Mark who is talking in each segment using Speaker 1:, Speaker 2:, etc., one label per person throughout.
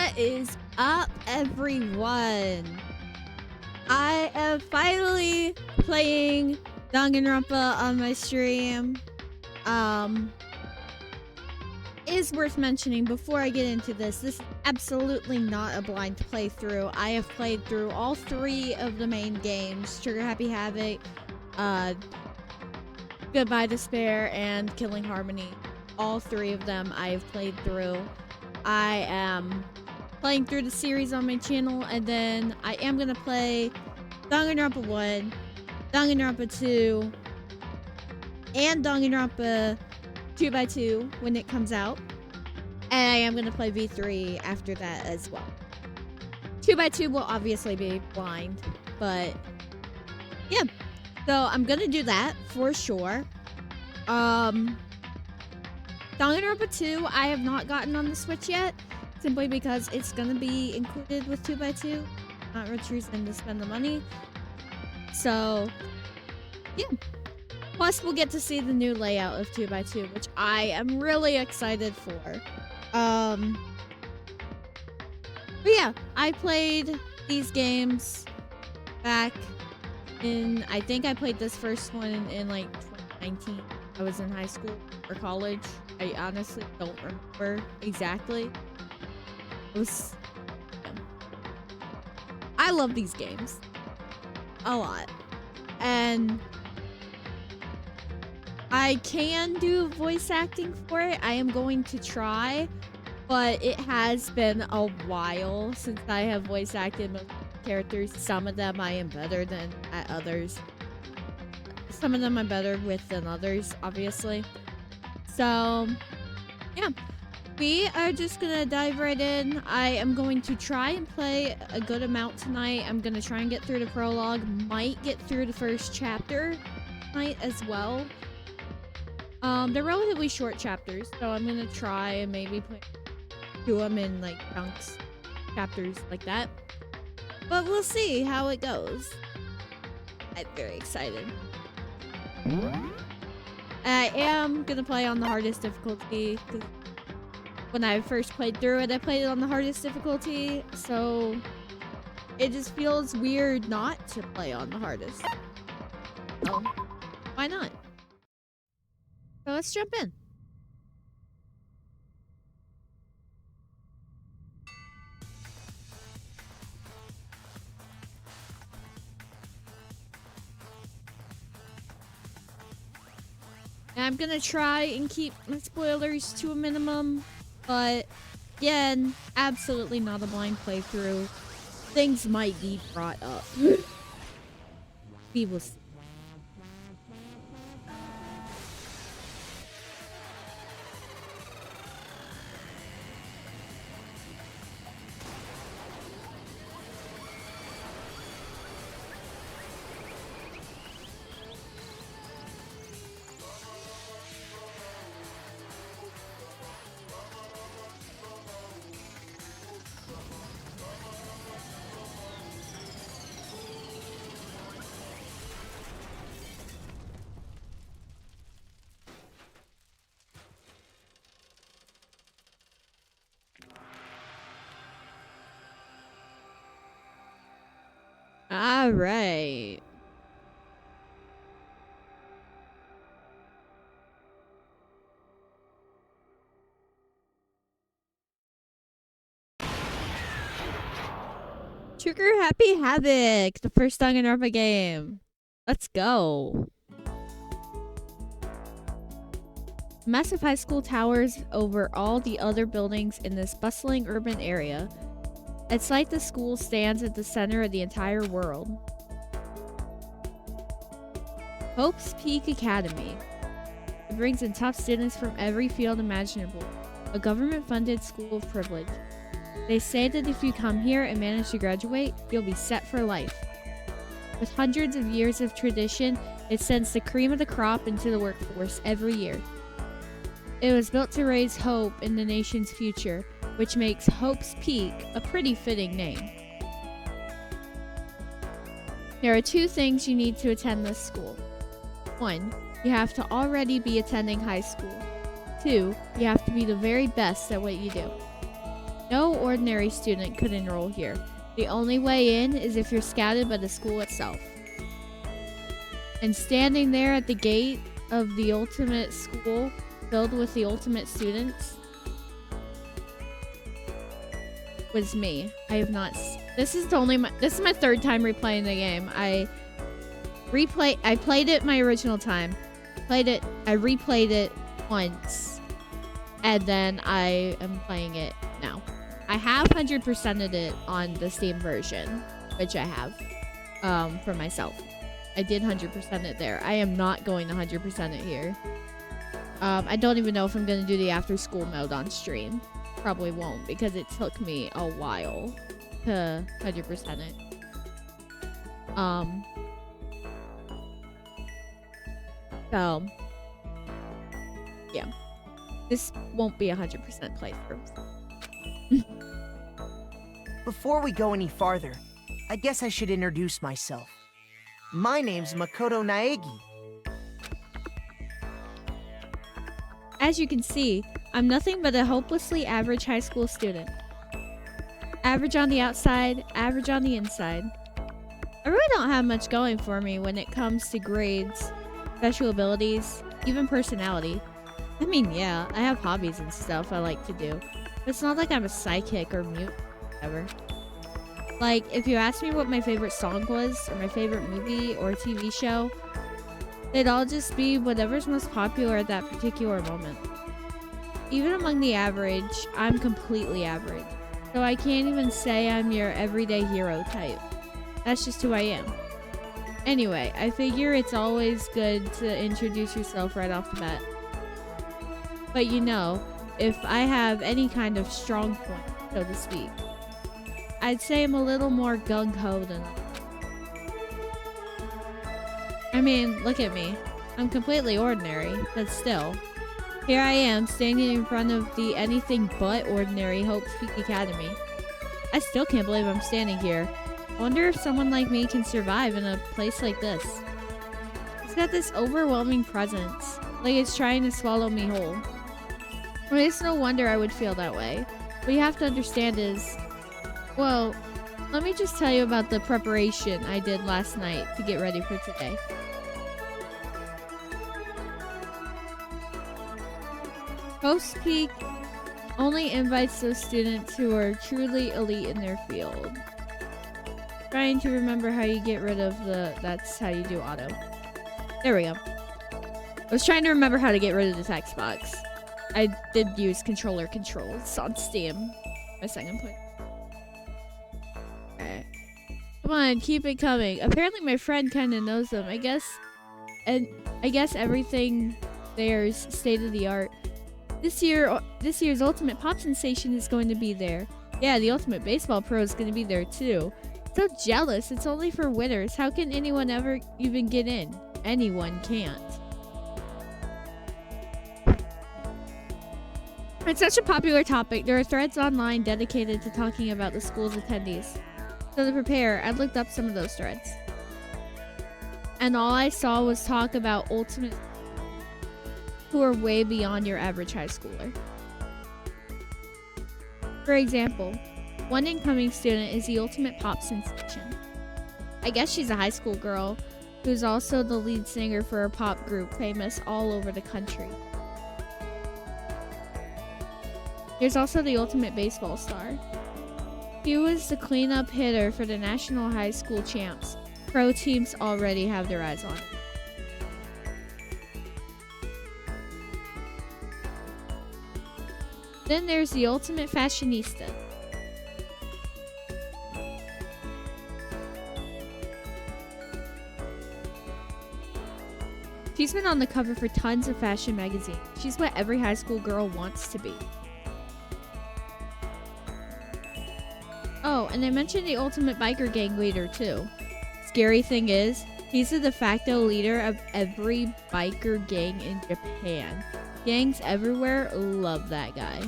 Speaker 1: What is up, everyone? I am finally playing Danganronpa on my stream. It is worth mentioning before I get into this is absolutely not a blind playthrough. I have played through all three of the main games, Trigger Happy Havoc, Goodbye Despair, and Killing Harmony. All three of them I have played through. I am playing through the series on my channel, and then I am going to play Danganronpa 1, Danganronpa 2, and Danganronpa 2x2 when it comes out. And I am going to play V3 after that as well. 2x2 will obviously be blind, but yeah. So I'm going to do that for sure. Danganronpa 2 I have not gotten on the Switch yet, simply because it's going to be included with 2x2. Not much reason to spend the money. So, yeah. Plus, we'll get to see the new layout of 2x2, which I am really excited for. But yeah, I played these games back in, I think I played this first one in like 2019. I was in high school or college. I honestly don't remember exactly. It was... Yeah. I love these games. A lot. And I can do voice acting for it. I am going to try. But it has been a while since I have voice acted most characters. Some of them I am better than at others. Some of them I'm better with than others, obviously. So, yeah. We are just gonna dive right in. I am going to try and play a good amount tonight. I'm gonna try and get through the prologue. Might get through the first chapter tonight as well. They're relatively short chapters, so I'm gonna try and maybe do them in like chunks, chapters like that. But we'll see how it goes. I'm very excited. I am gonna play on the hardest difficulty, because when I first played through it, I played it on the hardest difficulty, so it just feels weird not to play on the hardest. So, why not? So let's jump in. I'm gonna try and keep my spoilers to a minimum, but again, absolutely not a blind playthrough. Things might be brought up. We will see. All right. Trigger Happy Havoc, the first Danganronpa game. Let's go. Massive high school towers over all the other buildings in this bustling urban area. It's like the school stands at the center of the entire world. Hope's Peak Academy. It brings in top students from every field imaginable. A government-funded school of privilege. They say that if you come here and manage to graduate, you'll be set for life. With hundreds of years of tradition, it sends the cream of the crop into the workforce every year. It was built to raise hope in the nation's future, which makes Hope's Peak a pretty fitting name. There are two things you need to attend this school. 1, you have to already be attending high school. 2, you have to be the very best at what you do. No ordinary student could enroll here. The only way in is if you're scouted by the school itself. And standing there at the gate of the ultimate school filled with the ultimate students was me. I have not. This is my third time replaying the game. I played it my original time. I replayed it once. And then I am playing it now. I have 100%ed it on the Steam version, which I have for myself. I did 100% it there. I am not going to 100% it here. I don't even know if I'm going to do the after school mode on stream. Probably won't because it took me a while to 100% it. So, yeah. This won't be 100% playthrough.
Speaker 2: Before we go any farther, I guess I should introduce myself. My name's Makoto Naegi.
Speaker 1: As you can see, I'm nothing but a hopelessly average high school student. Average on the outside, average on the inside. I really don't have much going for me when it comes to grades, special abilities, even personality. I mean, yeah, I have hobbies and stuff I like to do. But it's not like I'm a psychic or mute, ever. Like, if you asked me what my favorite song was, or my favorite movie or TV show, they'd all just be whatever's most popular at that particular moment. Even among the average, I'm completely average. So I can't even say I'm your everyday hero type. That's just who I am. Anyway, I figure it's always good to introduce yourself right off the bat. But you know, if I have any kind of strong point, so to speak, I'd say I'm a little more gung-ho than others. I mean, look at me. I'm completely ordinary, but still. Here I am, standing in front of the anything but ordinary Hope's Peak Academy. I still can't believe I'm standing here. I wonder if someone like me can survive in a place like this. It's got this overwhelming presence, like it's trying to swallow me whole. I mean, it's no wonder I would feel that way. What you have to understand is, well, let me just tell you about the preparation I did last night to get ready for today. Hope's Peak only invites those students who are truly elite in their field. Trying to remember how you get rid of that's how you do auto. There we go. I was trying to remember how to get rid of the text box. I did use controller controls on Steam. My second point. Alright. Come on, keep it coming. Apparently my friend kind of knows them. I guess everything there's state of the art. This year's Ultimate Pop Sensation is going to be there. Yeah, the Ultimate Baseball Pro is going to be there too. So jealous. It's only for winners. How can anyone ever even get in? Anyone can't. It's such a popular topic. There are threads online dedicated to talking about the school's attendees. So to prepare, I looked up some of those threads. And all I saw was talk about ultimate who are way beyond your average high schooler. For example, one incoming student is the Ultimate Pop Sensation. I guess she's a high school girl who's also the lead singer for a pop group famous all over the country. There's also the Ultimate Baseball Star. He was the cleanup hitter for the National High School Champs. Pro teams already have their eyes on him. Then there's the Ultimate Fashionista. She's been on the cover for tons of fashion magazines. She's what every high school girl wants to be. Oh, and I mentioned the Ultimate Biker Gang leader too. Scary thing is, he's the de facto leader of every biker gang in Japan. Gangs everywhere love that guy.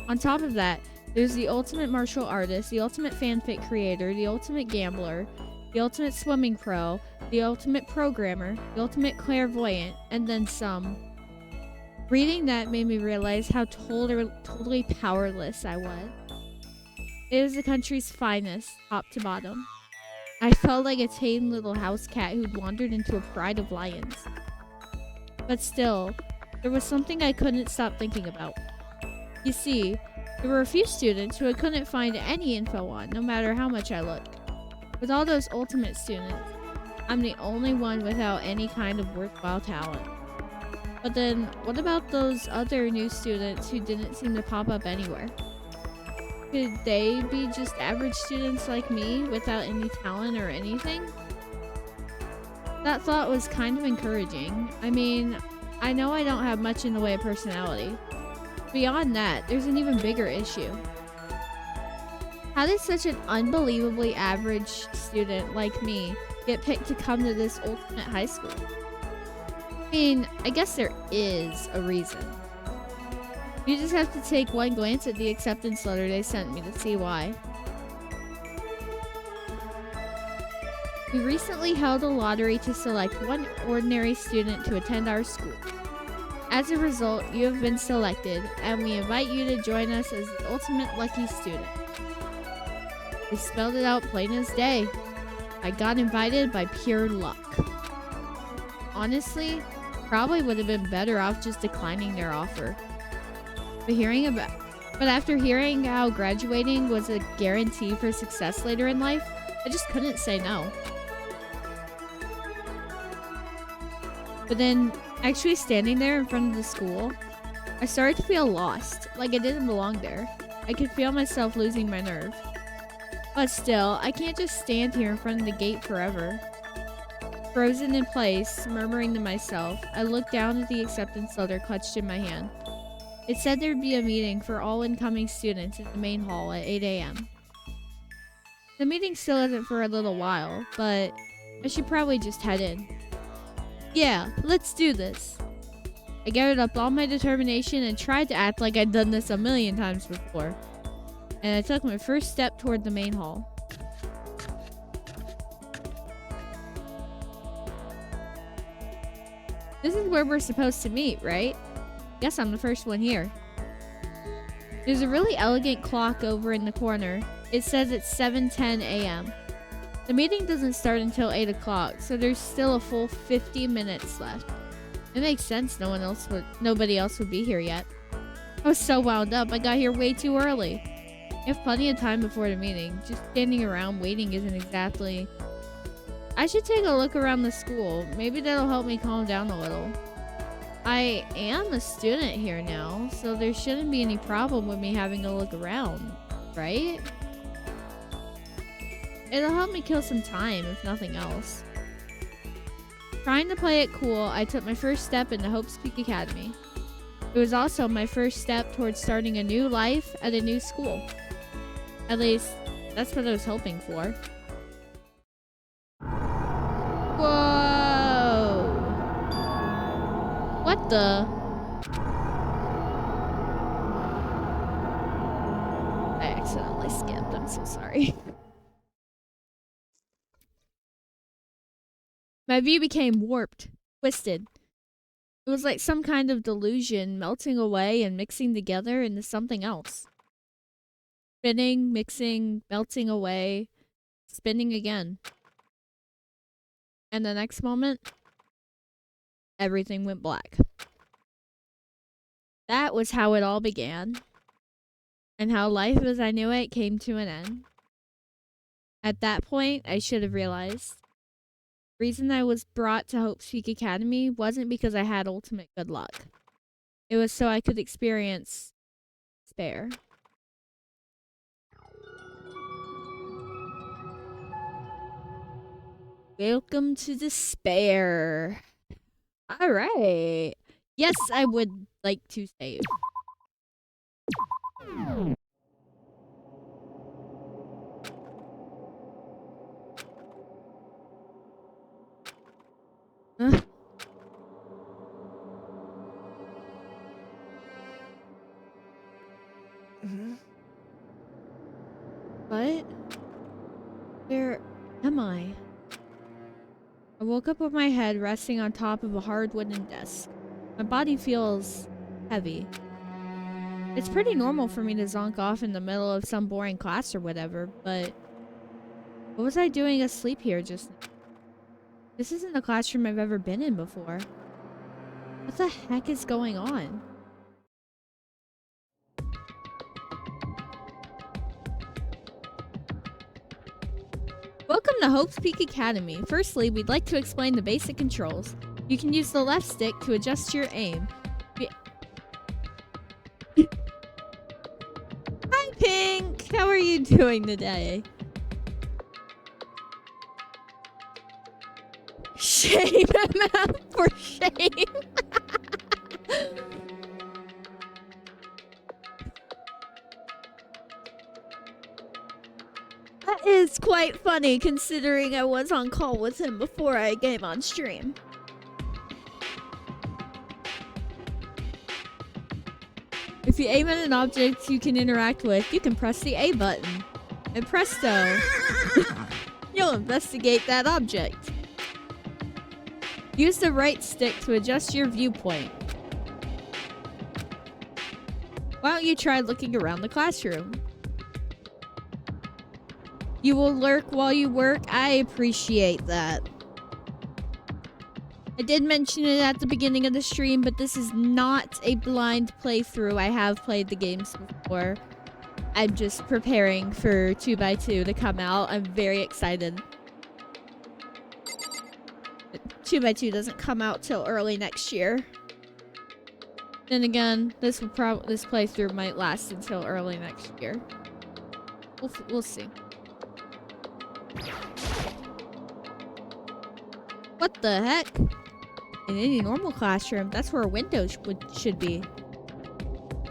Speaker 1: On top of that, there's the Ultimate Martial Artist, the Ultimate Fanfic Creator, the Ultimate Gambler, the Ultimate Swimming Pro, the Ultimate Programmer, the Ultimate Clairvoyant, and then some. Reading that made me realize how totally powerless I was. It was the country's finest, top to bottom. I felt like a tame little house cat who'd wandered into a pride of lions. But still, there was something I couldn't stop thinking about. You see, there were a few students who I couldn't find any info on, no matter how much I looked. With all those ultimate students, I'm the only one without any kind of worthwhile talent. But then, what about those other new students who didn't seem to pop up anywhere? Could they be just average students like me without any talent or anything? That thought was kind of encouraging. I mean, I know I don't have much in the way of personality. Beyond that, there's an even bigger issue. How did such an unbelievably average student like me get picked to come to this ultimate high school? I mean, I guess there is a reason. You just have to take one glance at the acceptance letter they sent me to see why. We recently held a lottery to select one ordinary student to attend our school. As a result, you have been selected, and we invite you to join us as the ultimate lucky student. They spelled it out plain as day. I got invited by pure luck. Honestly, probably would have been better off just declining their offer. But after hearing how graduating was a guarantee for success later in life, I just couldn't say no. But then, actually standing there in front of the school, I started to feel lost, like I didn't belong there. I could feel myself losing my nerve. But still, I can't just stand here in front of the gate forever. Frozen in place, murmuring to myself, I looked down at the acceptance letter clutched in my hand. It said there'd be a meeting for all incoming students in the main hall at 8 a.m. The meeting still isn't for a little while, but I should probably just head in. Yeah, let's do this. I gathered up all my determination and tried to act like I'd done this a million times before. And I took my first step toward the main hall. This is where we're supposed to meet, right? Guess I'm the first one here. There's a really elegant clock over in the corner. It says it's 7:10 a.m. The meeting doesn't start until 8 o'clock, so there's still a full 50 minutes left. It makes sense nobody else would be here yet. I was so wound up, I got here way too early. You have plenty of time before the meeting. Just standing around waiting isn't exactly... I should take a look around the school. Maybe that'll help me calm down a little. I am a student here now, so there shouldn't be any problem with me having a look around, right? It'll help me kill some time, if nothing else. Trying to play it cool, I took my first step into Hope's Peak Academy. It was also my first step towards starting a new life at a new school. At least, that's what I was hoping for. Whoa! What the? I accidentally skipped, I'm so sorry. My view became warped, twisted. It was like some kind of delusion melting away and mixing together into something else. Spinning, mixing, melting away, spinning again. And the next moment, everything went black. That was how it all began, and how life as I knew it came to an end. At that point, I should have realized. The reason I was brought to Hope's Peak Academy wasn't because I had ultimate good luck. It was so I could experience despair. Welcome to despair. Alright. Yes, I would like to save. What? Where am I? I woke up with my head resting on top of a hard wooden desk. My body feels heavy. It's pretty normal for me to zonk off in the middle of some boring class or whatever, but what was I doing asleep here just now? This isn't a classroom I've ever been in before. What the heck is going on? Welcome to Hope's Peak Academy. Firstly, we'd like to explain the basic controls. You can use the left stick to adjust your aim. Hi, Pink! How are you doing today? Shame for shame. That is quite funny considering I was on call with him before I came on stream. If you aim at an object you can interact with, you can press the A button. And presto, you'll investigate that object. Use the right stick to adjust your viewpoint. Why don't you try looking around the classroom? You will lurk while you work. I appreciate that. I did mention it at the beginning of the stream, but this is not a blind playthrough. I have played the games before. I'm just preparing for 2x2 to come out. I'm very excited. 2x2 doesn't come out till early next year. Then again, this playthrough might last until early next year. We'll see. What the heck? In any normal classroom, that's where a window should be.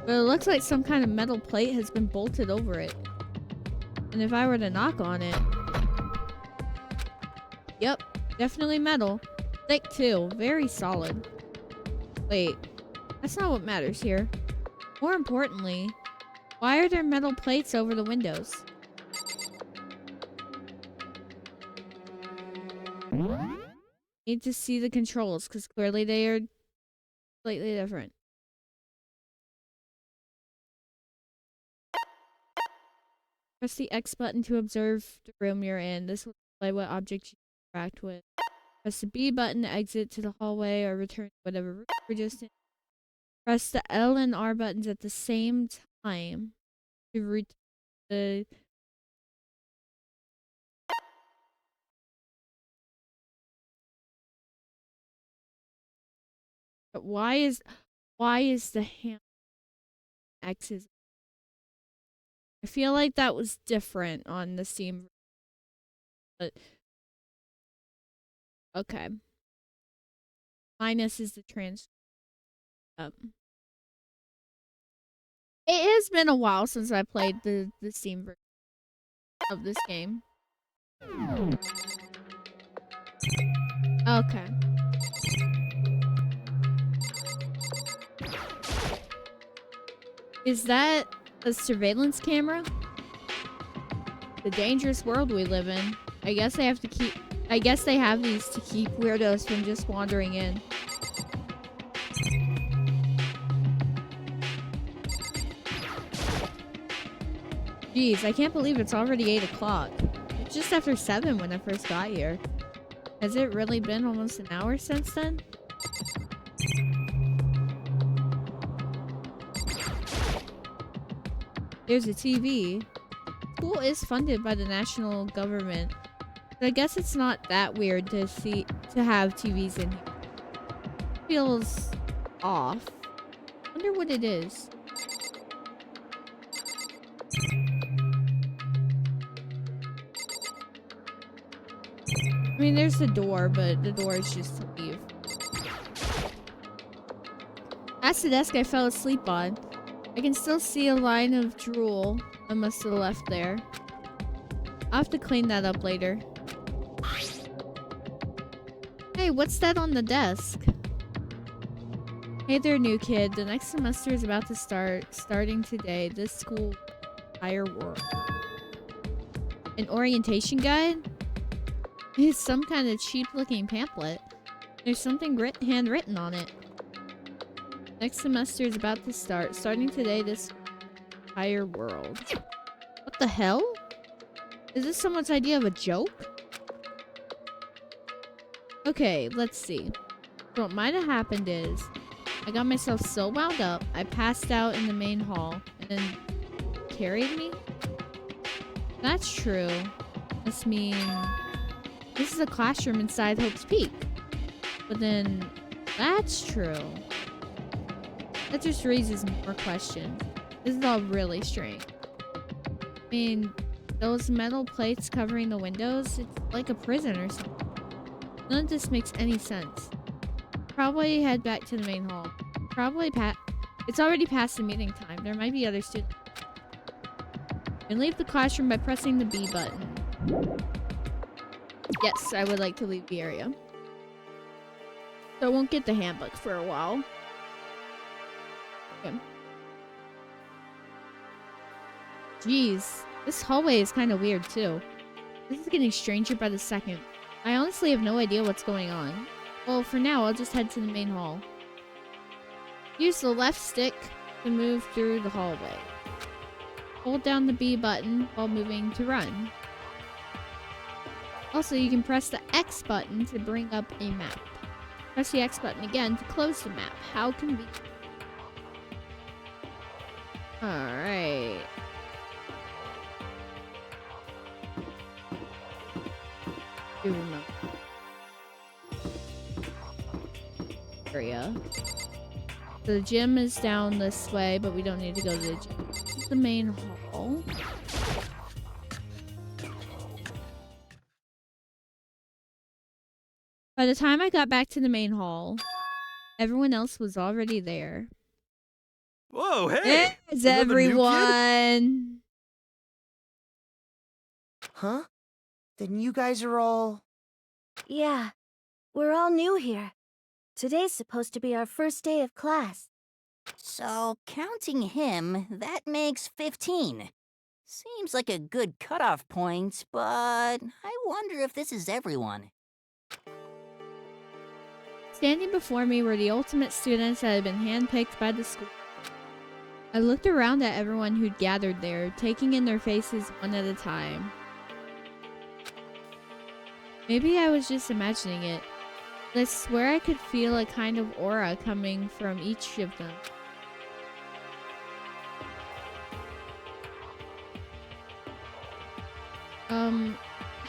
Speaker 1: But it looks like some kind of metal plate has been bolted over it. And if I were to knock on it... Yep, definitely metal. Thick too, very solid. Wait, that's not what matters here. More importantly, why are there metal plates over the windows? Need to see the controls because clearly they are slightly different. Press the X button to observe the room you're in. This will display what objects you interact with. Press the B button to exit to the hallway or return to whatever room you're just in. Press the L and R buttons at the same time to return the... But why is the hand X's? I feel like that was different on the Steam, but okay. Minus is the trans. It has been a while since I played the Steam version of this game. Okay. Is that a surveillance camera? The dangerous world we live in. I guess they have these to keep weirdos from just wandering in. Jeez, I can't believe it's already 8 o'clock. It's just after 7 when I first got here. Has it really been almost an hour since then? There's a TV. School is funded by the national government. So I guess it's not that weird to have TVs in here. Feels off. Wonder what it is. I mean, there's the door, but the door is just to leave. That's the desk I fell asleep on. I can still see a line of drool I must have left there. I'll have to clean that up later. Hey, what's that on the desk? Hey there, new kid. The next semester is about to start. Starting today, this school entire world. An orientation guide? It's some kind of cheap-looking pamphlet. There's something handwritten on it. Next semester is about to start. Starting today, this entire world. What the hell? Is this someone's idea of a joke? Okay, let's see. So what might have happened is I got myself so wound up, I passed out in the main hall and then carried me? That's true. This means this is a classroom inside Hope's Peak. But then that's true. That just raises more questions. This is all really strange. I mean, those metal plates covering the windows, it's like a prison or something. None of this makes any sense. Probably head back to the main hall. Probably it's already past the meeting time. There might be other students. And leave the classroom by pressing the B button. Yes, I would like to leave the area. So I won't get the handbook for a while. Okay. Jeez, this hallway is kind of weird too. This is getting stranger by the second. I honestly have no idea what's going on. Well, for now, I'll just head to the main hall. Use the left stick to move through the hallway. Hold down the B button while moving to run. Also, you can press the X button to bring up a map. Press the X button again to close the map. How convenient. Alright. Do remember. Area. So the gym is down this way, but we don't need to go to the gym. This is the main hall. By the time I got back to the main hall, everyone else was already there.
Speaker 3: Whoa, hey!
Speaker 1: There's
Speaker 3: Another new kid?
Speaker 1: everyone.
Speaker 2: Huh? Then you guys are all...
Speaker 4: Yeah, we're all new here. Today's supposed to be our first day of class.
Speaker 5: So, counting him, that makes 15. Seems like a good cutoff point, but I wonder if this is everyone.
Speaker 1: Standing before me were the ultimate students that had been handpicked by the school. I looked around at everyone who'd gathered there, taking in their faces one at a time. Maybe I was just imagining it, but I swear I could feel a kind of aura coming from each of them.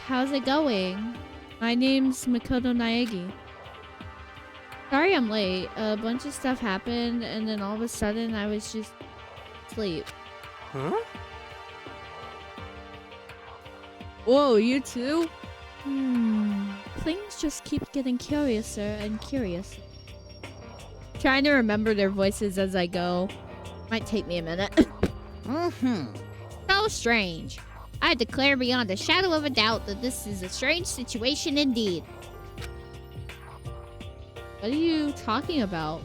Speaker 1: How's it going? My name's Makoto Naegi. Sorry I'm late. A bunch of stuff happened, and then all of a sudden I was just asleep.
Speaker 3: Huh?
Speaker 1: Whoa, you too? Things just keep getting curiouser and curiouser. Trying to remember their voices as I go. Might take me a minute. So strange. I declare beyond a shadow of a doubt that this is a strange situation indeed. What are you talking about?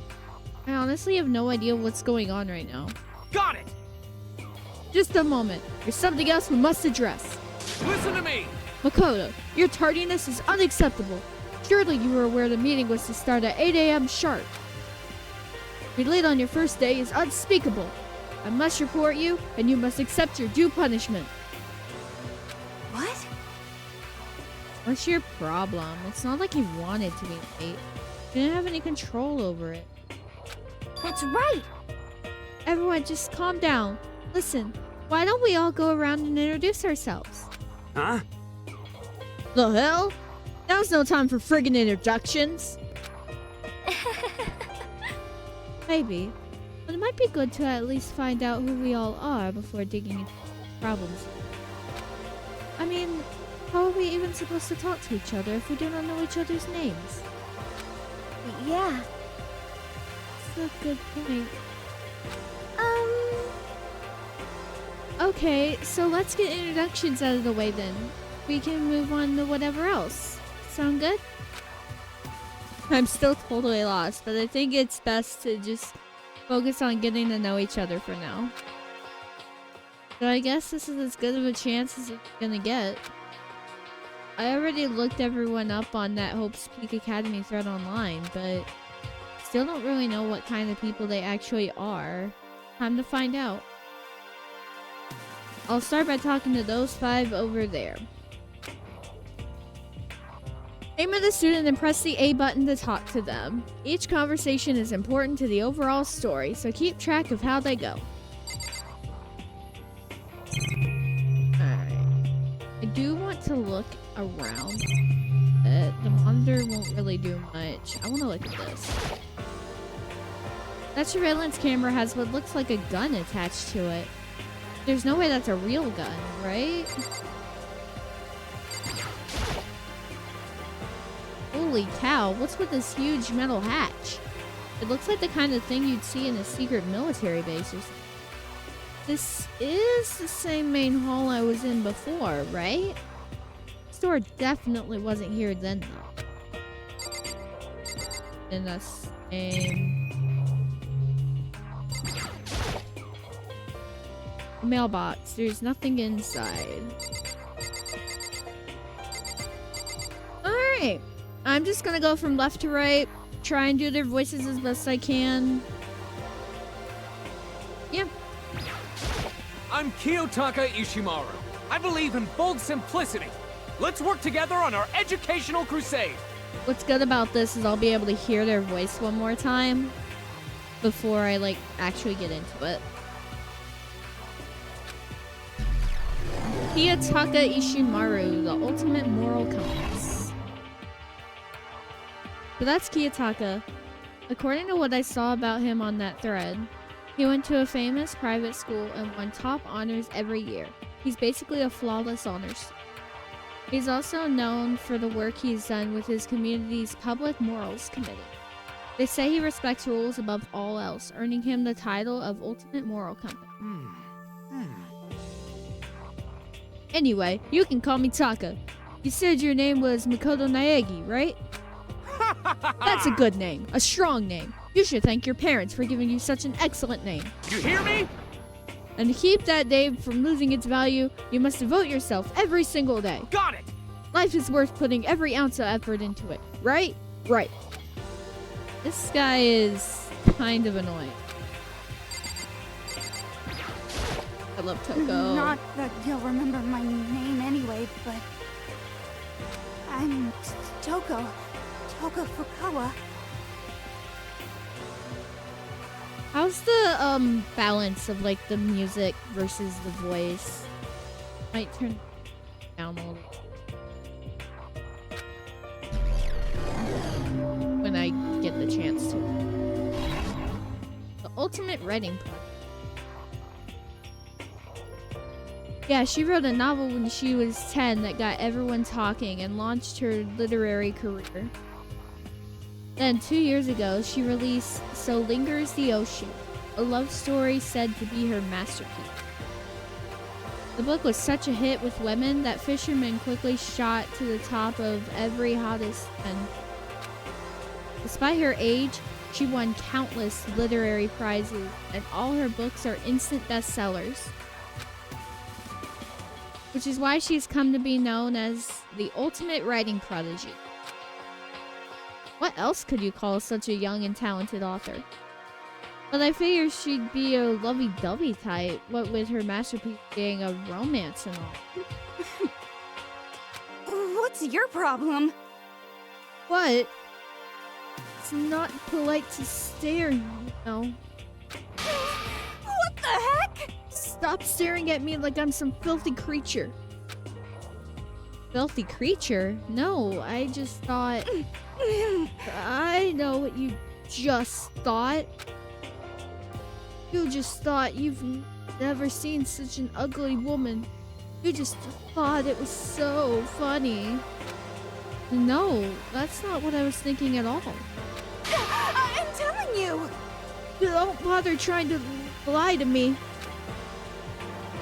Speaker 1: I honestly have no idea what's going on right now.
Speaker 3: Got it!
Speaker 1: Just a moment. There's something else we must address.
Speaker 3: Listen to me!
Speaker 1: Makoto, your tardiness is unacceptable. Surely you were aware the meeting was to start at 8 a.m. sharp. Being late on your first day is unspeakable. I must report you, and you must accept your due punishment.
Speaker 4: What?
Speaker 1: What's your problem? It's not like you wanted to be late. You didn't have any control over it.
Speaker 4: That's right!
Speaker 1: Everyone, just calm down. Listen, why don't we all go around and introduce ourselves?
Speaker 3: Huh?
Speaker 1: The hell? Now's no time for friggin' introductions. Maybe. But it might be good to at least find out who we all are before digging into problems. I mean, how are we even supposed to talk to each other if we do not know each other's names?
Speaker 4: Yeah.
Speaker 1: That's a good point. Okay, so let's get introductions out of the way then. We can move on to whatever else. Sound good? I'm still totally lost, but I think it's best to just focus on getting to know each other for now. So I guess this is as good of a chance as it's gonna get. I already looked everyone up on that Hope's Peak Academy thread online, but still don't really know what kind of people they actually are. Time to find out. I'll start by talking to those 5 over there. Aim at the student and press the A button to talk to them. Each conversation is important to the overall story, so keep track of how they go. Alright. I do want to look around. The monitor won't really do much. I want to look at this. That surveillance camera has what looks like a gun attached to it. There's no way that's a real gun, right? Holy cow, what's with this huge metal hatch? It looks like the kind of thing you'd see in a secret military base or something. This is the same main hall I was in before, right? The store definitely wasn't here then, though. In the same... mailbox. There's nothing inside. Alright. I'm just gonna go from left to right. Try and do their voices as best I can. Yeah.
Speaker 3: I'm Kiyotaka Ishimaru. I believe in bold simplicity. Let's work together on our educational crusade.
Speaker 1: What's good about this is I'll be able to hear their voice one more time before I, like, actually get into it. Kiyotaka Ishimaru, the ultimate moral compass. So that's Kiyotaka. According to what I saw about him on that thread, he went to a famous private school and won top honors every year. He's basically a flawless honors. He's also known for the work he's done with his community's public morals committee. They say he respects rules above all else, earning him the title of ultimate moral compass. Anyway, you can call me Taka. You said your name was Makoto Naegi, right? That's a good name. A strong name. You should thank your parents for giving you such an excellent name.
Speaker 3: You hear me?
Speaker 1: And to keep that name from losing its value, you must devote yourself every single day.
Speaker 3: Got it!
Speaker 1: Life is worth putting every ounce of effort into it. Right? Right. This guy is kind of annoying. I love Toko.
Speaker 6: Not that you'll remember my name anyway, but... I'm Toko. Toko Fukawa.
Speaker 1: How's the balance of like the music versus the voice? Might turn down a little when I get the chance to. The ultimate writing project. Yeah, she wrote a novel when she was 10 that got everyone talking and launched her literary career. Then 2 years ago, she released So Lingers the Ocean, a love story said to be her masterpiece. The book was such a hit with women that fishermen quickly shot to the top of every hottest 10. Despite her age, she won countless literary prizes, and all her books are instant bestsellers. Which is why she's come to be known as the ultimate writing prodigy. What else could you call such a young and talented author? But I figured she'd be a lovey-dovey type, what with her masterpiece being a romance and all.
Speaker 6: What's your problem?
Speaker 1: What? It's not polite to stare, you know.
Speaker 6: What the heck?
Speaker 1: Stop staring at me like I'm some filthy creature. Filthy creature? No, I just thought... I know what you just thought. You just thought you've never seen such an ugly woman. You just thought it was so funny. No, that's not what I was thinking at all.
Speaker 6: I'm telling you!
Speaker 1: Don't bother trying to lie to me.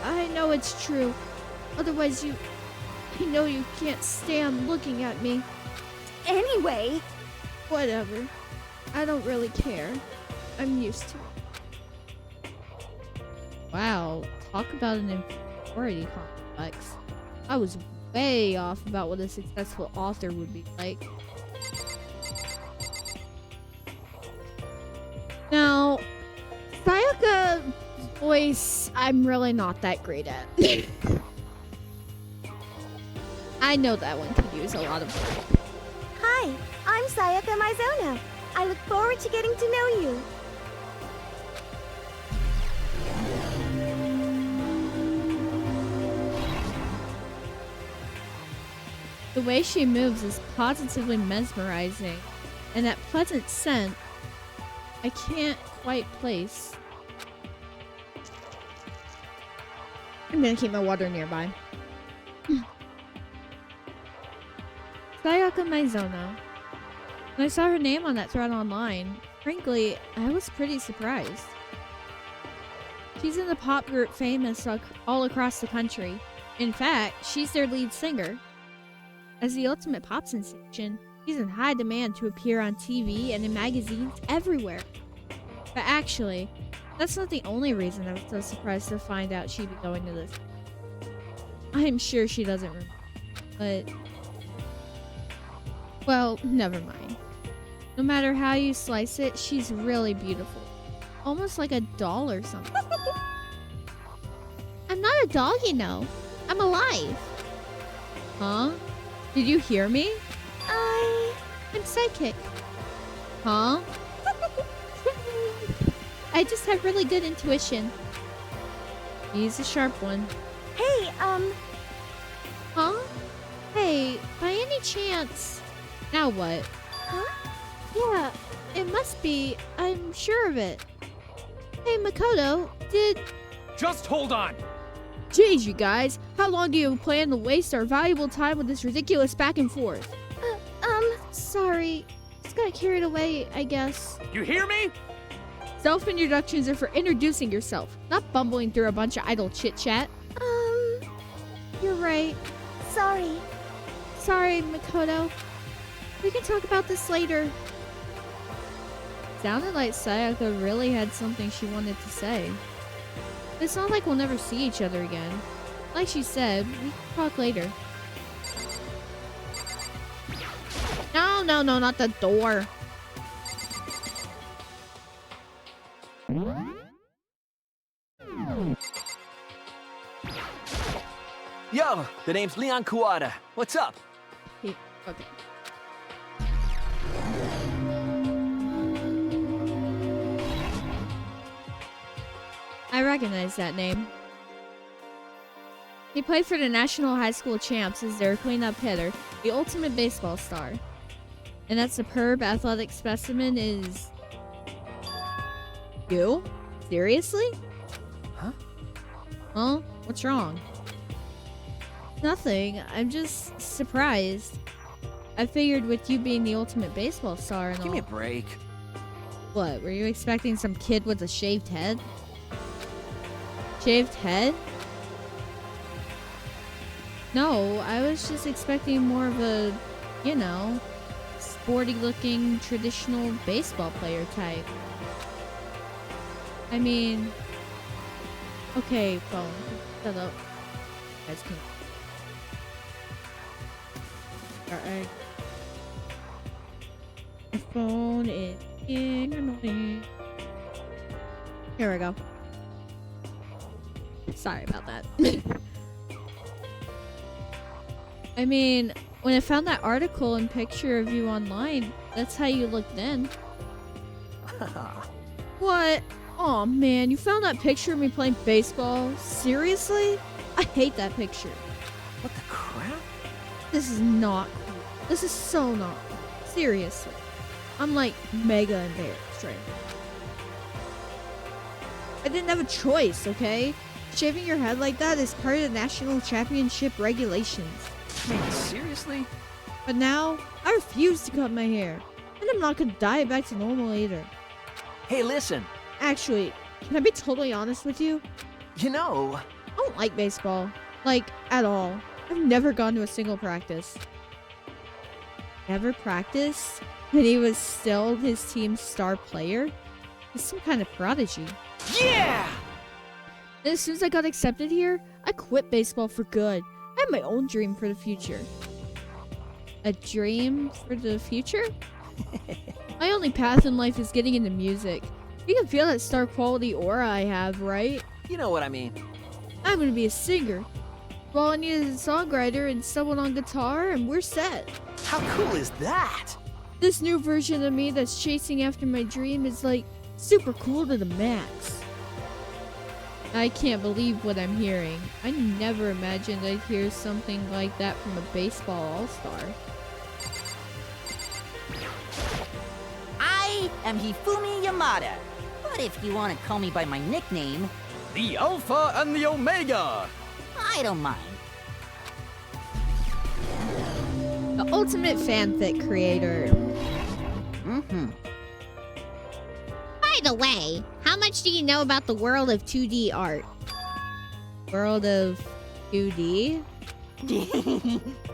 Speaker 1: I know it's true. Otherwise I know you can't stand looking at me.
Speaker 6: Anyway...
Speaker 1: Whatever. I don't really care. I'm used to it. Wow. Talk about an inferiority complex. I was way off about what a successful author would be like. voice, I'm really not that great at. I know that one could use a lot of work.
Speaker 4: Hi, I'm Sayaka Mizono. I look forward to getting to know you.
Speaker 1: The way she moves is positively mesmerizing, and that pleasant scent I can't quite place. I'm gonna keep my water nearby. Sayaka Mizono. When I saw her name on that thread online, frankly, I was pretty surprised. She's in the pop group famous all across the country. In fact, she's their lead singer. As the ultimate pop sensation, she's in high demand to appear on TV and in magazines everywhere. But actually, that's not the only reason I was so surprised to find out she'd be going to this. I'm sure she doesn't remember, but... well, never mind. No matter how you slice it, she's really beautiful. Almost like a doll or something. I'm not a doll, you know. I'm alive. Huh? Did you hear me? I'm psychic. Huh? I just have really good intuition. He's a sharp one.
Speaker 4: Hey,
Speaker 1: Huh? Hey, by any chance... Now what?
Speaker 4: huh?
Speaker 1: Yeah, it must be. I'm sure of it. Hey, Makoto, did...
Speaker 3: Just hold on!
Speaker 1: Jeez, you guys. How long do you plan to waste our valuable time with this ridiculous back and forth? Sorry. Just got carried away, I guess.
Speaker 3: You hear me?
Speaker 1: Self-introductions are for introducing yourself, not bumbling through a bunch of idle chit-chat. You're right.
Speaker 4: Sorry.
Speaker 1: Sorry, Makoto. We can talk about this later. Sounded like Sayaka really had something she wanted to say. It's not like we'll never see each other again. Like she said, we can talk later. No, not the door.
Speaker 7: Yo, the name's Leon Kuwata. What's up?
Speaker 1: Okay. I recognize that name. He played for the National High School Champs as their cleanup hitter, the ultimate baseball star. And that superb athletic specimen is... you? Seriously?
Speaker 7: Huh?
Speaker 1: Huh? What's wrong? Nothing. I'm just surprised. I figured with you being the ultimate baseball star and all...
Speaker 7: Give me a break.
Speaker 1: What, were you expecting some kid with a shaved head? Shaved head? No, I was just expecting more of a, you know, sporty looking traditional baseball player type. I mean, okay, phone, shut up. You guys can. Alright. The phone is being annoying. Here we go. Sorry about that. I mean, when I found that article and picture of you online, that's how you looked then. What? Aw, man, you found that picture of me playing baseball? Seriously? I hate that picture.
Speaker 7: What the crap?
Speaker 1: This is not cool. This is so not cool. Seriously. I'm like mega embarrassed right now. I didn't have a choice, okay? Shaving your head like that is part of the national championship regulations.
Speaker 7: Man, seriously?
Speaker 1: But now, I refuse to cut my hair. And I'm not gonna dye it back to normal either.
Speaker 7: Hey, listen.
Speaker 1: Actually, can I be totally honest with you?
Speaker 7: You know...
Speaker 1: I don't like baseball. Like, at all. I've never gone to a single practice. Never practiced? And he was still his team's star player? He's some kind of prodigy.
Speaker 7: Yeah!
Speaker 1: And as soon as I got accepted here, I quit baseball for good. I have my own dream for the future. A dream for the future? My only path in life is getting into music. You can feel that star quality aura I have, right?
Speaker 7: You know what I mean.
Speaker 1: I'm gonna be a singer. All I need is a songwriter and someone on guitar, and we're set.
Speaker 7: How cool is that?
Speaker 1: This new version of me that's chasing after my dream is like super cool to the max. I can't believe what I'm hearing. I never imagined I'd hear something like that from a baseball all-star.
Speaker 5: I am Hifumi Yamada. But if you want to call me by my nickname,
Speaker 7: The Alpha and the Omega.
Speaker 5: I don't mind.
Speaker 1: The ultimate fanfic creator.
Speaker 5: Mm-hmm.
Speaker 1: By the way, how much do you know about the world of 2D art? World of 2D?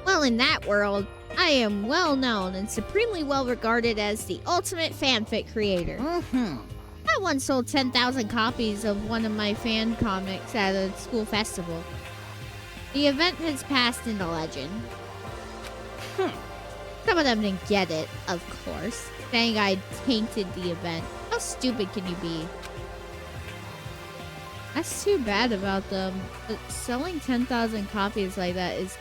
Speaker 1: Well, in that world, I am well known and supremely well regarded as the ultimate fanfic creator.
Speaker 5: Mm-hmm.
Speaker 1: I once sold 10,000 copies of one of my fan comics at a school festival. The event has passed into legend. Some of them didn't get it, of course, saying I tainted the event. How stupid can you be? That's too bad about them, but selling 10,000 copies like that is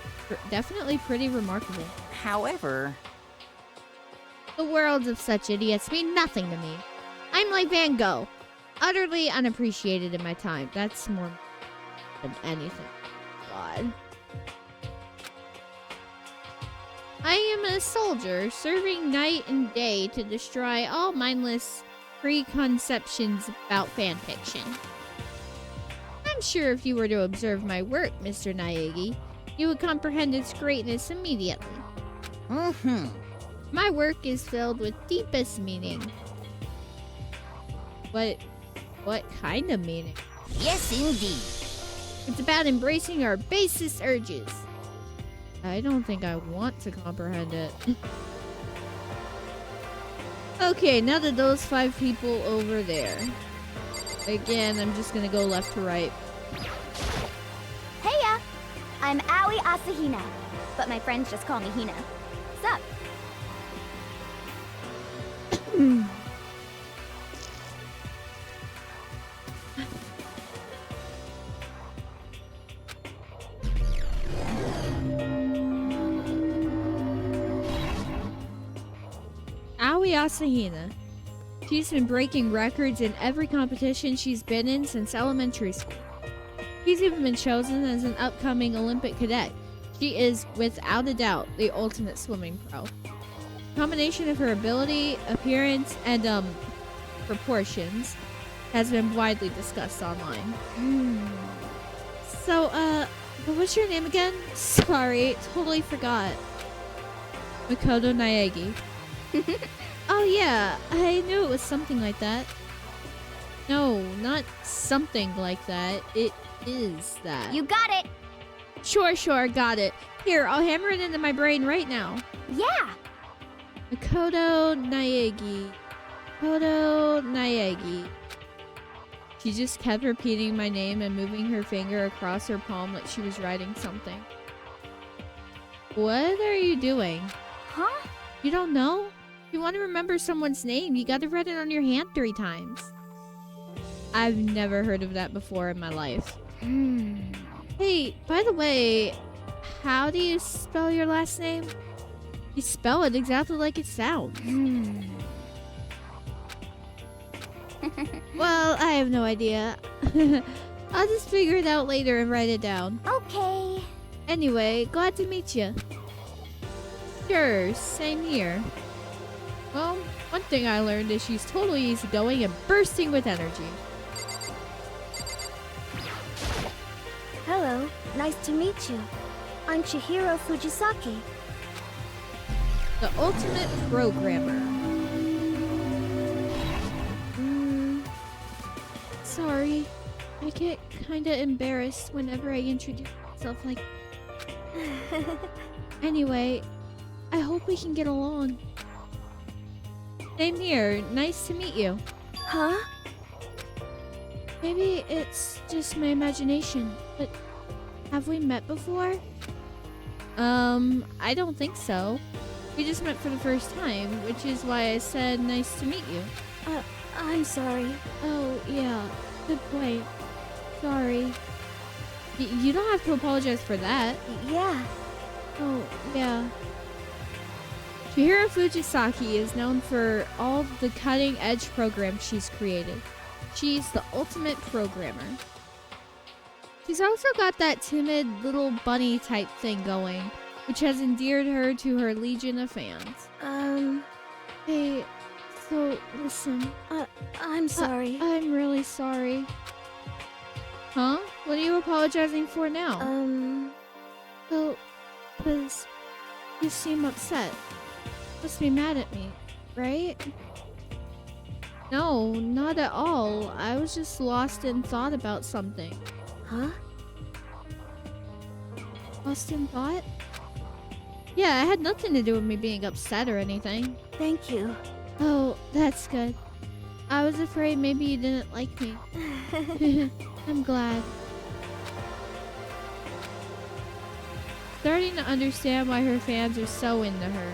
Speaker 1: definitely pretty remarkable.
Speaker 5: However,
Speaker 1: The worlds of such idiots mean nothing to me. I'm like Van Gogh, utterly unappreciated in my time. That's more than anything. God. I am a soldier, serving night and day to destroy all mindless preconceptions about fanfiction. I'm sure if you were to observe my work, Mr. Naegi, you would comprehend its greatness immediately.
Speaker 5: mm-hmm.
Speaker 1: My work is filled with deepest meaning. What kind of meaning?
Speaker 5: Yes, indeed.
Speaker 1: It's about embracing our basest urges. I don't think I want to comprehend it. Okay, now that those 5 people over there. Again, I'm just gonna go left to right.
Speaker 6: Heya! I'm Aoi Asahina, but my friends just call me Hina. Sup?
Speaker 1: Aoi Asahina. She's been breaking records in every competition she's been in since elementary school. She's even been chosen as an upcoming Olympic cadet. She is, without a doubt, the ultimate swimming pro. The combination of her ability, appearance, and, proportions has been widely discussed online. So, what's your name again? Sorry, totally forgot. Makoto Naegi. Oh yeah, I knew it was something like that. No, not something like that. It is that.
Speaker 6: You got it!
Speaker 1: Sure, got it. Here, I'll hammer it into my brain right now.
Speaker 6: Yeah!
Speaker 1: Makoto Naegi. Makoto Naegi. She just kept repeating my name and moving her finger across her palm like she was writing something. What are you doing?
Speaker 6: Huh?
Speaker 1: You don't know? If you want to remember someone's name, you gotta write it on your hand 3 times. I've never heard of that before in my life. Hey, by the way, how do you spell your last name? You spell it exactly like it sounds. Well, I have no idea. I'll just figure it out later and write it down.
Speaker 6: Okay.
Speaker 1: Anyway, glad to meet you. Sure, same here. Well, one thing I learned is she's totally easygoing and bursting with energy.
Speaker 4: Hello, nice to meet you. I'm Chihiro Fujisaki.
Speaker 1: The ultimate programmer. Sorry. I get kinda embarrassed whenever I introduce myself like... Anyway, I hope we can get along. Same here. Nice to meet you.
Speaker 4: Huh?
Speaker 1: Maybe it's just my imagination, but have we met before? I don't think so. We just met for the first time, which is why I said nice to meet you.
Speaker 4: I'm sorry.
Speaker 1: Oh, yeah. Good point. sorry. You don't have to apologize for that.
Speaker 4: Yeah.
Speaker 1: Oh, yeah. Chihiro Fujisaki is known for all the cutting-edge programs she's created. She's the ultimate programmer. She's also got that timid little bunny type thing going, which has endeared her to her legion of fans. Hey, so listen.
Speaker 4: I'm sorry.
Speaker 1: I'm really sorry. Huh? What are you apologizing for now? Well, because you seem upset. Must be mad at me, right? No, not at all. I was just lost in thought about something.
Speaker 4: Huh?
Speaker 1: Lost in thought? Yeah, it had nothing to do with me being upset or anything.
Speaker 4: Thank you.
Speaker 1: Oh, that's good. I was afraid maybe you didn't like me. I'm glad. Starting to understand why her fans are so into her.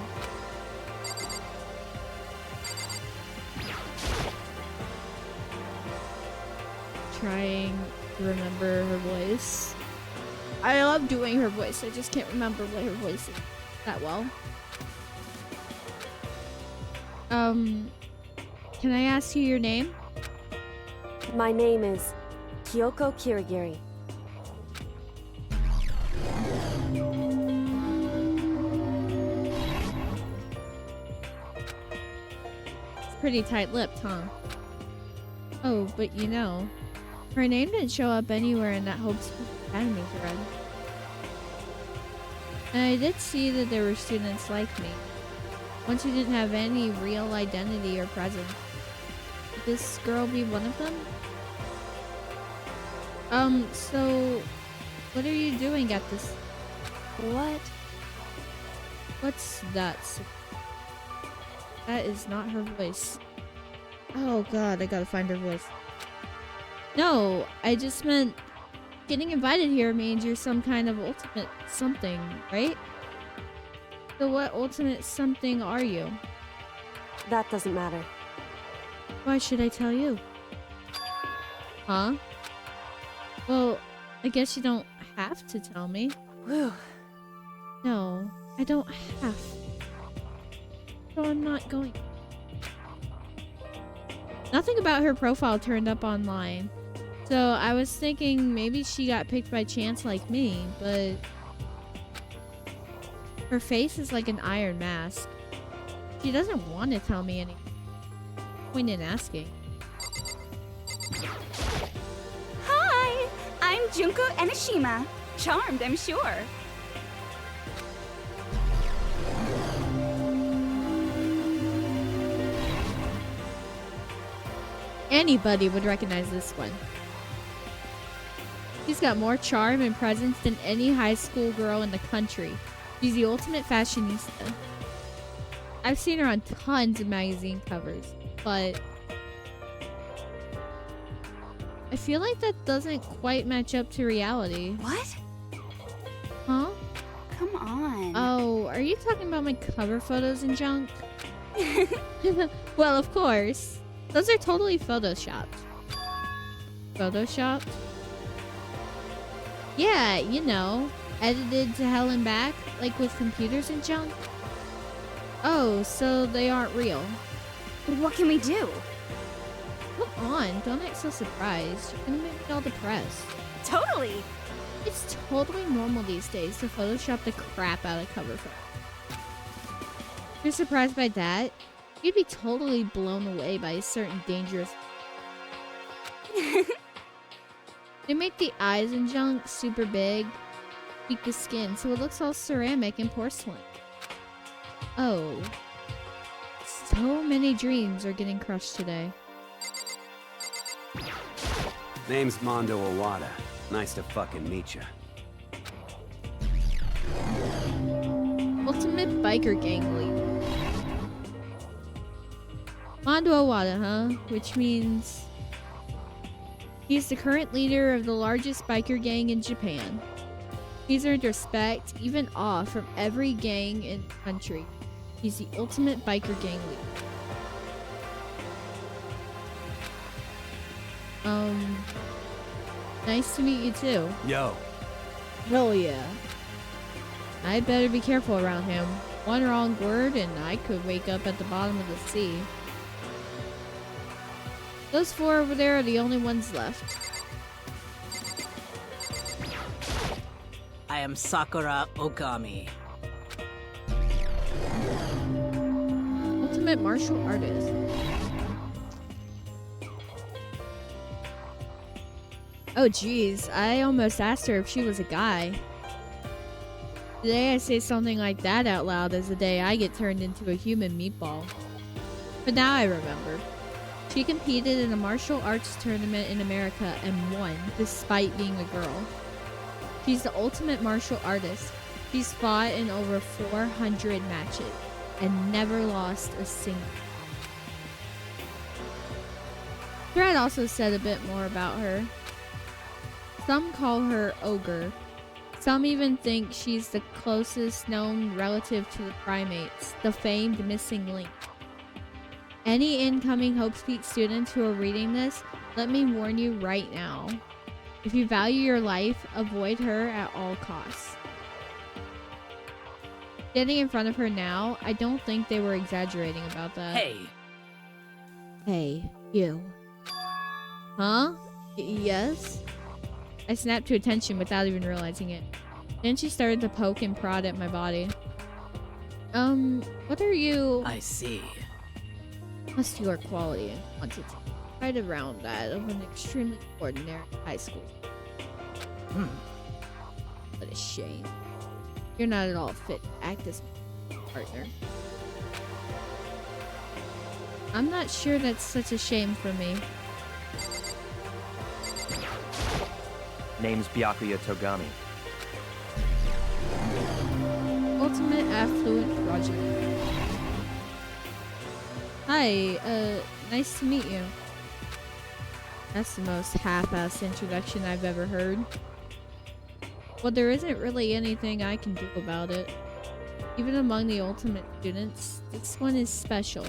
Speaker 1: Trying to remember her voice. I love doing her voice. I just can't remember what her voice is that well. Can I ask you your name?
Speaker 4: My name is Kyoko Kirigiri.
Speaker 1: It's pretty tight-lipped, huh? Oh, but you know, her name didn't show up anywhere in that Hope's Academy thread. And I did see that there were students like me, ones who didn't have any real identity or presence. Would this girl be one of them? So what are you doing at this?
Speaker 4: What?
Speaker 1: What's that? That is not her voice. Oh god, I gotta find her voice. No, I just meant getting invited here means you're some kind of ultimate something, right? So what ultimate something are you?
Speaker 4: That doesn't matter.
Speaker 1: Why should I tell you? Huh? Well, I guess you don't have to tell me.
Speaker 4: Whew.
Speaker 1: No, I don't have. So I'm not going. Nothing about her profile turned up online. So I was thinking maybe she got picked by chance like me, but her face is like an iron mask. She doesn't want to tell me anything. Point in asking.
Speaker 6: Hi! I'm Junko Enoshima. Charmed, I'm sure.
Speaker 1: Anybody would recognize this one. She's got more charm and presence than any high school girl in the country. She's the ultimate fashionista. I've seen her on tons of magazine covers, but I feel like that doesn't quite match up to reality.
Speaker 6: What?
Speaker 1: Huh?
Speaker 6: Come on.
Speaker 1: Oh, are you talking about my cover photos and junk? Well, of course. Those are totally photoshopped. Photoshopped? Yeah, you know, edited to hell and back, like with computers and junk. Oh, so they aren't real.
Speaker 6: What can we do?
Speaker 1: Come on, don't act so surprised. You're gonna make me all depressed.
Speaker 6: Totally.
Speaker 1: It's totally normal these days to Photoshop the crap out of cover photos. If you're surprised by that, you'd be totally blown away by a certain dangerous... They make the eyes and junk super big, tweak the skin so it looks all ceramic and porcelain. Oh. So many dreams are getting crushed today.
Speaker 7: Name's Mondo Owada. Nice to fucking meet ya.
Speaker 1: Ultimate biker gang leader. Mondo Owada, huh? Which means he's the current leader of the largest biker gang in Japan. He's earned respect, even awe, from every gang in the country. He's the ultimate biker gang leader. Nice to meet you too.
Speaker 7: Yo.
Speaker 1: Hell yeah. I better be careful around him. One wrong word and I could wake up at the bottom of the sea. Those 4 over there are the only ones left.
Speaker 8: I am Sakura Okami.
Speaker 1: Ultimate martial artist. Oh geez, I almost asked her if she was a guy. The day I say something like that out loud is the day I get turned into a human meatball. But now I remember. She competed in a martial arts tournament in America and won, despite being a girl. She's the ultimate martial artist. She's fought in over 400 matches and never lost a single. Thread also said a bit more about her. Some call her Ogre. Some even think she's the closest known relative to the primates, the famed missing link. Any incoming Hope Speak students who are reading this, let me warn you right now. If you value your life, avoid her at all costs. Standing in front of her now, I don't think they were exaggerating about that.
Speaker 8: Hey.
Speaker 1: Hey, you. Huh? Yes? I snapped to attention without even realizing it. Then she started to poke and prod at my body. What are you?
Speaker 8: I see.
Speaker 1: Muscular quality and quantity. Right around that of an extremely ordinary high school. What a shame. You're not at all fit to act as my partner. I'm not sure that's such a shame for me.
Speaker 7: Name's Byakuya Togami.
Speaker 1: Ultimate Affluent Project. Hi, nice to meet you. That's the most half-assed introduction I've ever heard. Well, there isn't really anything I can do about it. Even among the ultimate students, this one is special.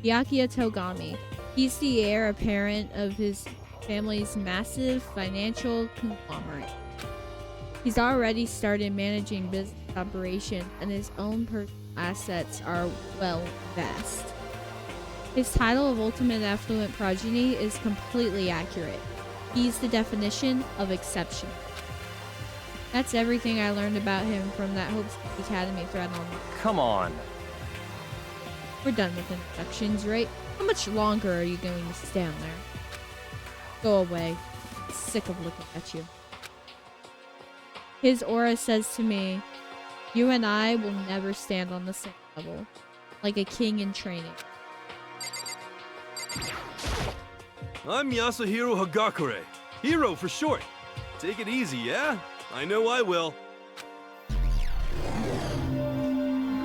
Speaker 1: Byakuya Togami. He's the heir apparent of his family's massive financial conglomerate. He's already started managing business operations, and his own personal assets are, well, vast. His title of Ultimate Affluent Progeny is completely accurate. He's the definition of exception. That's everything I learned about him from that Hope Academy thread online.
Speaker 7: Come on.
Speaker 1: We're done with introductions, right? How much longer are you going to stand there? Go away. I'm sick of looking at you. His aura says to me, you and I will never stand on the same level. Like a king in training.
Speaker 9: I'm Yasuhiro Hagakure. Hero for short. Take it easy, yeah? I know I will.
Speaker 1: I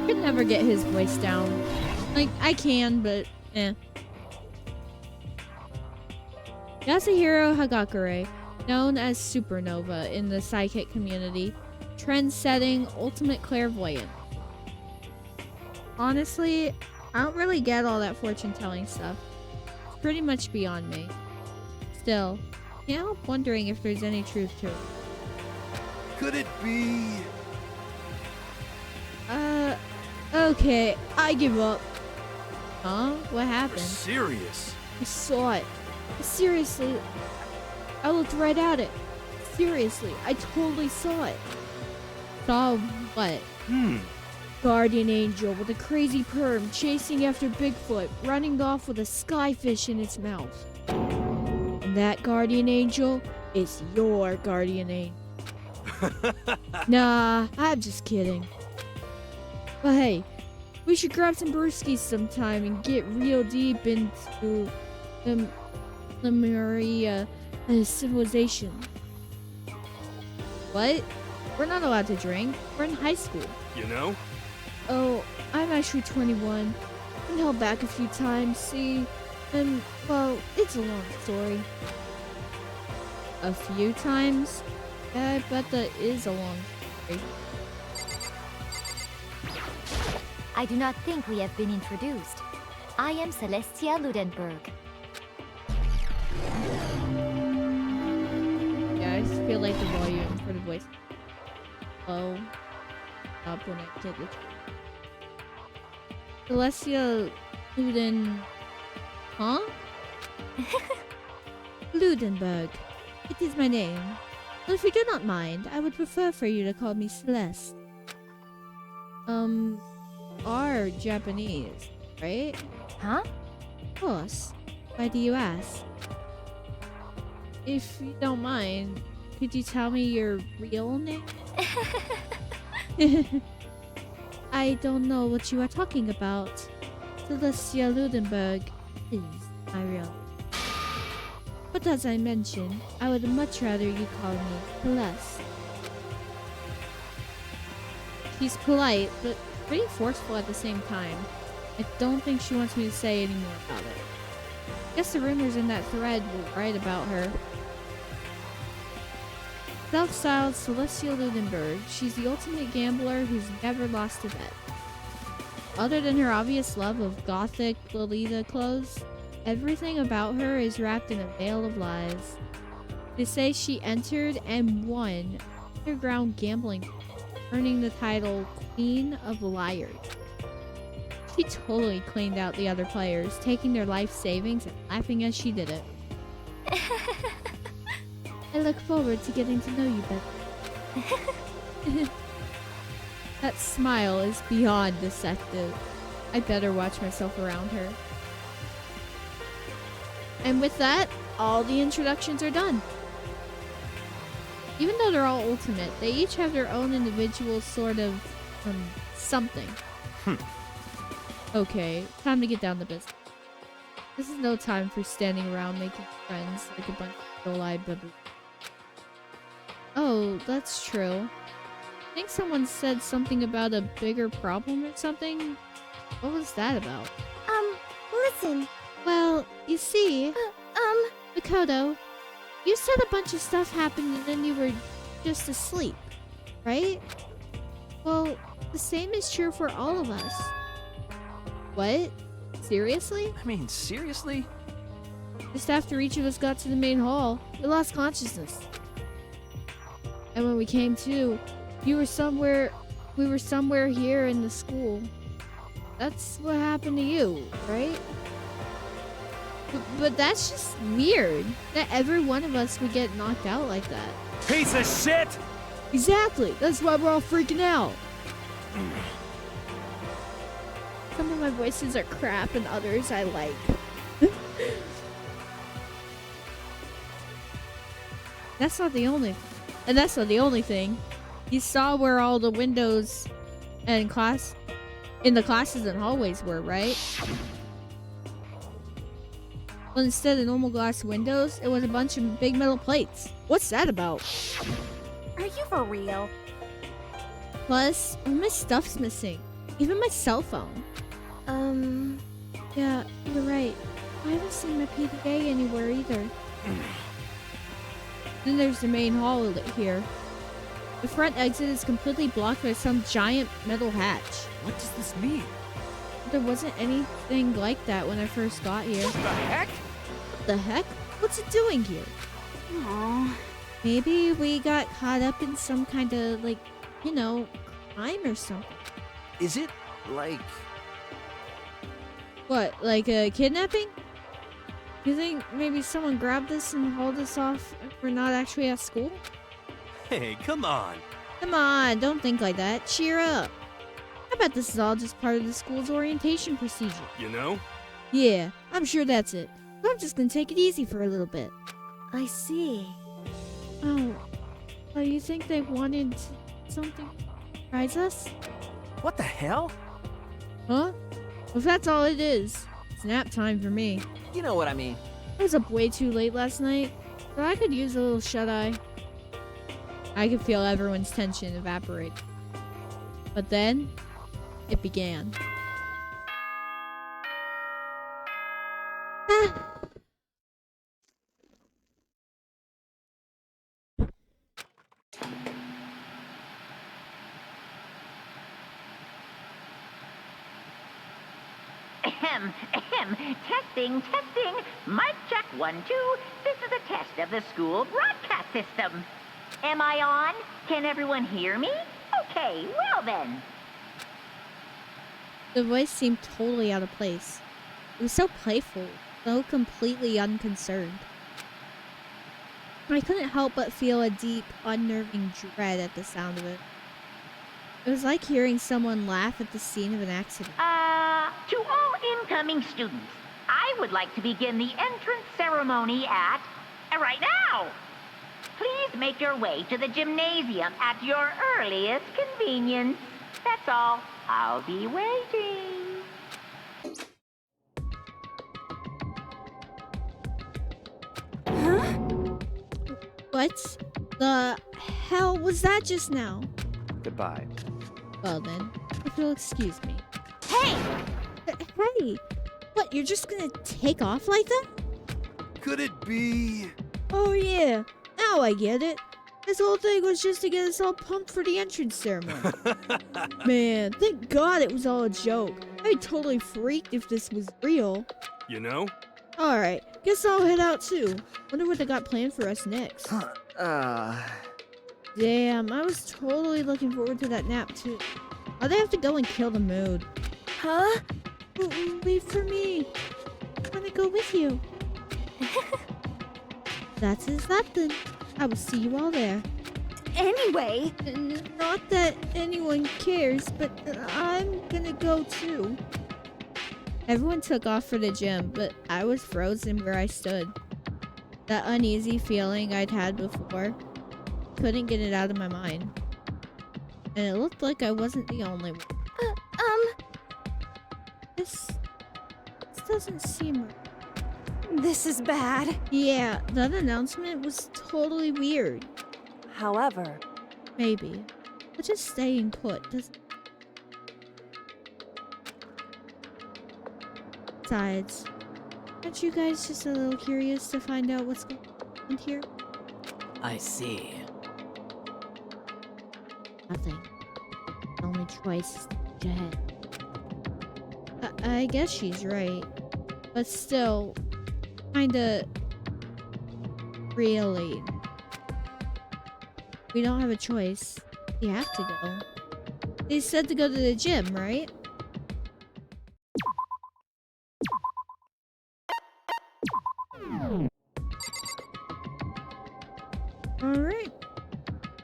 Speaker 1: could never get his voice down. Like, I can, but eh. Yasuhiro Hagakure, known as Supernova in the psychic community, trend-setting ultimate clairvoyant. Honestly, I don't really get all that fortune-telling stuff. It's pretty much beyond me. Still, can't help wondering if there's any truth to it.
Speaker 9: Could it be...
Speaker 1: Okay, I give up. Huh? What
Speaker 9: You're
Speaker 1: happened?
Speaker 9: serious?
Speaker 1: I saw it. Seriously, I looked right at it. Seriously, I totally saw it. Saw what? Guardian angel with a crazy perm chasing after Bigfoot, running off with a skyfish in its mouth. And that guardian angel is your guardian angel. Nah, I'm just kidding. But hey, we should grab some brewskis sometime and get real deep into the Maria civilization. What? We're not allowed to drink. We're in high school.
Speaker 9: You know?
Speaker 1: Oh, I'm actually 21. Been held back a few times, see? And, well, it's a long story. A few times? Yeah, I bet that is a long story.
Speaker 6: I do not think we have been introduced. I am Celestia Ludenberg.
Speaker 1: feel like the volume for the voice low up when I get it. Celestia Luden... Huh? Ludenberg. It is my name. Well, if you do not mind, I would prefer for you to call me Celeste. Are Japanese, right?
Speaker 4: Huh?
Speaker 1: Of course. Why do you ask? If you don't mind, could you tell me your real name? I don't know what you are talking about. Celestia Ludenberg is my real name. But as I mentioned, I would much rather you call me Celeste. She's polite, but pretty forceful at the same time. I don't think she wants me to say any more about it. Guess the rumors in that thread were right about her. Self-styled Celestia Ludenberg, she's the ultimate gambler who's never lost a bet. Other than her obvious love of gothic Lolita clothes, everything about her is wrapped in a veil of lies. They say she entered and won underground gambling, earning the title Queen of Liars. She totally cleaned out the other players, taking their life savings and laughing as she did it. I look forward to getting to know you better. That smile is beyond deceptive. I better watch myself around her. And with that, all the introductions are done. Even though they're all ultimate, they each have their own individual sort of something. Okay, time to get down to business. This is no time for standing around making friends like a bunch of dull-eyed baboons. Oh, that's true. I think someone said something about a bigger problem or something. What was that about?
Speaker 6: Listen.
Speaker 1: Well, you see, Makoto, you said a bunch of stuff happened and then you were just asleep, right? Well, the same is true for all of us. What? Seriously?
Speaker 7: I mean, seriously?
Speaker 1: Just after each of us got to the main hall, we lost consciousness. And when we came to, we were somewhere here in the school. That's what happened to you, right? But that's just weird that every one of us would get knocked out like that.
Speaker 3: Piece of shit!
Speaker 1: Exactly! That's why we're all freaking out. Some of my voices are crap and others I like. That's not the only thing. You saw where all the windows and in the classes and hallways were, right? Well, instead of normal glass windows, it was a bunch of big metal plates. What's that about?
Speaker 6: Are you for real?
Speaker 1: Plus, all my stuff's missing. Even my cell phone. Yeah, you're right. I haven't seen my PDA anywhere either. Then there's the main hall here. The front exit is completely blocked by some giant metal hatch.
Speaker 3: What does this mean?
Speaker 1: There wasn't anything like that when I first got here.
Speaker 3: What the heck?
Speaker 1: What the heck? What's it doing here?
Speaker 6: Aww.
Speaker 1: Maybe we got caught up in some kind of, like, you know, crime or something.
Speaker 7: Is it, like...
Speaker 1: What, like a kidnapping? You think maybe someone grabbed us and hauled us off if we're not actually at school?
Speaker 9: Hey, come on.
Speaker 1: Come on, don't think like that. Cheer up. I bet this is all just part of the school's orientation procedure.
Speaker 9: You know?
Speaker 1: Yeah, I'm sure that's it. I'm just gonna take it easy for a little bit.
Speaker 4: I see.
Speaker 1: Oh, you think they wanted something to surprise us?
Speaker 7: What the hell?
Speaker 1: Huh? If that's all it is, it's nap time for me.
Speaker 7: You know what I mean.
Speaker 1: I was up way too late last night, so I could use a little shut-eye. I could feel everyone's tension evaporate. But then, it began.
Speaker 10: Ahem, ahem. Testing, testing. Mic check 1, 2. This is a test of the school broadcast system. Am I on? Can everyone hear me? Okay, well then.
Speaker 1: The voice seemed totally out of place. It was so playful, so completely unconcerned. I couldn't help but feel a deep, unnerving dread at the sound of it. It was like hearing someone laugh at the scene of an accident.
Speaker 10: To all incoming students, I would like to begin the entrance ceremony at... right now! Please make your way to the gymnasium at your earliest convenience. That's all. I'll be waiting.
Speaker 1: What the hell was that just now?
Speaker 7: Goodbye.
Speaker 1: Well then, if you'll excuse me.
Speaker 6: Hey!
Speaker 1: Hey! What, you're just gonna take off like that?
Speaker 9: Could it be?
Speaker 1: Oh yeah, now I get it. This whole thing was just to get us all pumped for the entrance ceremony. Man, thank God it was all a joke. I'd be totally freaked if this was real.
Speaker 9: You know?
Speaker 1: Alright, guess I'll head out too. Wonder what they got planned for us next. Damn, I was totally looking forward to that nap too. Why'd they have to go and kill the mood?
Speaker 4: Huh?
Speaker 1: Wait for me. I wanna go with you. That is that then. I will see you all there.
Speaker 6: Anyway,
Speaker 1: Not that anyone cares, but I'm gonna go too. Everyone took off for the gym, but I was frozen where I stood. That uneasy feeling I'd had before, couldn't get it out of my mind. And it looked like I wasn't the only one. This doesn't seem right.
Speaker 4: This is bad.
Speaker 1: Yeah, that announcement was totally weird.
Speaker 4: However,
Speaker 1: Maybe. But just staying put doesn't... Besides, aren't you guys just a little curious to find out what's going on here?
Speaker 8: I see.
Speaker 1: Nothing. The only choice is to push ahead. I guess she's right. But still, kinda... Really. We don't have a choice. We have to go. They said to go to the gym, right? Alright.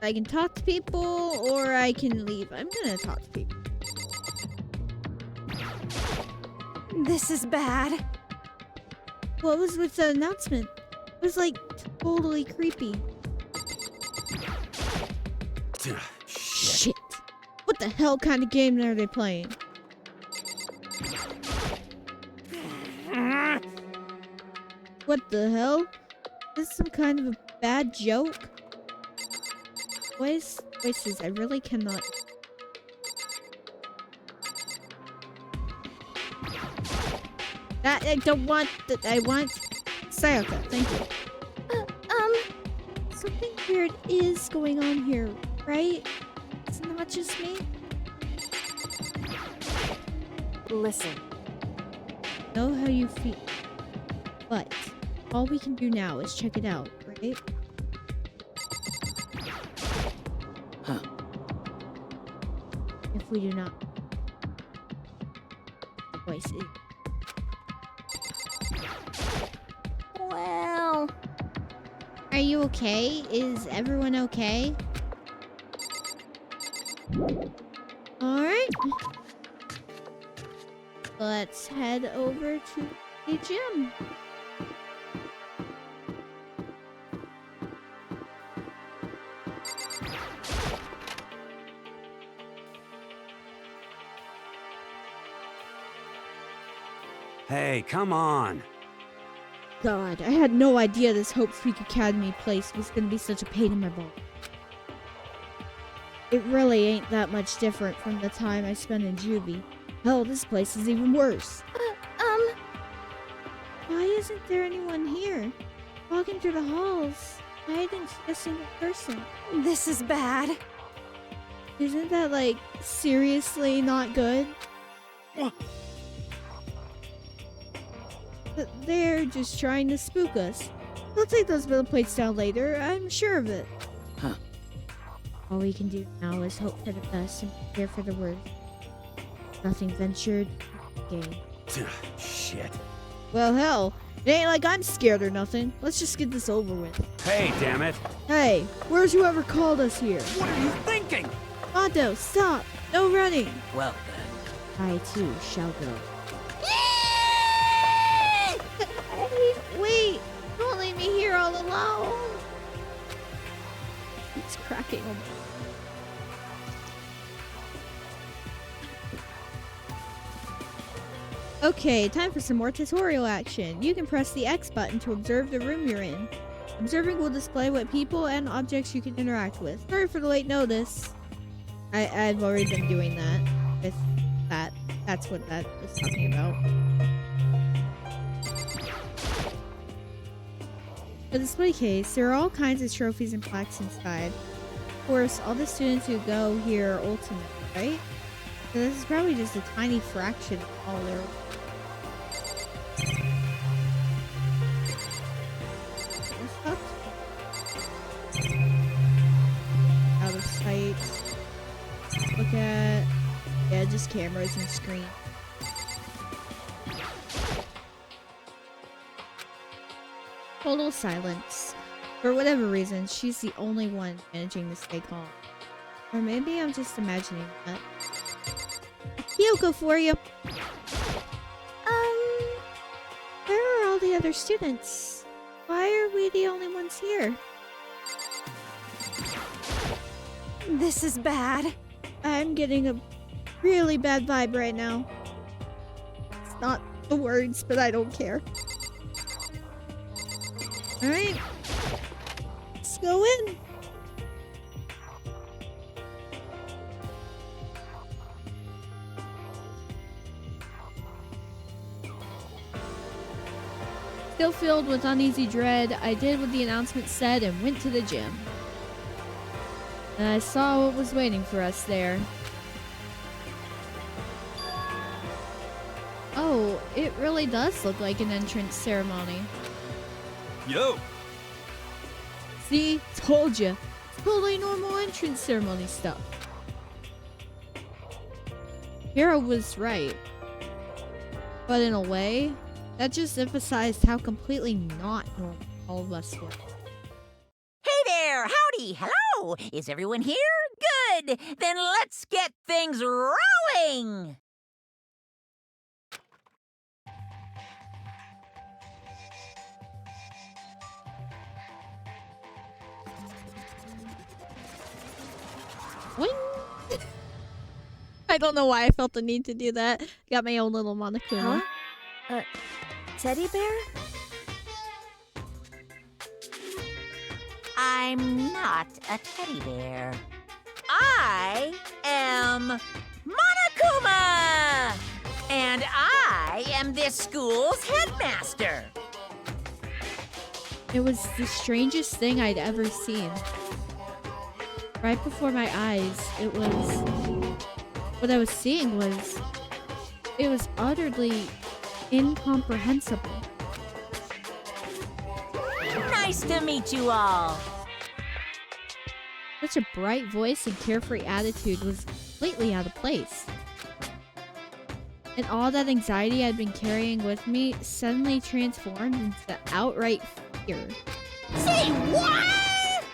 Speaker 1: I can talk to people or I can leave. I'm gonna talk to people.
Speaker 4: this is bad.
Speaker 1: What was with the announcement? It was like totally creepy. Shit. What the hell kind of game are they playing? What the hell? Is this some kind of a bad joke? Voices, I really cannot. I don't want that. I want Sayaka. Thank you. Something weird is going on here, right? It's not just me.
Speaker 4: Listen,
Speaker 1: Know how you feel, but all we can do now is check it out, right?
Speaker 8: Huh.
Speaker 1: If we do not, voice is.
Speaker 6: well,
Speaker 1: Are you okay? Is everyone okay? Alright. Let's head over to the gym.
Speaker 11: Hey, come on.
Speaker 1: God, I had no idea this Hope Peak Academy place was gonna be such a pain in my butt. It really ain't that much different from the time I spent in juvie. Hell, this place is even worse. Why isn't there anyone here? Walking through the halls, I didn't see a single person.
Speaker 4: this is bad.
Speaker 1: Isn't that, like, seriously not good? They're just trying to spook us. They'll take those bill plates down later, I'm sure of it.
Speaker 8: Huh.
Speaker 1: All we can do now is hope for the best and prepare for the worst. Nothing ventured, gained.
Speaker 11: Shit.
Speaker 1: Well, hell, it ain't like I'm scared or nothing. Let's just get this over with.
Speaker 11: Hey, damn it.
Speaker 1: Hey, where's whoever called us here?
Speaker 11: What are you thinking?
Speaker 1: Mondo, stop! No running!
Speaker 8: Well then.
Speaker 1: I too shall go. Wait! Don't leave me here all alone! It's cracking open. Okay, time for some more tutorial action. You can press the X button to observe the room you're in. Observing will display what people and objects you can interact with. Sorry for the late notice. I've already been doing that with that. That's what that was talking about. The display case, there are all kinds of trophies and plaques inside. Of course, all the students who go here are ultimate, right? So this is probably just a tiny fraction of all their... Out of sight. Look at... Yeah, just cameras and screen. Total silence. For whatever reason, she's the only one managing to stay calm. Or maybe I'm just imagining that. Kyoko for you! Where are all the other students? Why are we the only ones here?
Speaker 4: This is bad.
Speaker 1: I'm getting a really bad vibe right now. It's not the words, but I don't care. Alright. Let's go in. Still filled with uneasy dread, I did what the announcement said and went to the gym. And I saw what was waiting for us there. Oh, it really does look like an entrance ceremony.
Speaker 9: Yo!
Speaker 1: See? Told ya. Totally normal entrance ceremony stuff. Hero was right. But in a way, that just emphasized how completely not normal all of us were.
Speaker 5: Hey there! Howdy! Hello! Is everyone here? Good! Then let's get things rolling!
Speaker 1: Boing. I don't know why I felt the need to do that. Got my own little Monokuma.
Speaker 4: Huh? Teddy bear?
Speaker 5: I'm not a teddy bear. I am Monokuma! And I am this school's headmaster.
Speaker 1: It was the strangest thing I'd ever seen. Right before my eyes, what I was seeing was, it was utterly incomprehensible.
Speaker 5: Nice to meet you all.
Speaker 1: Such a bright voice and carefree attitude was completely out of place. And all that anxiety I'd been carrying with me suddenly transformed into outright fear.
Speaker 5: Say what?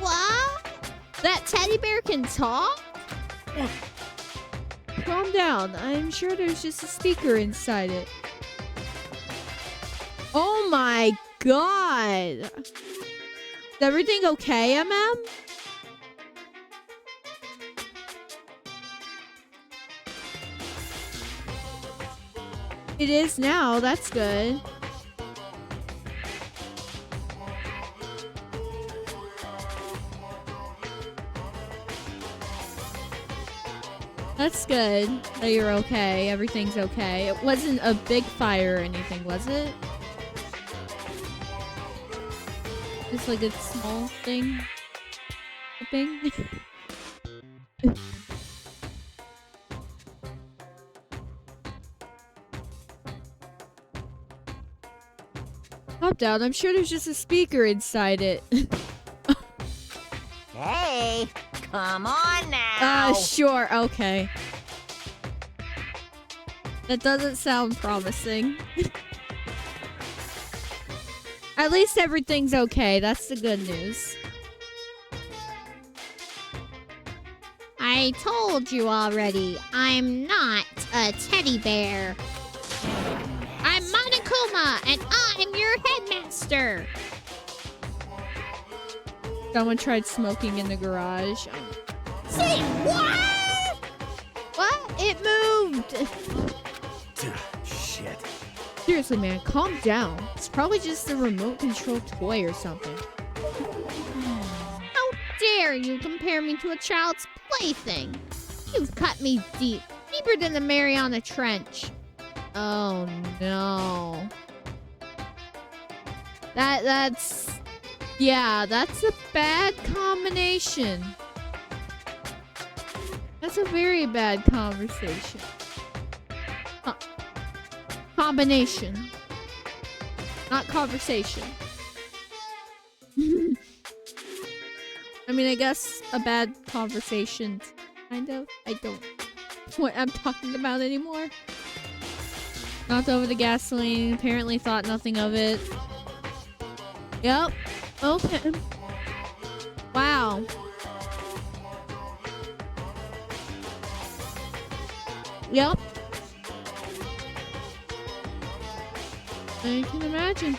Speaker 1: What? That teddy bear can talk? Calm down. I'm sure there's just a speaker inside it. Oh my god. Is everything okay, MM? It is now. That's good. That's good that you're okay. Everything's okay. It wasn't a big fire or anything, was it? Just like a small thing. Thing. Calm down. I'm sure there's just a speaker inside it.
Speaker 5: Hey, come on now.
Speaker 1: Sure, okay. That doesn't sound promising. At least everything's okay. That's the good news.
Speaker 12: I told you already, I'm not a teddy bear. I'm Monokuma, and I'm your headmaster.
Speaker 1: Someone tried smoking in the garage.
Speaker 12: Say what?
Speaker 1: What? It moved!
Speaker 11: Shit.
Speaker 1: Seriously, man, calm down. It's probably just a remote control toy or something.
Speaker 12: How dare you compare me to a child's plaything? You've cut me deep, deeper than the Mariana Trench.
Speaker 1: Oh, no. That's... Yeah, that's a bad combination. That's a very bad conversation. Combination. Not conversation. I mean, I guess a bad conversation, kind of. I don't know what I'm talking about anymore. Knocked over the gasoline, apparently thought nothing of it. Yep. Okay. Wow. Yep. I can imagine.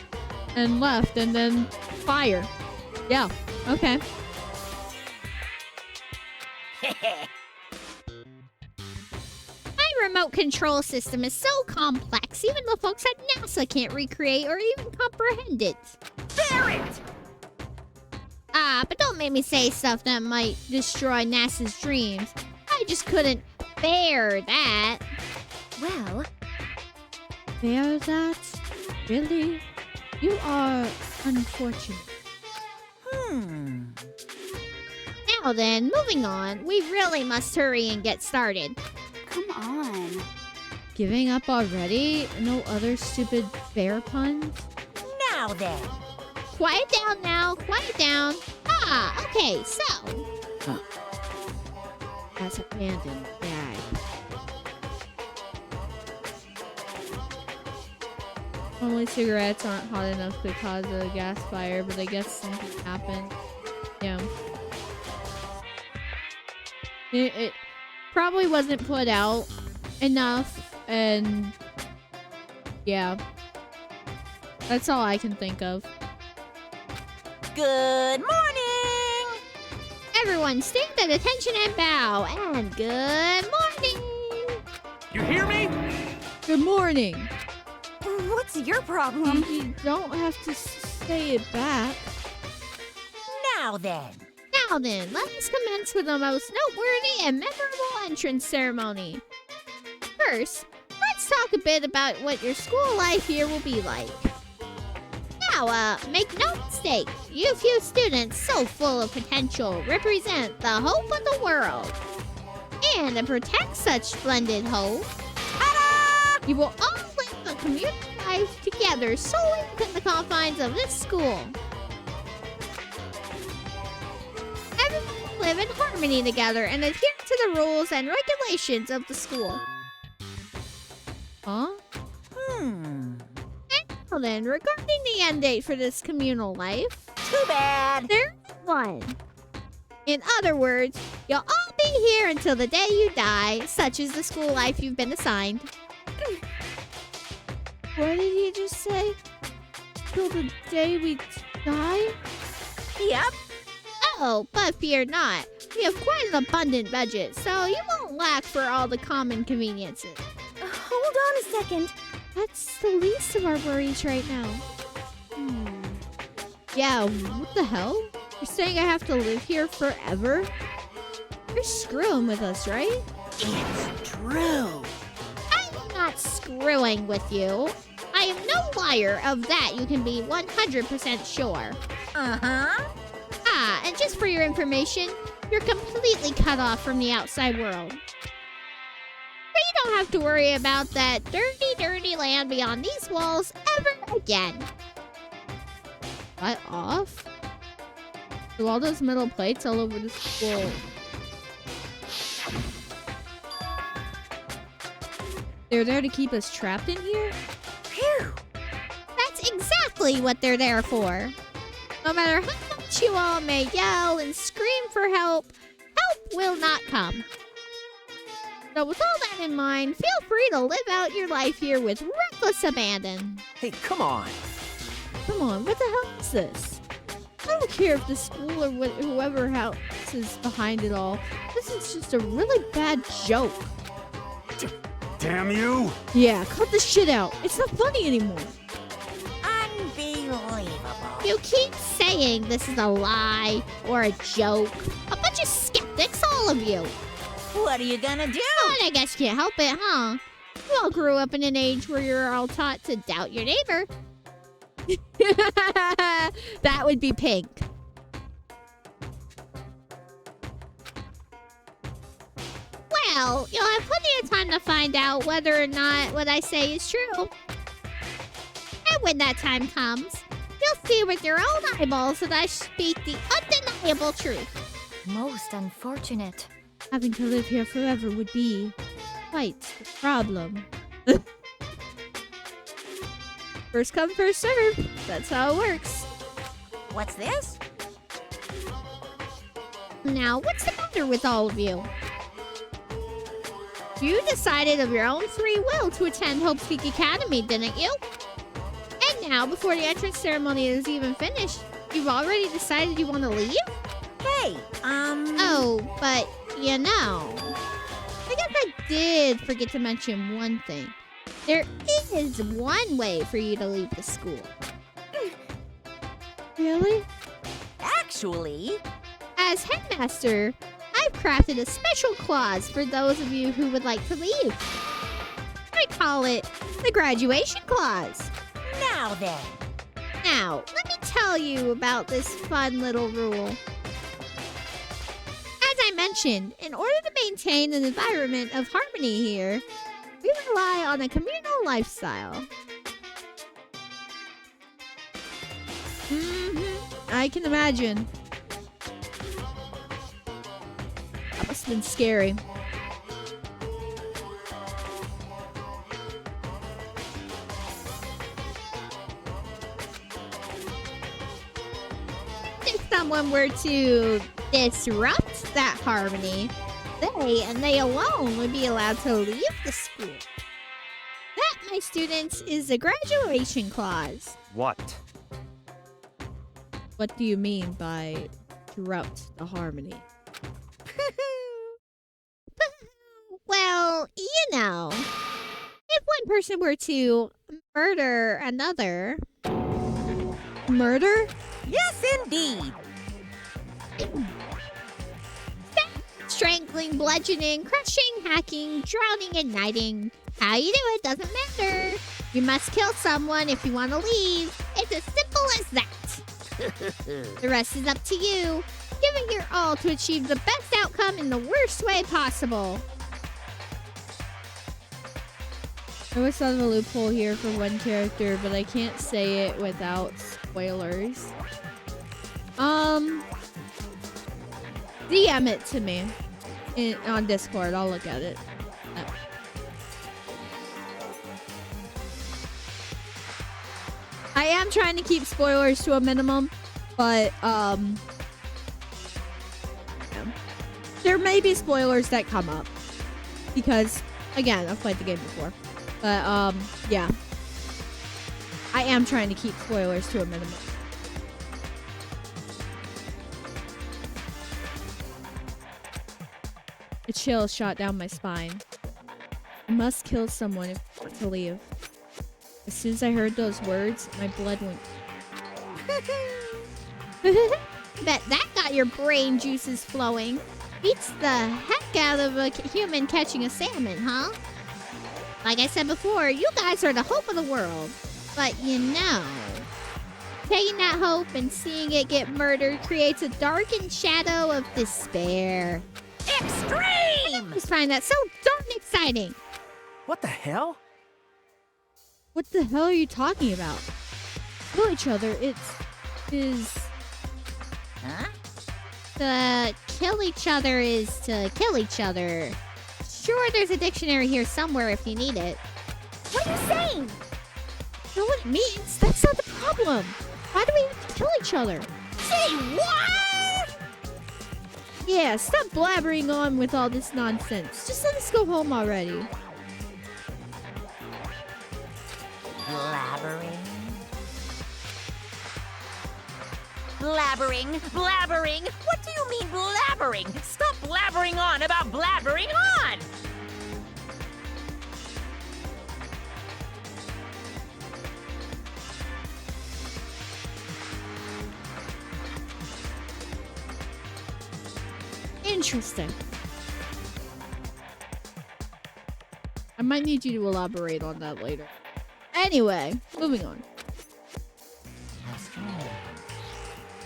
Speaker 1: And left, and then fire. Yeah. Okay.
Speaker 12: My remote control system is so complex, even the folks at NASA can't recreate or even comprehend it.
Speaker 10: Bear it!
Speaker 12: But don't make me say stuff that might destroy NASA's dreams. I just couldn't bear that.
Speaker 4: Well,
Speaker 1: Bear that? Really? You are unfortunate.
Speaker 12: Now then, moving on. We really must hurry and get started.
Speaker 6: Come on.
Speaker 1: Giving up already? No other stupid bear puns?
Speaker 5: Now then.
Speaker 12: Quiet down now. Quiet down. Okay, so.
Speaker 1: That's abandoned bag. Only cigarettes aren't hot enough to cause a gas fire, but I guess something happened. Yeah. It probably wasn't put out enough, and yeah. That's all I can think of.
Speaker 5: Good morning!
Speaker 12: Everyone, stand at attention and bow. And good morning.
Speaker 3: You hear me?
Speaker 1: Good morning.
Speaker 4: what's your problem?
Speaker 1: You don't have to say it back.
Speaker 5: Now then.
Speaker 12: Now then, let us commence with the most noteworthy and memorable entrance ceremony. First, let's talk a bit about what your school life here will be like. Now, make no mistake, you few students so full of potential represent the hope of the world. And to protect such splendid hope, you will all live a community life together solely within the confines of this school. Everyone will live in harmony together and adhere to the rules and regulations of the school.
Speaker 1: Huh?
Speaker 12: Now then, regarding the end date for this communal life,
Speaker 5: too bad.
Speaker 12: There is one. In other words, you'll all be here until the day you die, such is the school life you've been assigned.
Speaker 1: What did he just say? Till the day we die?
Speaker 5: Yep.
Speaker 12: Oh, but fear not. We have quite an abundant budget, so you won't lack for all the common conveniences.
Speaker 4: Hold on a second.
Speaker 1: That's the least of our worries right now. Yeah, what the hell? You're saying I have to live here forever? You're screwing with us, right?
Speaker 5: It's true.
Speaker 12: I'm not screwing with you. I am no liar, of that you can be 100% sure. And just for your information, you're completely cut off from the outside world. But you don't have to worry about that dirty, dirty land beyond these walls ever again.
Speaker 1: Cut off?
Speaker 12: So all those metal plates all over the school. They're there to keep us trapped in here?
Speaker 4: Phew!
Speaker 12: That's exactly what they're there for. No matter how much you all may yell and scream for help, help will not come. So with all that in mind, feel free to live out your life here with reckless abandon.
Speaker 7: Hey, come on.
Speaker 1: Come on, what the hell is this? I don't care if the school or whoever else is behind it all. This is just a really bad joke.
Speaker 11: Damn you!
Speaker 1: Yeah, cut the shit out. It's not funny anymore.
Speaker 5: Unbelievable.
Speaker 12: You keep saying this is a lie or a joke. A bunch of skeptics, all of you.
Speaker 5: What are you gonna do?
Speaker 12: Well, I guess you can't help it, huh? You all grew up in an age where you're all taught to doubt your neighbor.
Speaker 1: That would be Pink.
Speaker 12: Well, you'll have plenty of time to find out whether or not what I say is true. And when that time comes, you'll see with your own eyeballs that I speak the undeniable truth.
Speaker 4: Most unfortunate.
Speaker 1: Having to live here forever would be quite the problem. First come, first serve. That's how it works.
Speaker 5: What's this?
Speaker 12: Now, what's the matter with all of you? You decided of your own free will to attend Hope's Peak Academy, didn't you? And now, before the entrance ceremony is even finished, you've already decided you want to leave?
Speaker 5: Hey,
Speaker 12: Oh, but, you know, I guess I did forget to mention one thing. There is one way for you to leave the school.
Speaker 1: Really?
Speaker 5: Actually,
Speaker 12: As headmaster, I've crafted a special clause for those of you who would like to leave. I call it the graduation clause.
Speaker 5: now then.
Speaker 12: Now, let me tell you about this fun little rule. As I mentioned, in order to maintain an environment of harmony here, we rely on a communal lifestyle.
Speaker 1: I can imagine. That must have been scary.
Speaker 12: If someone were to disrupt that harmony, they and they alone would be allowed to leave the school. That, my students, is the graduation clause.
Speaker 11: What?
Speaker 1: What do you mean by disrupt the harmony?
Speaker 12: Well, you know, if one person were to murder another...
Speaker 1: Murder?
Speaker 5: Yes, indeed.
Speaker 12: Strangling, bludgeoning, crushing, hacking, drowning, and knighting. How you do it doesn't matter. You must kill someone if you want to leave. It's as simple as that. The rest is up to you. Give it your all to achieve the best outcome in the worst way possible.
Speaker 1: I always thought of a loophole here for one character, but I can't say it without spoilers. DM it to me on Discord. I'll look at it. I am trying to keep spoilers to a minimum, but yeah. There may be spoilers that come up because, again, I've played the game before. But yeah, I am trying to keep spoilers to a minimum. A chill shot down my spine. I must kill someone if I want to leave. As soon as I heard those words, my blood went.
Speaker 12: Bet that got your brain juices flowing. Beats the heck out of a human catching a salmon, huh? Like I said before, you guys are the hope of the world. But you know, taking that hope and seeing it get murdered creates a darkened shadow of despair.
Speaker 5: Extreme!
Speaker 12: I just find that so darn exciting.
Speaker 7: What the hell?
Speaker 1: What the hell are you talking about? Kill each other. It's...
Speaker 5: Huh?
Speaker 12: To kill each other is to kill each other. Sure, there's a dictionary here somewhere if you need it.
Speaker 6: What are you saying?
Speaker 1: You know what it means? That's not the problem. Why do we have to kill each other?
Speaker 5: Say what?
Speaker 1: Yeah, stop blabbering on with all this nonsense. Just let us go home already.
Speaker 5: Blabbering. Blabbering, blabbering. What do you mean blabbering? Stop blabbering on about blabbering on!
Speaker 1: Interesting. I might need you to elaborate on that later. Anyway, moving on.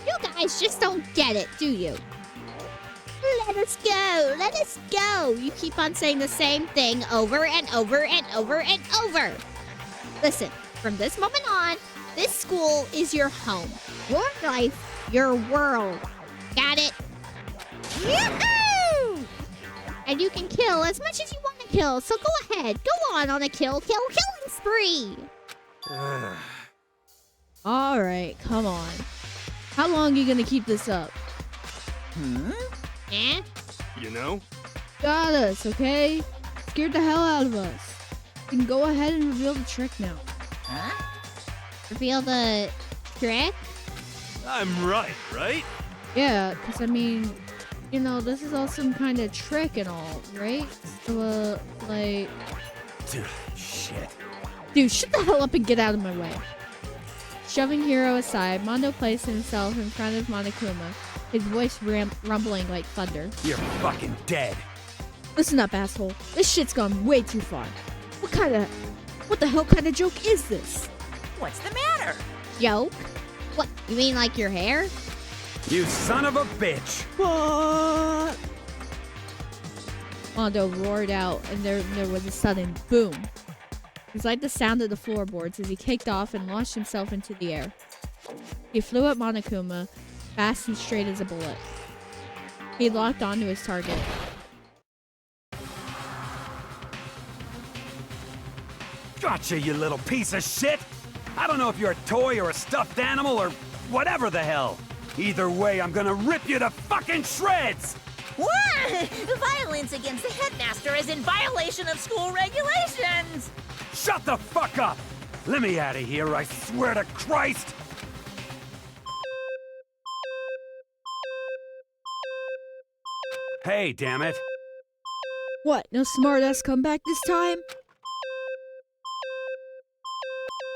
Speaker 12: You guys just don't get it, do you? Let us go! Let us go! You keep on saying the same thing over and over and over and over. Listen, from this moment on, this school is your home. Your life, your world. Got it? Yahoo! And you can kill as much as you want to kill, so go ahead. Go on a killing spree.
Speaker 1: Alright, come on. How long are you gonna keep this up?
Speaker 12: Eh?
Speaker 9: You know?
Speaker 1: Got us, okay? Scared the hell out of us. You can go ahead and reveal the trick now.
Speaker 5: Huh?
Speaker 12: Reveal the trick?
Speaker 9: I'm right?
Speaker 1: Yeah, because I mean, you know, this is all some kind of trick and all, right? So, like...
Speaker 11: Dude, shit.
Speaker 1: Dude, shut the hell up and get out of my way. Shoving Hiro aside, Mondo placed himself in front of Monokuma, his voice rumbling like thunder.
Speaker 11: You're fucking dead.
Speaker 1: Listen up, asshole. This shit's gone way too far. What the hell kind of joke is this?
Speaker 5: What's the matter?
Speaker 12: Joke? What, you mean like your hair?
Speaker 11: You son of a bitch.
Speaker 1: What? Mondo roared out, and there was a sudden boom. It was like the sound of the floorboards as he kicked off and launched himself into the air. He flew at Monokuma, fast and straight as a bullet. He locked onto his target.
Speaker 11: Gotcha, you little piece of shit. I don't know if you're a toy or a stuffed animal or whatever the hell. Either way, I'm gonna rip you to fucking shreds!
Speaker 5: What? Violence against the headmaster is in violation of school regulations!
Speaker 11: Shut the fuck up! Let me out of here, I swear to Christ! Hey, damn it.
Speaker 1: What, no smart-ass comeback this time?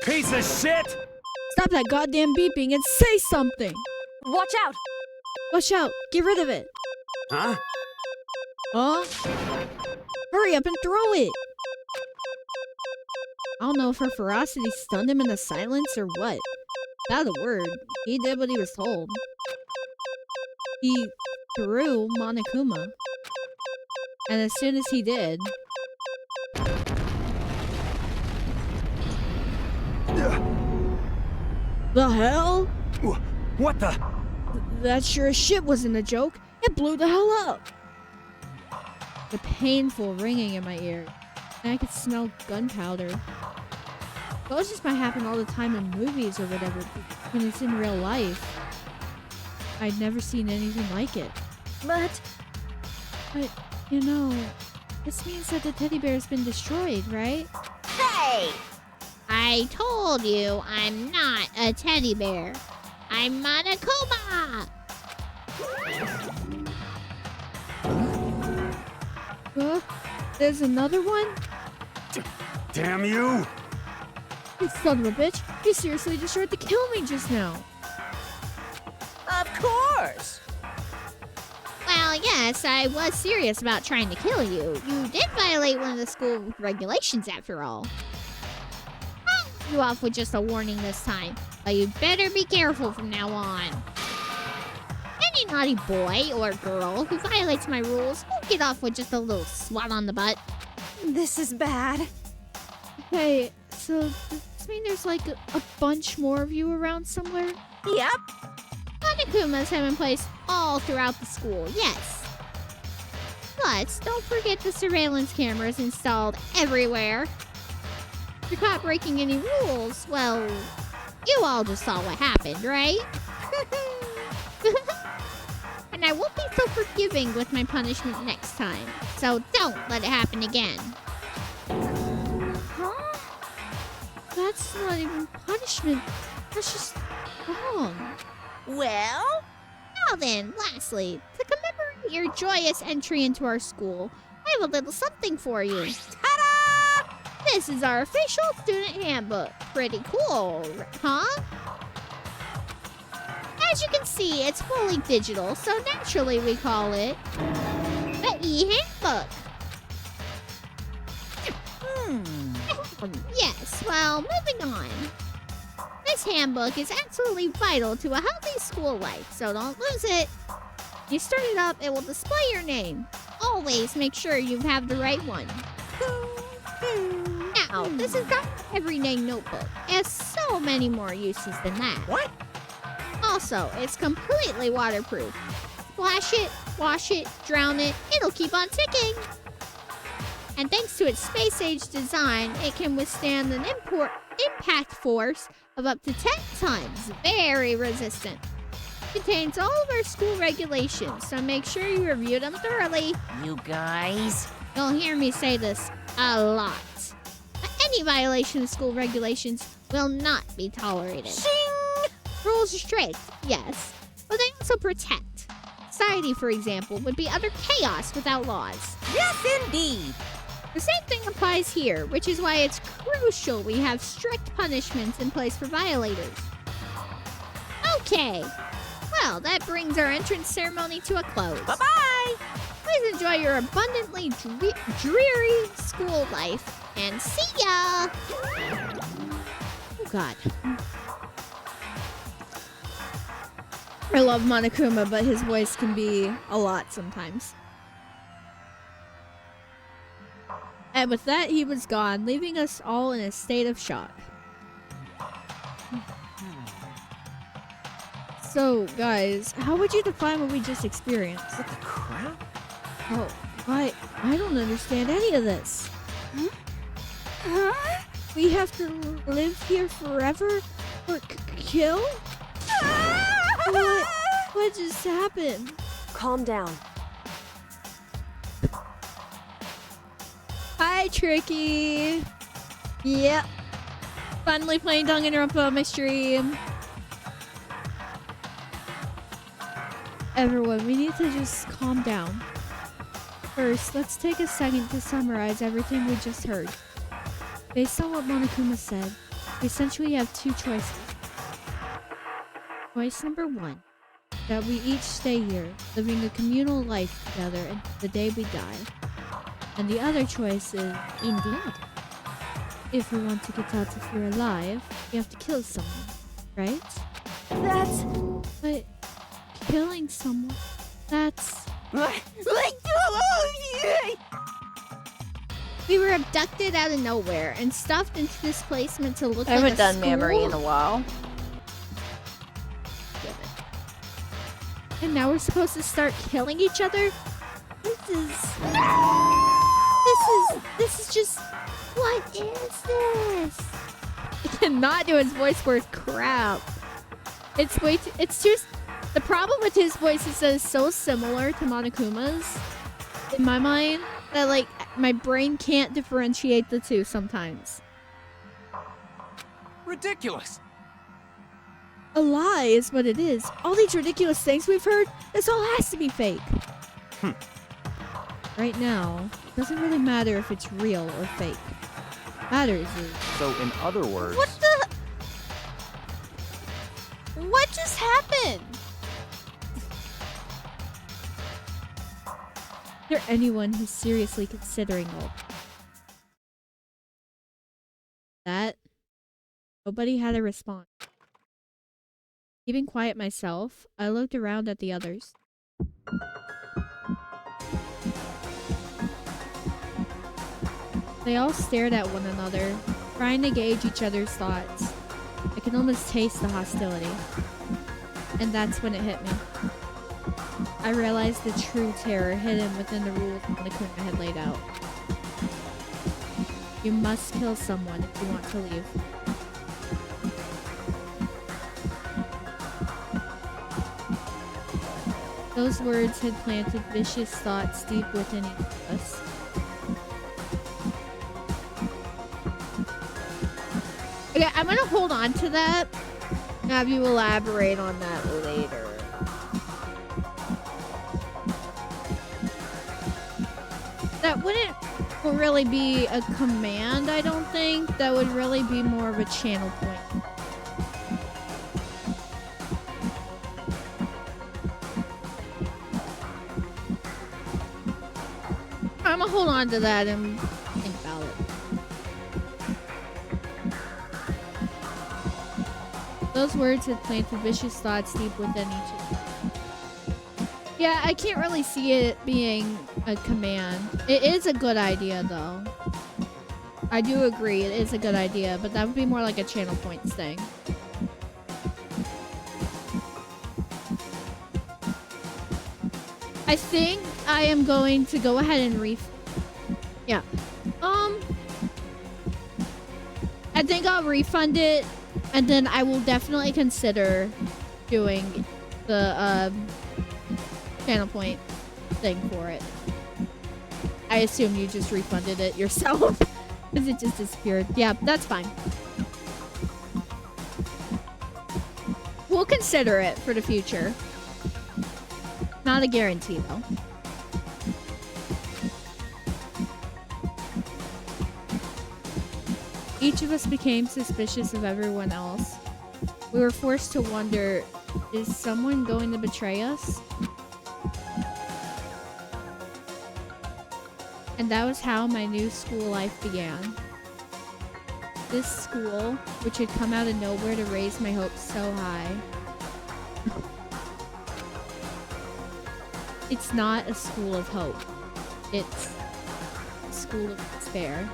Speaker 11: Piece of shit!
Speaker 1: Stop that goddamn beeping and say something!
Speaker 4: Watch out!
Speaker 1: Watch out! Get rid of it!
Speaker 11: Huh?
Speaker 1: Huh? Hurry up and throw it! I don't know if her ferocity stunned him into silence or what. Without a word, he did what he was told. He threw Monokuma. And as soon as he did... The hell?
Speaker 11: What the?
Speaker 1: That sure as shit wasn't a joke. It blew the hell up. The painful ringing in my ear. And I could smell gunpowder. Explosions might happen all the time in movies or whatever, but when it's in real life, I'd never seen anything like it.
Speaker 4: But,
Speaker 1: you know, this means that the teddy bear's been destroyed, right?
Speaker 5: Hey!
Speaker 12: I told you I'm not a teddy bear. I'm Monokuma!
Speaker 1: Huh? There's another one?
Speaker 11: Damn you!
Speaker 1: You son of a bitch! You seriously just tried to kill me just now!
Speaker 5: Of course!
Speaker 12: Well, yes, I was serious about trying to kill you. You did violate one of the school regulations after all. I'll let you off with just a warning this time, but you better be careful from now on. Any naughty boy or girl who violates my rules will get off with just a little swat on the butt.
Speaker 4: this is bad.
Speaker 1: Hey, so does this mean there's like a bunch more of you around somewhere?
Speaker 5: Yep.
Speaker 12: Monokumas have in place all throughout the school, yes. But don't forget the surveillance cameras installed everywhere. If you're caught breaking any rules, well, you all just saw what happened, right? And I won't be so forgiving with my punishment next time, so don't let it happen again.
Speaker 6: Huh?
Speaker 12: That's not even punishment. That's just wrong.
Speaker 5: Well?
Speaker 12: Now then, lastly, to commemorate your joyous entry into our school, I have a little something for you. Ta-da! This is our official student handbook. Pretty cool, huh? As you can see, it's fully digital, so naturally we call it the e-handbook. Yes, well, moving on. This handbook is absolutely vital to a healthy school life, so don't lose it. You start it up, it will display your name. Always make sure you have the right one. Now, this is not an everyday notebook. It has so many more uses than that.
Speaker 2: What?
Speaker 12: Also, it's completely waterproof. Splash it, wash it, drown it, it'll keep on ticking. And thanks to its space-age design, it can withstand an impact force of up to 10 times. Very resistant. Contains all of our school regulations, so make sure you review them thoroughly.
Speaker 5: You guys?
Speaker 12: You'll hear me say this a lot. But any violation of school regulations will not be tolerated.
Speaker 5: Shing!
Speaker 12: Rules are strict, yes, but they also protect. Society, for example, would be utter chaos without laws.
Speaker 5: Yes, indeed!
Speaker 12: The same thing applies here, which is why it's crucial we have strict punishments in place for violators. Okay, well, that brings our entrance ceremony to a close.
Speaker 5: Bye-bye!
Speaker 12: Please enjoy your abundantly dreary school life, and see ya! Oh, God. I love Monokuma, but his voice can be a lot sometimes. And with that, he was gone, leaving us all in a state of shock. So, guys, how would you define what we just experienced?
Speaker 2: What the crap?
Speaker 12: Oh, I don't understand any of this.
Speaker 6: Huh?
Speaker 12: We have to live here forever or kill? What just happened?
Speaker 4: Calm down.
Speaker 12: Hi, Tricky. Yep. Finally playing Danganronpa on my stream. Everyone, we need to just calm down. First, let's take a second to summarize everything we just heard. Based on what Monokuma said, we essentially have two choices. Choice number one, that we each stay here, living a communal life together until the day we die. And the other choice is, indeed, if we want to get out of here alive, we have to kill someone, right?
Speaker 4: That's...
Speaker 12: But killing someone, that's... We were abducted out of nowhere and stuffed into this place meant to look
Speaker 1: I
Speaker 12: like
Speaker 1: haven't
Speaker 12: a
Speaker 1: done
Speaker 12: school.
Speaker 1: memory in a while.
Speaker 12: And now we're supposed to start killing each other? This is just... What is this? I cannot do his voice worth crap. It's just... The problem with his voice is that it's so similar to Monokuma's, in my mind, that, like, my brain can't differentiate the two sometimes.
Speaker 3: Ridiculous.
Speaker 12: A lie is what it is. All these ridiculous things we've heard, this all has to be fake. Right now, it doesn't really matter if it's real or fake. Matters is...
Speaker 7: So, in other words...
Speaker 1: What the... What just happened?
Speaker 12: Is there anyone who's seriously considering all that? Nobody had a response. Keeping quiet myself, I looked around at the others. They all stared at one another, trying to gauge each other's thoughts. I could almost taste the hostility. And that's when it hit me.
Speaker 1: I realized the true terror hidden within the rules Monokuma had laid out. You must kill someone if you want to leave. Those words had planted vicious thoughts deep within each of us. Okay, I'm gonna hold on to that and have you elaborate on that later. That wouldn't really be a command, I don't think. That would really be more of a channel point. I'm gonna hold on to that and think about it. Those words had planted vicious thoughts deep within each of them. Yeah, I can't really see it being a command. It is a good idea, though. I do agree, it is a good idea, but that would be more like a channel points thing. I think I am going to go ahead and yeah. I think I'll refund it, and then I will definitely consider doing the channel point thing for it. I assume you just refunded it yourself because it just disappeared. Yeah, that's fine. We'll consider it for the future. Not a guarantee, though. Each of us became suspicious of everyone else. We were forced to wonder, is someone going to betray us? And that was how my new school life began. This school, which had come out of nowhere to raise my hopes so high. It's not a school of hope. It's a school of despair.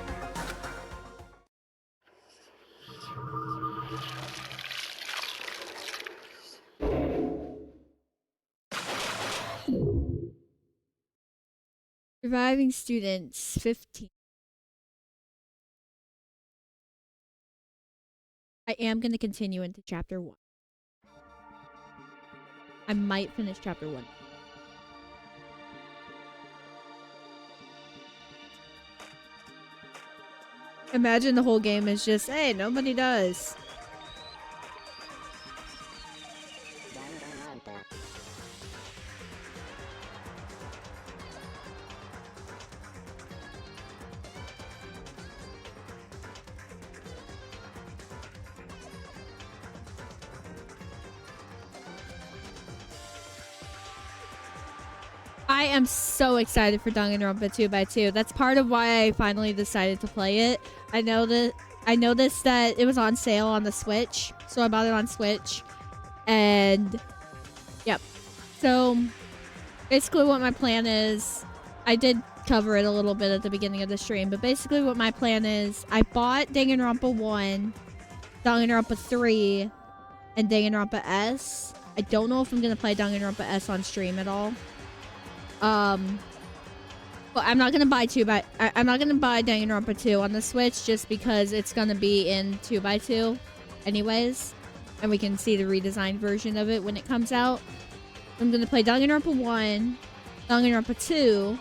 Speaker 1: Surviving students, 15. I am going to continue into chapter 1. I might finish chapter 1. Imagine the whole game is just, hey, nobody does. I am so excited for Danganronpa 2x2. That's part of why I finally decided to play it. I noticed that it was on sale on the Switch, so I bought it on Switch. And yep. So basically what my plan is, I did cover it a little bit at the beginning of the stream, but basically what my plan is, I bought Danganronpa 1, Danganronpa 3, and Danganronpa S. I don't know if I'm going to play Danganronpa S on stream at all. But I'm not gonna buy I'm not gonna buy Danganronpa 2 on the Switch just because it's gonna be in 2x2 anyways, and we can see the redesigned version of it when it comes out. I'm gonna play Danganronpa 1, Danganronpa 2,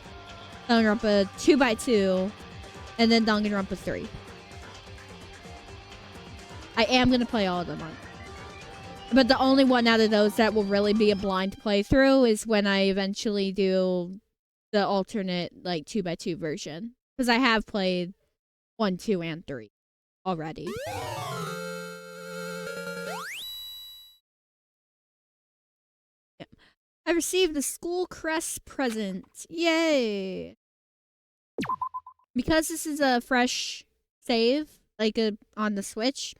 Speaker 1: Danganronpa 2x2, and then Danganronpa 3. I am gonna play all of them on. But the only one out of those that will really be a blind playthrough is when I eventually do the alternate, like, 2x2 version. Because I have played 1, 2, and 3 already. Yeah. I received the school crest present. Yay! Because this is a fresh save, like on the Switch,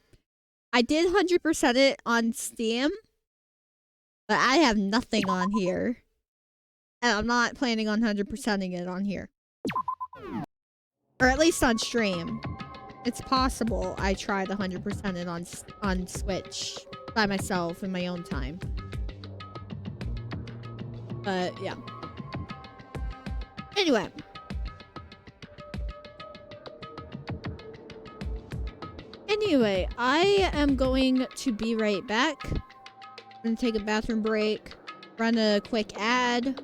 Speaker 1: I did 100% it on Steam, but I have nothing on here. And I'm not planning on 100%ing it on here. Or at least on stream. It's possible I tried 100% it on Switch by myself in my own time. But yeah. Anyway. I am going to be right back. I'm gonna take a bathroom break, run a quick ad,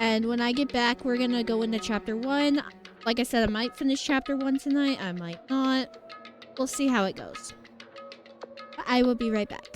Speaker 1: and when I get back, we're gonna go into chapter 1. Like I said, I might finish chapter 1 tonight, I might not. We'll see how it goes. But I will be right back.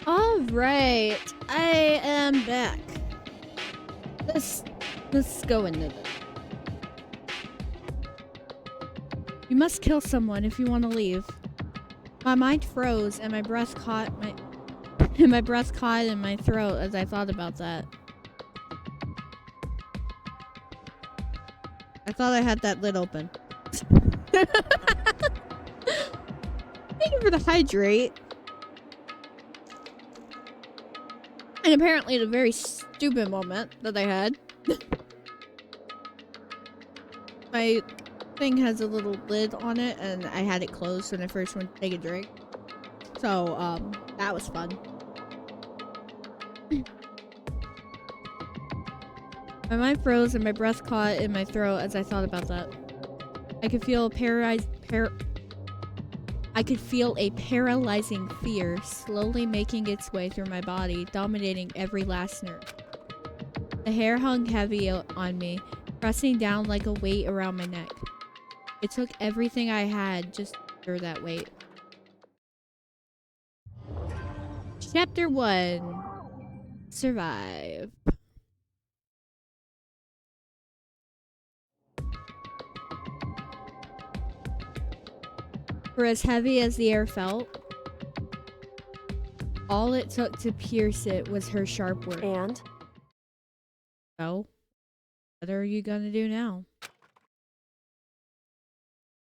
Speaker 1: Alright, I am back. Let's go into this. You must kill someone if you want to leave. My mind froze and my breath caught in my throat as I thought about that. I thought I had that lid open. Thank you for the hydrate. And apparently the very stupid moment that I had. My thing has a little lid on it and I had it closed when I first went to take a drink. So, that was fun. My mind froze and my breath caught in my throat as I thought about that. I could feel I could feel a paralyzing fear slowly making its way through my body, dominating every last nerve. The hair hung heavy on me, pressing down like a weight around my neck. It took everything I had just to endure that weight. Chapter 1. Survive. For as heavy as the air felt, all it took to pierce it was her sharp words.
Speaker 4: And?
Speaker 1: So, what are you gonna do now?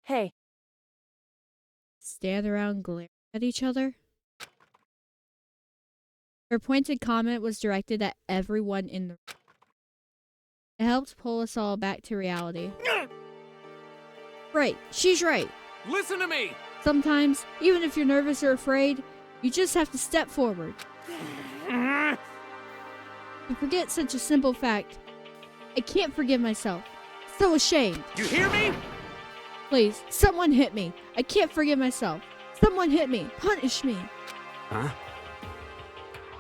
Speaker 4: Hey.
Speaker 1: Stand around glaring at each other? Her pointed comment was directed at everyone in the room. It helped pull us all back to reality. Right, she's right.
Speaker 3: Listen to me!
Speaker 1: Sometimes, even if you're nervous or afraid, you just have to step forward. To forget such a simple fact, I can't forgive myself. So ashamed.
Speaker 3: You hear me?
Speaker 1: Please, someone hit me. I can't forgive myself. Someone hit me. Punish me.
Speaker 11: Huh?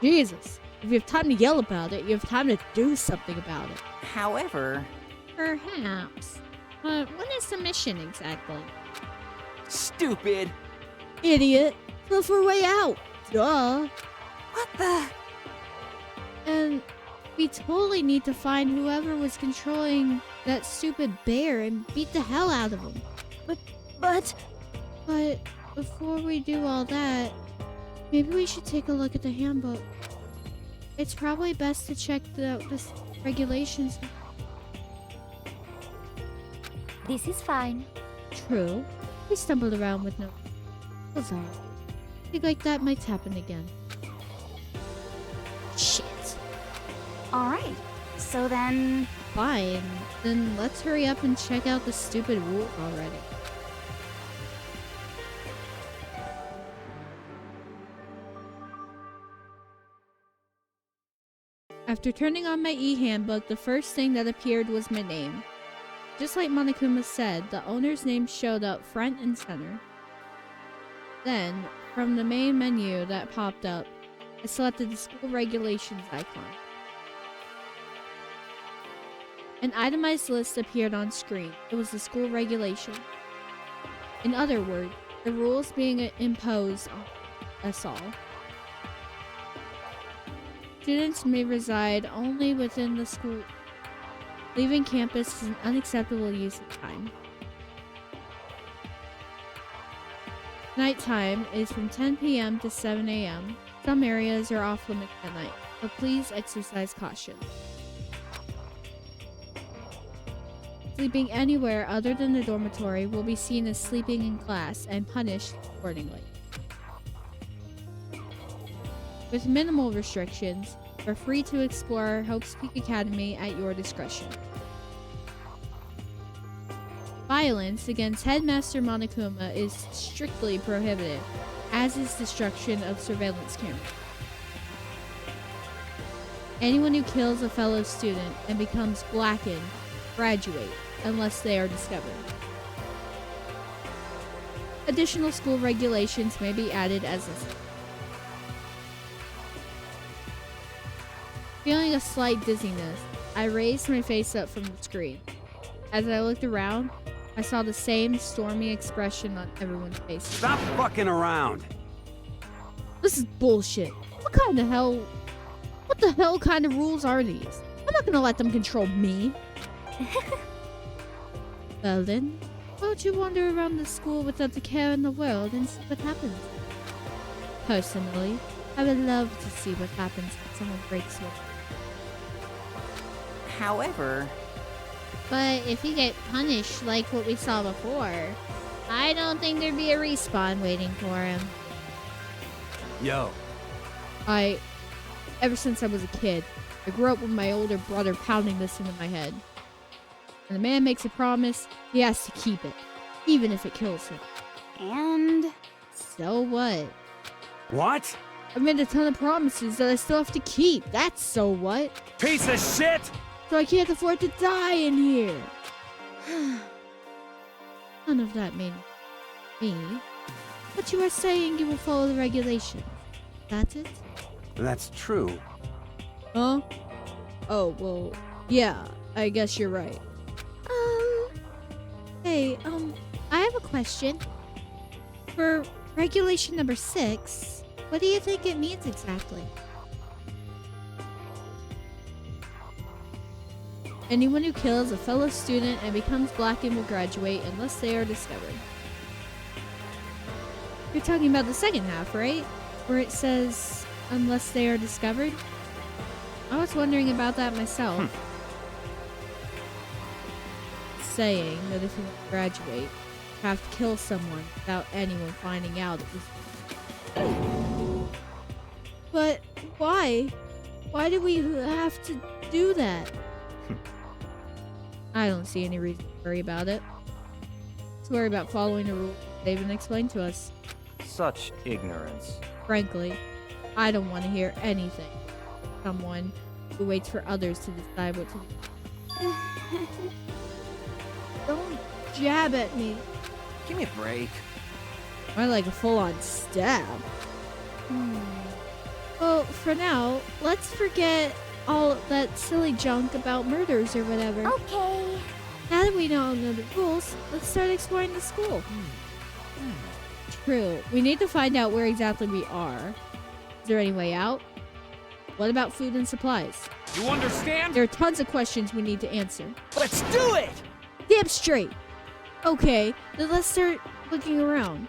Speaker 1: Jesus. If you have time to yell about it, you have time to do something about it.
Speaker 5: However...
Speaker 12: Perhaps. But what is the mission exactly?
Speaker 7: Stupid.
Speaker 1: Idiot. Look for a way out. Duh.
Speaker 5: What the...
Speaker 1: And we totally need to find whoever was controlling that stupid bear and beat the hell out of him.
Speaker 4: But
Speaker 1: before we do all that, maybe we should take a look at the handbook. It's probably best to check the regulations.
Speaker 6: This is fine.
Speaker 1: True. We stumbled around with no... Was all. I think like that might happen again. Shit.
Speaker 6: Alright, so then...
Speaker 1: Fine. Then let's hurry up and check out the stupid rule already. After turning on my e-handbook, the first thing that appeared was my name. Just like Monokuma said, the owner's name showed up front and center. Then, from the main menu that popped up, I selected the school regulations icon. An itemized list appeared on screen. It was the school regulation. In other words, the rules being imposed on us all. Students may reside only within the school. Leaving campus is an unacceptable use of time. Nighttime is from 10 p.m. to 7 a.m. Some areas are off limits at night, so please exercise caution. Sleeping anywhere other than the dormitory will be seen as sleeping in class and punished accordingly. With minimal restrictions, you're free to explore Hope's Peak Academy at your discretion. Violence against Headmaster Monokuma is strictly prohibited, as is destruction of surveillance cameras. Anyone who kills a fellow student and becomes blackened graduate unless they are discovered. Additional school regulations may be added as necessary. Feeling a slight dizziness, I raised my face up from the screen. As I looked around, I saw the same stormy expression on everyone's face.
Speaker 11: Stop fucking around!
Speaker 1: This is bullshit. What the hell kind of rules are these? I'm not gonna let them control me. Well then, why don't you wander around the school without the care in the world and see what happens? Personally, I would love to see what happens when someone breaks with.
Speaker 5: However...
Speaker 12: But if you get punished like what we saw before, I don't think there'd be a respawn waiting for him.
Speaker 11: Yo.
Speaker 1: Ever since I was a kid, I grew up with my older brother pounding this into my head. When a man makes a promise, he has to keep it, even if it kills him.
Speaker 6: And...
Speaker 1: So what?
Speaker 11: What?
Speaker 1: I've made a ton of promises that I still have to keep. That's so what?
Speaker 11: Piece of shit!
Speaker 1: So I can't afford to die in here. None of that made me.
Speaker 12: But you are saying you will follow the regulations. That's it?
Speaker 11: That's true.
Speaker 1: Huh? Oh, well, yeah, I guess you're right.
Speaker 12: Hey, I have a question. For regulation number 6, what do you think it means exactly?
Speaker 1: Anyone who kills a fellow student and becomes blackened will graduate unless they are discovered. You're talking about the second half, right? Where it says, unless they are discovered? I was wondering about that myself. Saying that if you graduate, you have to kill someone without anyone finding out it was. But why? Why do we have to do that? I don't see any reason to worry about it. Let's worry about following the rules they've been explained to us.
Speaker 13: Such ignorance.
Speaker 1: Frankly, I don't want to hear anything. Someone who waits for others to decide what to do. Don't jab at me.
Speaker 7: Give me a break.
Speaker 1: I like a full-on stab. Well, for now, let's forget all that silly junk about murders or whatever.
Speaker 6: Okay.
Speaker 1: Now that we know the rules, let's start exploring the school. True. We need to find out where exactly we are. Is there any way out? What about food and supplies?
Speaker 3: You understand?
Speaker 1: There are tons of questions we need to answer.
Speaker 7: Let's do it!
Speaker 1: Damn straight! Okay, then let's start looking around.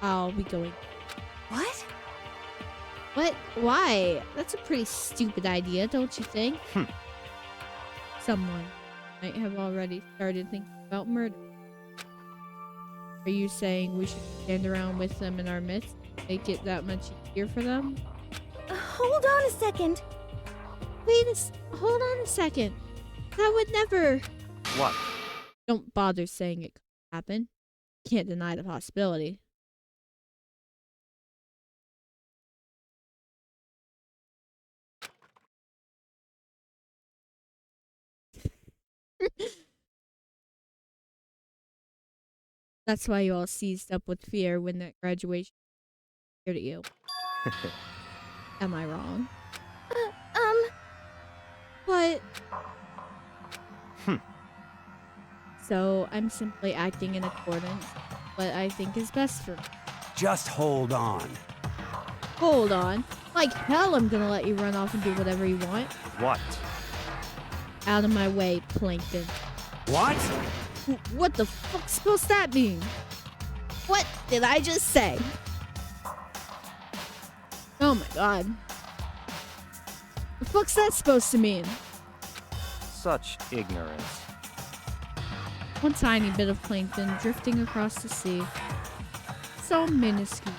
Speaker 1: I'll be going.
Speaker 4: What?
Speaker 1: What? Why? That's a pretty stupid idea, don't you think? Someone might have already started thinking about murder. Are you saying we should stand around with them in our midst? Make it that much easier for them?
Speaker 4: Hold on a second.
Speaker 1: Hold on a second. That would never...
Speaker 13: What?
Speaker 1: Don't bother saying it could happen. Can't deny the possibility. That's why you all seized up with fear when that graduation scared at you. Am I wrong? But... So, I'm simply acting in accordance with what I think is best for me.
Speaker 11: Just hold on.
Speaker 1: Hold on. Like hell I'm gonna let you run off and do whatever you want.
Speaker 13: What?
Speaker 1: Out of my way, Plankton.
Speaker 11: What?
Speaker 1: What the fuck's supposed that mean? What did I just say? Oh my god. The fuck's that supposed to mean?
Speaker 13: Such ignorance.
Speaker 1: One tiny bit of plankton drifting across the sea. So minuscule.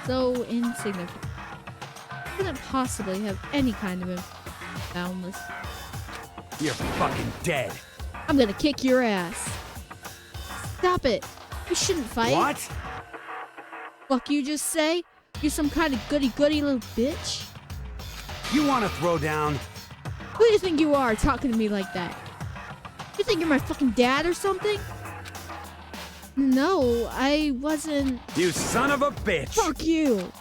Speaker 1: So insignificant. Couldn't possibly have any kind of boundless.
Speaker 11: You're fucking dead.
Speaker 1: I'm gonna kick your ass. Stop it. You shouldn't fight.
Speaker 11: What?
Speaker 1: Fuck you just say? You some kind of goody-goody little bitch?
Speaker 11: You want to throw down?
Speaker 1: Who do you think you are talking to me like that? You think you're my fucking dad or something? No, I wasn't.
Speaker 11: You son of a bitch!
Speaker 1: Fuck you!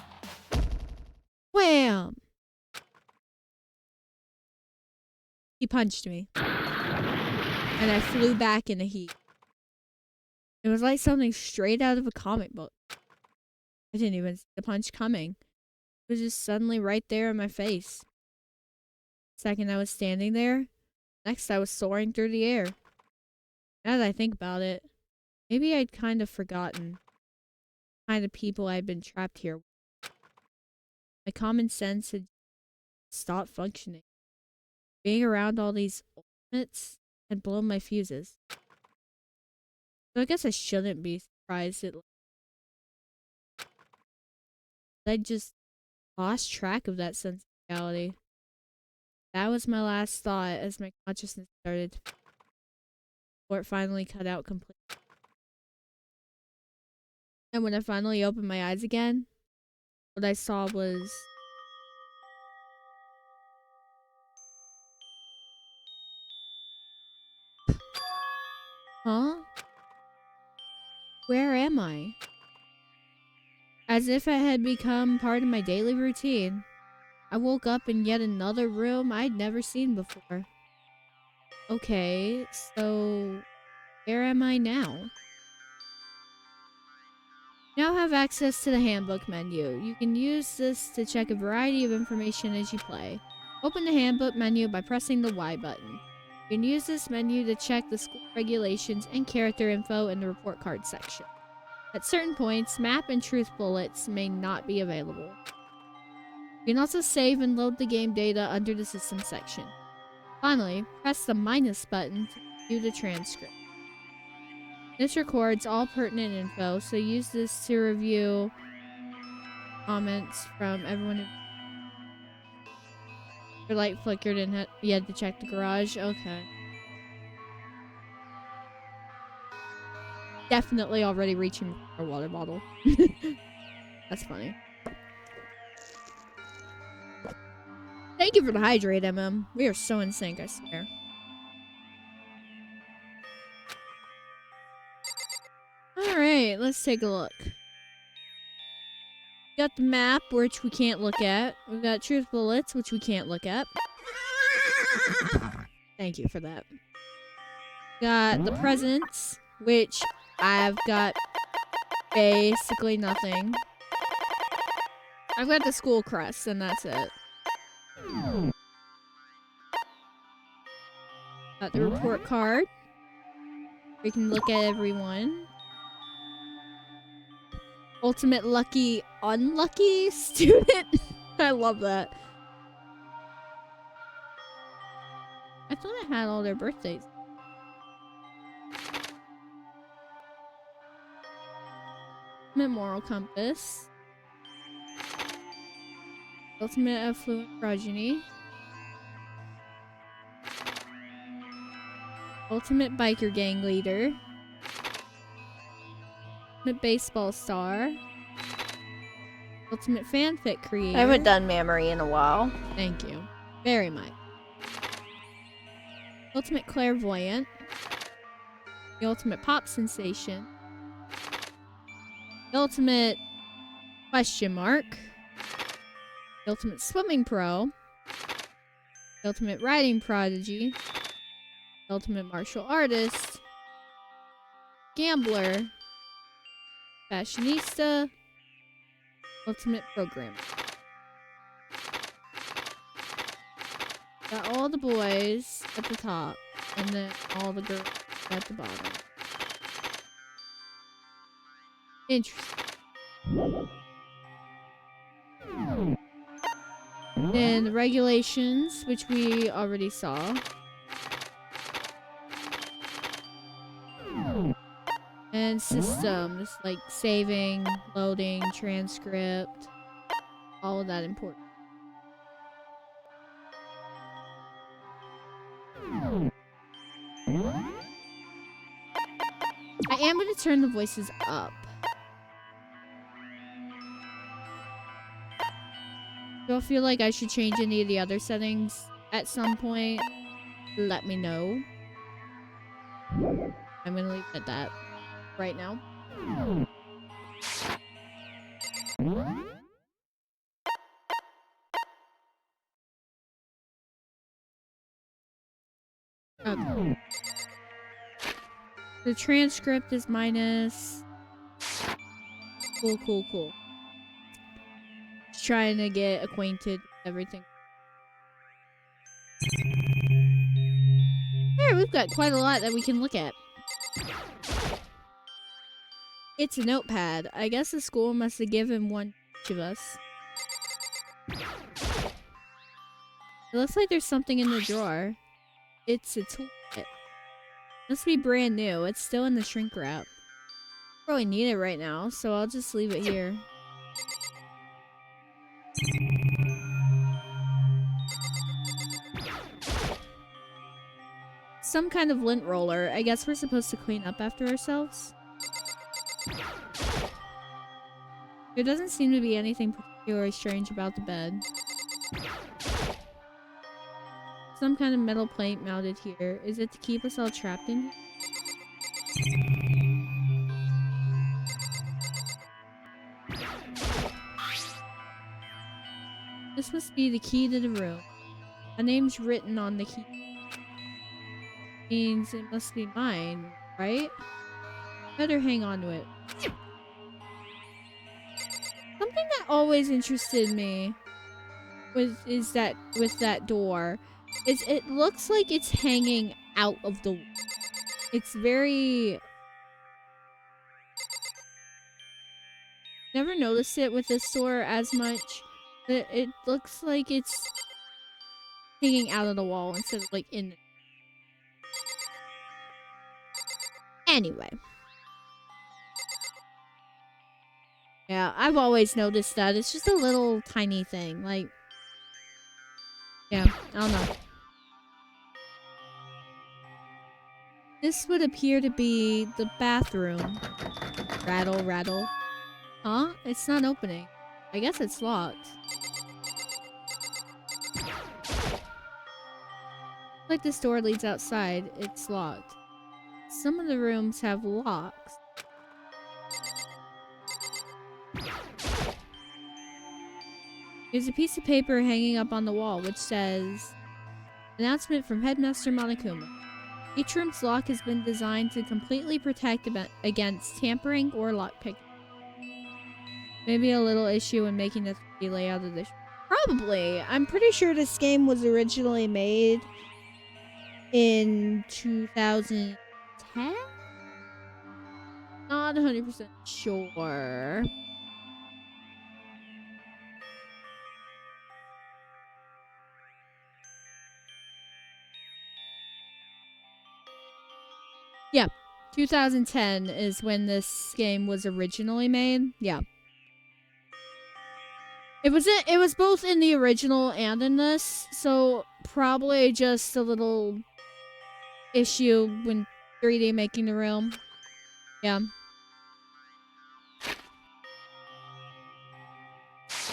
Speaker 1: Wham! He punched me. And I flew back in a heap. It was like something straight out of a comic book. I didn't even see the punch coming. It was just suddenly right there in my face. Second I was standing there, next I was soaring through the air. Now that I think about it, maybe I'd kind of forgotten the kind of people I'd been trapped here with. My common sense had stopped functioning. Being around all these ultimates had blown my fuses. So I guess I shouldn't be surprised at I just lost track of that sense of reality. That was my last thought as my consciousness started to before it finally cut out completely. And when I finally opened my eyes again, what I saw was huh? Where am I? As if it had become part of my daily routine. I woke up in yet another room I'd never seen before. Okay, so where am I now? Now have access to the handbook menu. You can use this to check a variety of information as you play. Open the handbook menu by pressing the Y button. You can use this menu to check the school regulations and character info in the report card section. At certain points, map and truth bullets may not be available. You can also save and load the game data under the system section. Finally, press the minus button to view the transcript. This records all pertinent info, so use this to review comments from everyone. Your light flickered and you had to check the garage. Okay. Definitely already reaching for a water bottle. That's funny. Thank you for the hydrate, MM. We are so in sync, I swear. Alright, let's take a look. We got the map, which we can't look at. We've got truth bullets, which we can't look at. Thank you for that. Got the presents, which I've got basically nothing. I've got the school crest, and that's it. Got the report card. We can look at everyone. Ultimate lucky, unlucky student. I love that. I thought I had all their birthdays. Ultimate moral compass. Ultimate affluent progeny. Ultimate biker gang leader. Ultimate baseball star. Ultimate fanfic creator.
Speaker 4: I haven't done memory in a while.
Speaker 1: Thank you. Very much. Ultimate clairvoyant. The ultimate pop sensation. The ultimate question mark. The ultimate swimming pro. The ultimate writing prodigy. The ultimate martial artist. Gambler. Fashionista. Ultimate programmer. Got all the boys at the top, and then all the girls at the bottom. Interesting. And the regulations, which we already saw. And systems, like saving, loading, transcript. All of that important. I am going to turn the voices up. Do I feel like I should change any of the other settings at some point? Let me know. I'm going to leave it at that right now. Okay. The transcript is minus. Cool, cool, cool. Just trying to get acquainted with everything. Here, we've got quite a lot that we can look at. It's a notepad. I guess the school must have given one to each of us. It looks like there's something in the drawer. It's a toolkit. Must be brand new. It's still in the shrink wrap. Probably need it right now, so I'll just leave it here. Some kind of lint roller. I guess we're supposed to clean up after ourselves. There doesn't seem to be anything particularly strange about the bed. Some kind of metal plate mounted here. Is it to keep us all trapped in here? This must be the key to the room. A name's written on the key. Means it must be mine, right? Better hang on to it. Something that always interested me with that door is it looks like it's hanging out of the. It's very. Never noticed it with this door as much, but it looks like it's hanging out of the wall instead of like in. Anyway. Yeah, I've always noticed that. It's just a little tiny thing. Like, yeah, I don't know. This would appear to be the bathroom. Rattle, rattle. Huh? It's not opening. I guess it's locked. Like this door leads outside, it's locked. Some of the rooms have locks. There's a piece of paper hanging up on the wall which says, "Announcement from Headmaster Monokuma. Each room's lock has been designed to completely protect against tampering or lockpicking. Maybe a little issue in making the 3D layout of this." Probably. I'm pretty sure this game was originally made in 2010? Not 100% sure. Yeah, 2010 is when this game was originally made. Yeah. It was both in the original and in this, so probably just a little issue when 3D making the room. Yeah.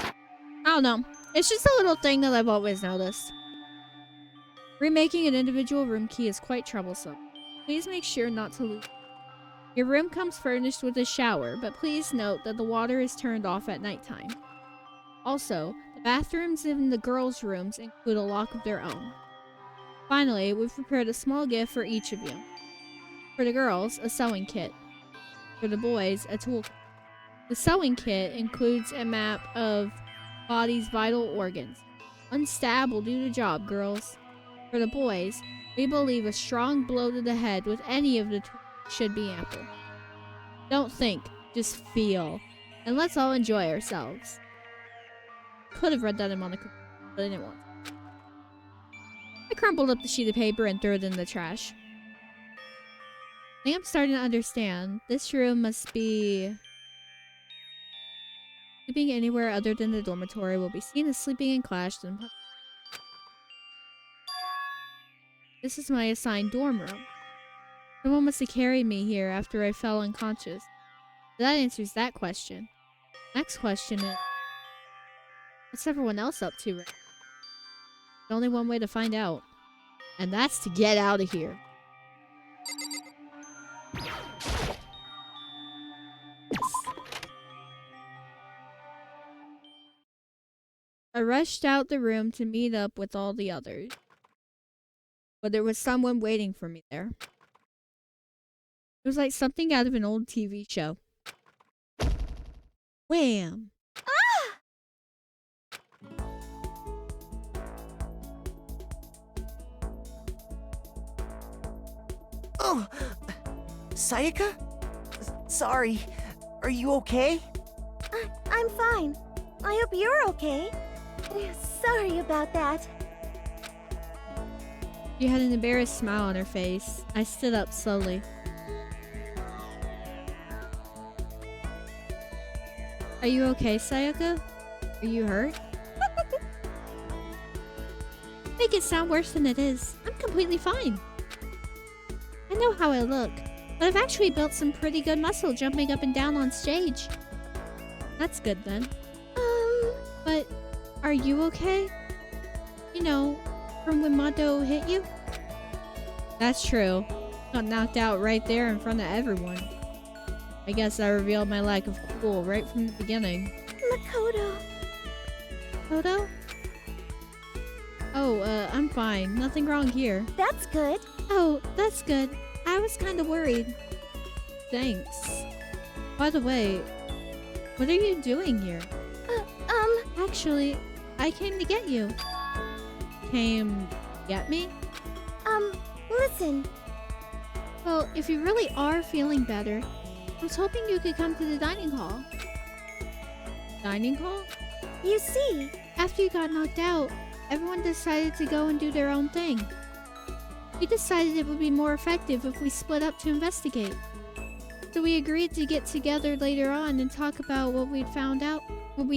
Speaker 1: I don't know. It's just a little thing that I've always noticed. Remaking an individual room key is quite troublesome. Please make sure not to lose. Your room comes furnished with a shower, but please note that the water is turned off at nighttime. Also, the bathrooms in the girls' rooms include a lock of their own. Finally, we've prepared a small gift for each of you. For the girls, a sewing kit. For the boys, a tool kit. The sewing kit includes a map of body's vital organs. One stab will do the job, girls. For the boys, we believe a strong blow to the head with any of the tools should be ample. Don't think, just feel. And let's all enjoy ourselves. Could have read that in Monica, but I didn't want to. I crumpled up the sheet of paper and threw it in the trash. I think I'm starting to understand. This room must be... Sleeping anywhere other than the dormitory will be seen as sleeping in clash. This is my assigned dorm room. Someone must have carried me here after I fell unconscious. That answers that question. Next question is, what's everyone else up to right now? There's only one way to find out. And that's to get out of here. I rushed out the room to meet up with all the others. But there was someone waiting for me there. It was like something out of an old TV show. Wham!
Speaker 2: Oh! Sayaka? Sorry. Are you okay?
Speaker 4: I'm fine. I hope you're okay. Sorry about that.
Speaker 1: She had an embarrassed smile on her face. I stood up slowly. Are you okay, Sayaka? Are you hurt? Make it sound worse than it is. I'm completely fine. I know how I look, but I've actually built some pretty good muscle jumping up and down on stage. That's good then. But are you okay? You know, from when Mado hit you? That's true. Got knocked out right there in front of everyone. I guess I revealed my lack of cool right from the beginning.
Speaker 4: Makoto.
Speaker 1: Makoto? Oh, I'm fine. Nothing wrong here.
Speaker 4: That's good.
Speaker 1: Oh, that's good. I was kind of worried. Thanks. By the way, what are you doing here? Actually, I came to get you. Came get me?
Speaker 4: Listen.
Speaker 1: Well, if you really are feeling better, I was hoping you could come to the dining hall. Dining hall?
Speaker 4: You see,
Speaker 1: after you got knocked out, everyone decided to go and do their own thing. We decided it would be more effective if we split up to investigate. So we agreed to get together later on and talk about what we'd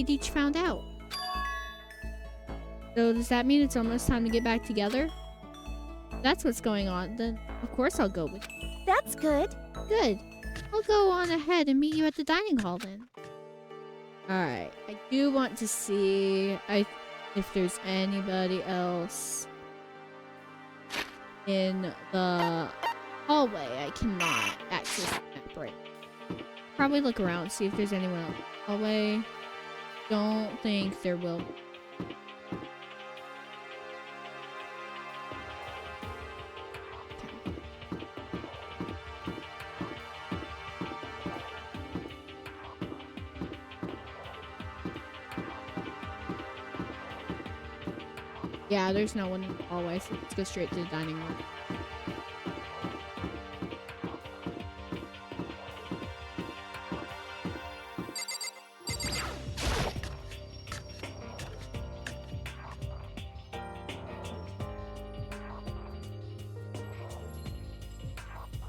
Speaker 1: each found out. So does that mean it's almost time to get back together? If that's what's going on, then of course I'll go with you.
Speaker 4: That's good.
Speaker 1: Good. I'll go on ahead and meet you at the dining hall then. Alright, I do want to see if there's anybody else in the hallway I cannot access that break. Probably look around, see if there's anyone else in the hallway. Don't think there will be. Yeah, there's no one in the hallway, so let's go straight to the dining room.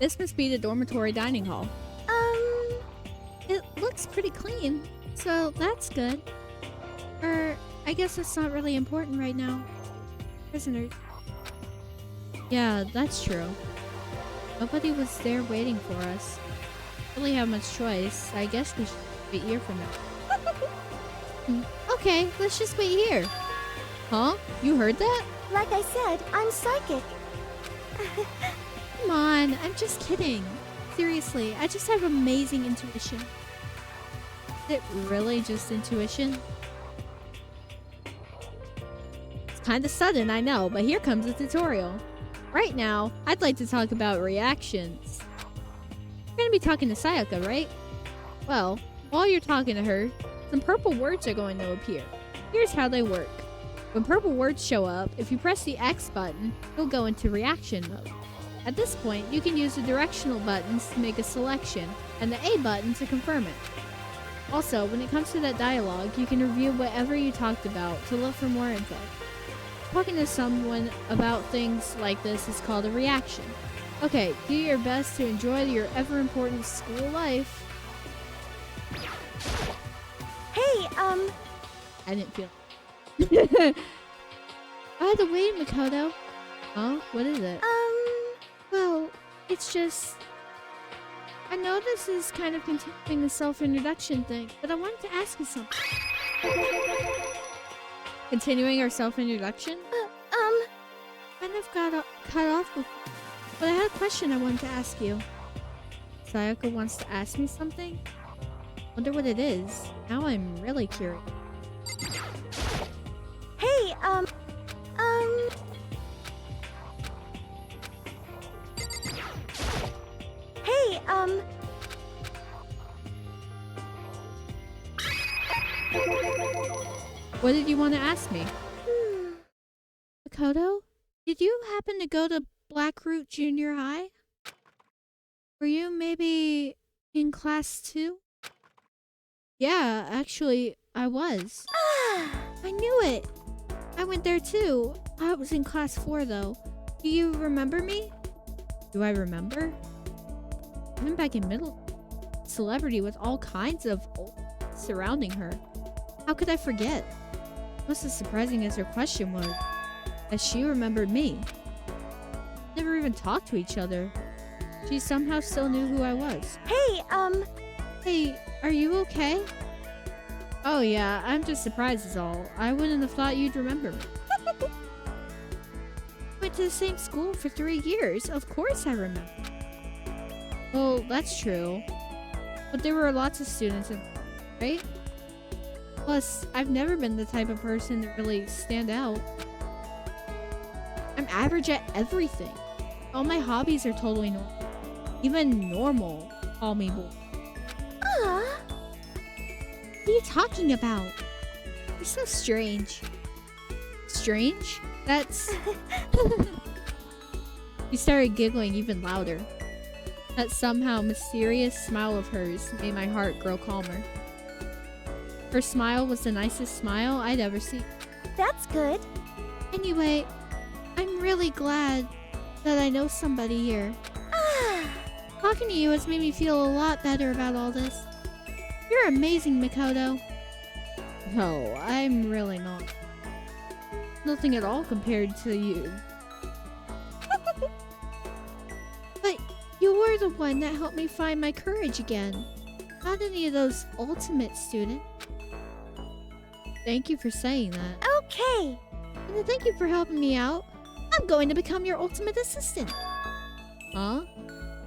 Speaker 1: This must be the dormitory dining hall. It looks pretty clean, so that's good. Or, I guess it's not really important right now. Prisoners. Yeah, that's true. Nobody was there waiting for us. Really have much choice. I guess we should wait here for now. Okay, let's just wait here. Huh? You heard that?
Speaker 4: Like I said, I'm psychic.
Speaker 1: Come on, I'm just kidding. Seriously, I just have amazing intuition. Is it really just intuition? It's kind of sudden, I know, but here comes the tutorial. Right now, I'd like to talk about reactions. You're gonna be talking to Sayaka, right? Well, while you're talking to her, some purple words are going to appear. Here's how they work. When purple words show up, if you press the X button, you'll go into reaction mode. At this point, you can use the directional buttons to make a selection, and the A button to confirm it. Also, when it comes to that dialogue, you can review whatever you talked about to look for more info. Talking to someone about things like this is called a reaction. Okay, do your best to enjoy your ever-important school life.
Speaker 4: Hey,
Speaker 1: I didn't feel By the way, Makoto. Huh? What is it?
Speaker 4: Well,
Speaker 1: it's just... I know this is kind of continuing the self-introduction thing, but I wanted to ask you something. Continuing our self-introduction? Kind of got cut off before, but I had a question I wanted to ask you. Sayaka wants to ask me something? Wonder what it is. Now I'm really curious.
Speaker 4: Hey, Hey,
Speaker 1: What did you want to ask me? Makoto? Did you happen to go to Blackroot Junior High? Were you maybe in class 2? Yeah, actually, I was. I knew it! I went there too. I was in class 4 though. Do you remember me? Do I remember? I'm back in middle. Celebrity with all kinds of surrounding her. How could I forget? Most as surprising as her question was, that she remembered me. Never even talked to each other. She somehow still knew who I was.
Speaker 4: Hey,
Speaker 1: Hey, are you okay? Oh yeah, I'm just surprised is all. I wouldn't have thought you'd remember me. Went to the same school for 3 years. Of course I remember. Well, that's true. But there were lots of students in, right? Plus, I've never been the type of person to really stand out. I'm average at everything. All my hobbies are totally normal. Even normal call me boy.
Speaker 4: Aww.
Speaker 1: What are you talking about? You're so strange. Strange? That's... She started giggling even louder. That somehow mysterious smile of hers made my heart grow calmer. Her smile was the nicest smile I'd ever seen.
Speaker 4: That's good.
Speaker 1: Anyway, I'm really glad that I know somebody here. Talking to you has made me feel a lot better about all this. You're amazing, Makoto. No, I'm really not. Nothing at all compared to you. But you were the one that helped me find my courage again. Not any of those ultimate students. Thank you for saying that.
Speaker 4: Okay.
Speaker 1: And thank you for helping me out. I'm going to become your ultimate assistant. Huh?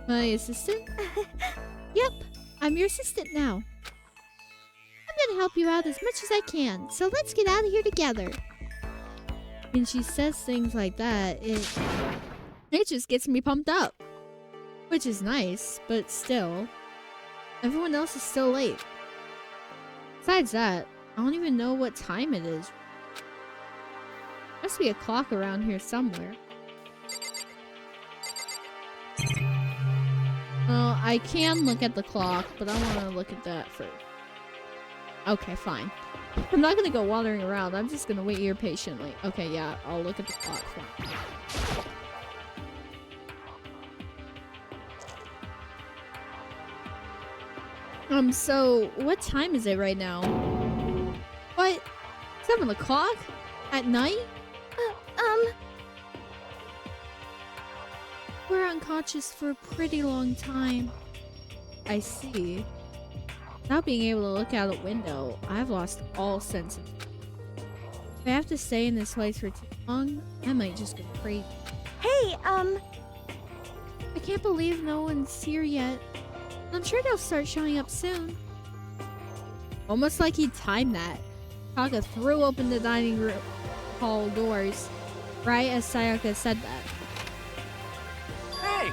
Speaker 1: My assistant? Yep, I'm your assistant now. I'm gonna help you out as much as I can, so let's get out of here together. When she says things like that, it just gets me pumped up. Which is nice, but still. Everyone else is still late. Besides that, I don't even know what time it is. Must be a clock around here somewhere. Well, I can look at the clock, but I want to look at that first. Okay, fine. I'm not gonna go wandering around. I'm just gonna wait here patiently. Okay, yeah, I'll look at the clock. Fine. So, what time is it right now? What? 7 o'clock? At night? We're unconscious for a pretty long time. I see. Without being able to look out a window, I've lost all sense of it. If I have to stay in this place for too long, I might just go crazy.
Speaker 4: Hey,
Speaker 1: I can't believe no one's here yet. I'm sure they'll start showing up soon. Almost like he timed that. Taka threw open the dining room hall doors right as Sayaka said that.
Speaker 3: Hey!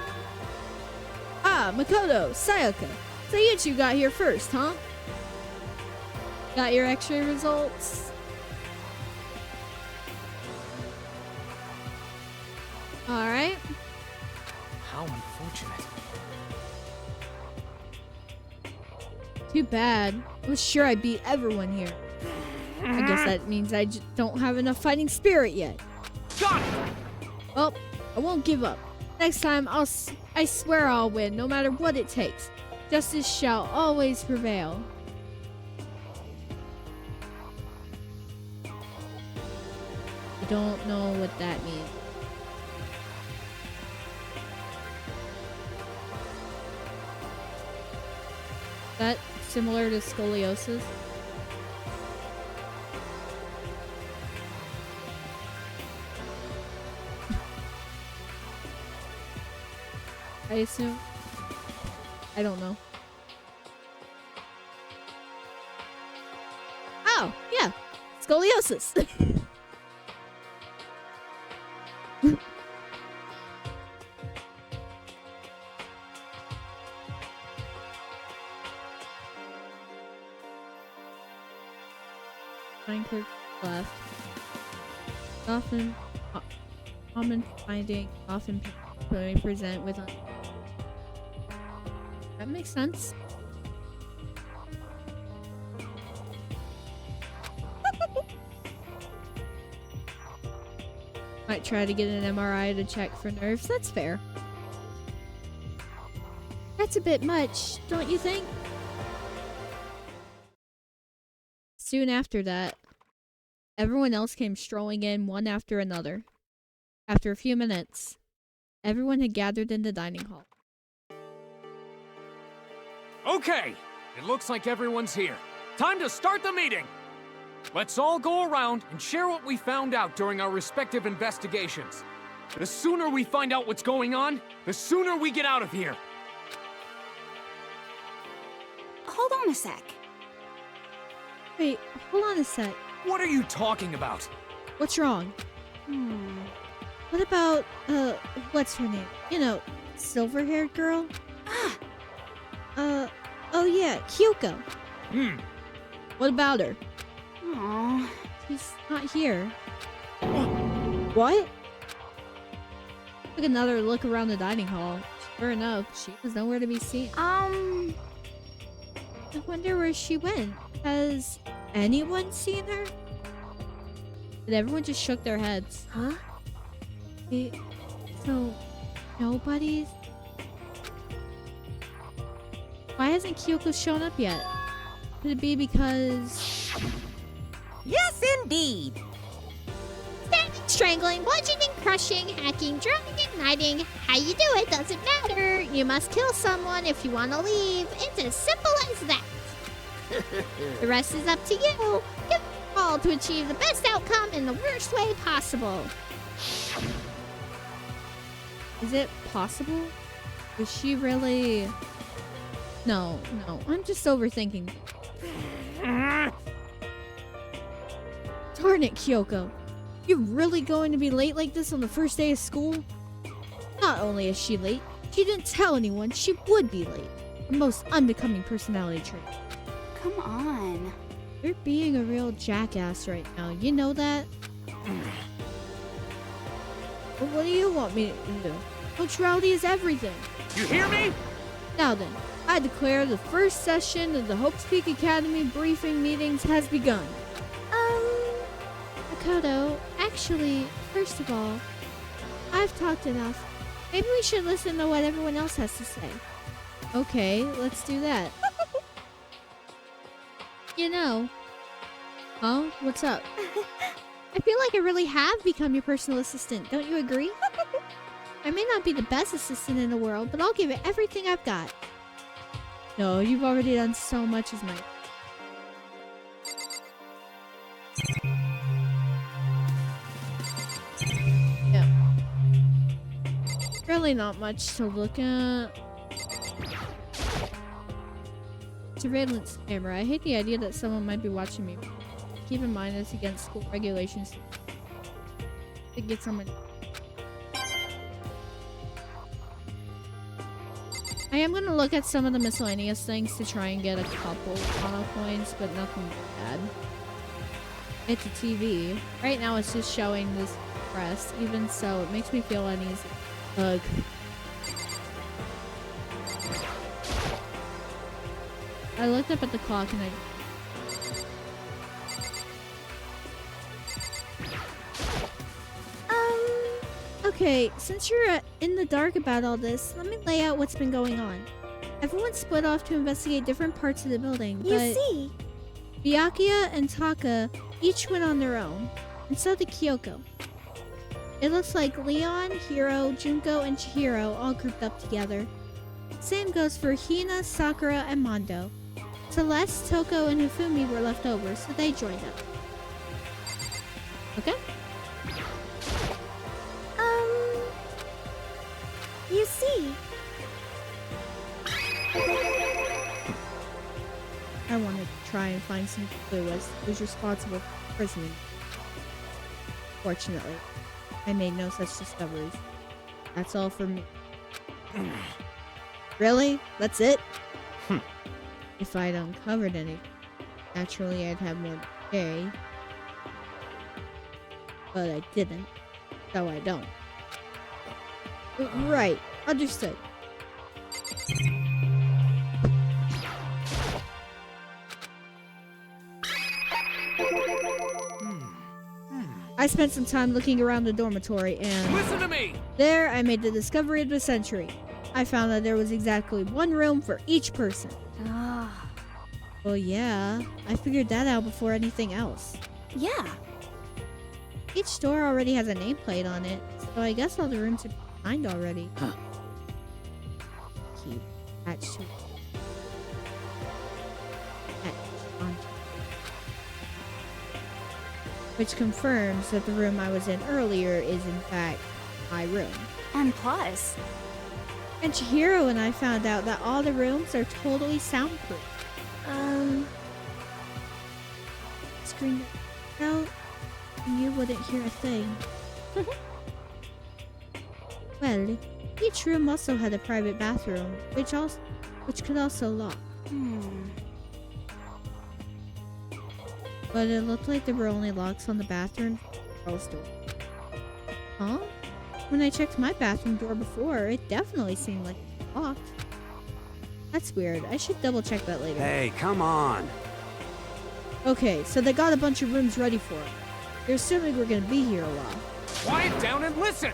Speaker 1: Ah, Makoto, Sayaka. So you two got here first, huh? Got your x-ray results? Alright.
Speaker 3: How unfortunate.
Speaker 1: Too bad. I was sure I beat everyone here. I guess that means I just don't have enough fighting spirit yet.
Speaker 3: Got it!
Speaker 1: Well, I won't give up. Next time, I swear I'll win, no matter what it takes. Justice shall always prevail. I don't know what that means. Is that similar to scoliosis? I assume. I don't know. Oh, yeah. Scoliosis. Fine curve left. Often common finding often present with that makes sense. Might try to get an MRI to check for nerves. That's fair. That's a bit much, don't you think? Soon after that, everyone else came strolling in one after another. After a few minutes, everyone had gathered in the dining hall.
Speaker 3: Okay, it looks like everyone's here. Time to start the meeting! Let's all go around and share what we found out during our respective investigations. The sooner we find out what's going on, the sooner we get out of here.
Speaker 14: Hold on a sec.
Speaker 1: Wait, hold on a sec.
Speaker 3: What are you talking about?
Speaker 1: What's wrong? What about, what's her name? You know, silver-haired girl? Oh yeah, Kyoko. What about her?
Speaker 14: Aww.
Speaker 1: She's not here. What? Took another look around the dining hall. Sure enough, she was nowhere to be seen. I wonder where she went. Has anyone seen her? And everyone just shook their heads.
Speaker 4: Huh?
Speaker 1: So, nobody's... Why hasn't Kyoko shown up yet? Could it be because...
Speaker 5: Yes, indeed.
Speaker 12: Stabbing, strangling, bludgeoning, crushing, hacking, drowning, igniting. How you do it doesn't matter. You must kill someone if you want to leave. It's as simple as that. The rest is up to you. Give it all to achieve the best outcome in the worst way possible.
Speaker 1: Is it possible? Was she really... No, I'm just overthinking. Darn it, Kyoko. You're really going to be late like this on the first day of school? Not only is she late, she didn't tell anyone she would be late. The most unbecoming personality trait.
Speaker 14: Come on.
Speaker 1: You're being a real jackass right now. You know that? But what do you want me to do? Punctuality is everything.
Speaker 3: You hear me?
Speaker 1: Now then, I declare the first session of the Hope's Peak Academy briefing meetings has begun. Makoto, actually, first of all, I've talked enough. Maybe we should listen to what everyone else has to say. Okay, let's do that. You know. Huh? What's up?
Speaker 12: I feel like I really have become your personal assistant. Don't you agree? I may not be the best assistant in the world, but I'll give it everything I've got.
Speaker 1: No, you've already done so much as my... Yeah. Really not much to look at. Surveillance camera. I hate the idea that someone might be watching me. Keep in mind it's against school regulations to get someone... I am going to look at some of the miscellaneous things to try and get a couple auto points, but nothing bad. It's a TV. Right now it's just showing this press. Even so, it makes me feel uneasy. Ugh. I looked up at the clock and Okay, since you're in the dark about all this, let me lay out what's been going on. Everyone split off to investigate different parts of the building, but...
Speaker 4: You see?
Speaker 1: Byakuya and Taka each went on their own, and so did Kyoko. It looks like Leon, Hiro, Junko, and Chihiro all grouped up together. Same goes for Hina, Sakura, and Mondo. Celeste, Toko, and Hifumi were left over, so they joined up. Okay?
Speaker 4: You see?
Speaker 1: I wanted to try and find some clue as who's responsible for imprisoning. Fortunately, I made no such discoveries. That's all for me. Really? That's it? If I'd uncovered any, naturally I'd have more to say. But I didn't, so I don't. Right, understood. I spent some time looking around the dormitory and...
Speaker 3: Listen to me!
Speaker 1: There, I made the discovery of the century. I found that there was exactly one room for each person. Well, yeah. I figured that out before anything else.
Speaker 14: Yeah.
Speaker 1: Each door already has a nameplate on it, so I guess all the rooms are behind already.
Speaker 8: Huh.
Speaker 1: Keep attached to it. Which confirms that the room I was in earlier is in fact my room.
Speaker 14: And plus...
Speaker 1: And Chihiro and I found out that all the rooms are totally soundproof. Screen out, and you wouldn't hear a thing.
Speaker 12: Well, each room also had a private bathroom, which could also lock. But it looked like there were only locks on the bathroom girls' door. Huh? When I checked my bathroom door before, it definitely seemed like it was locked. That's weird. I should double check that later.
Speaker 11: Hey, come on.
Speaker 12: Okay, so they got a bunch of rooms ready for us. They're assuming we're gonna be here a while.
Speaker 3: Quiet down and listen!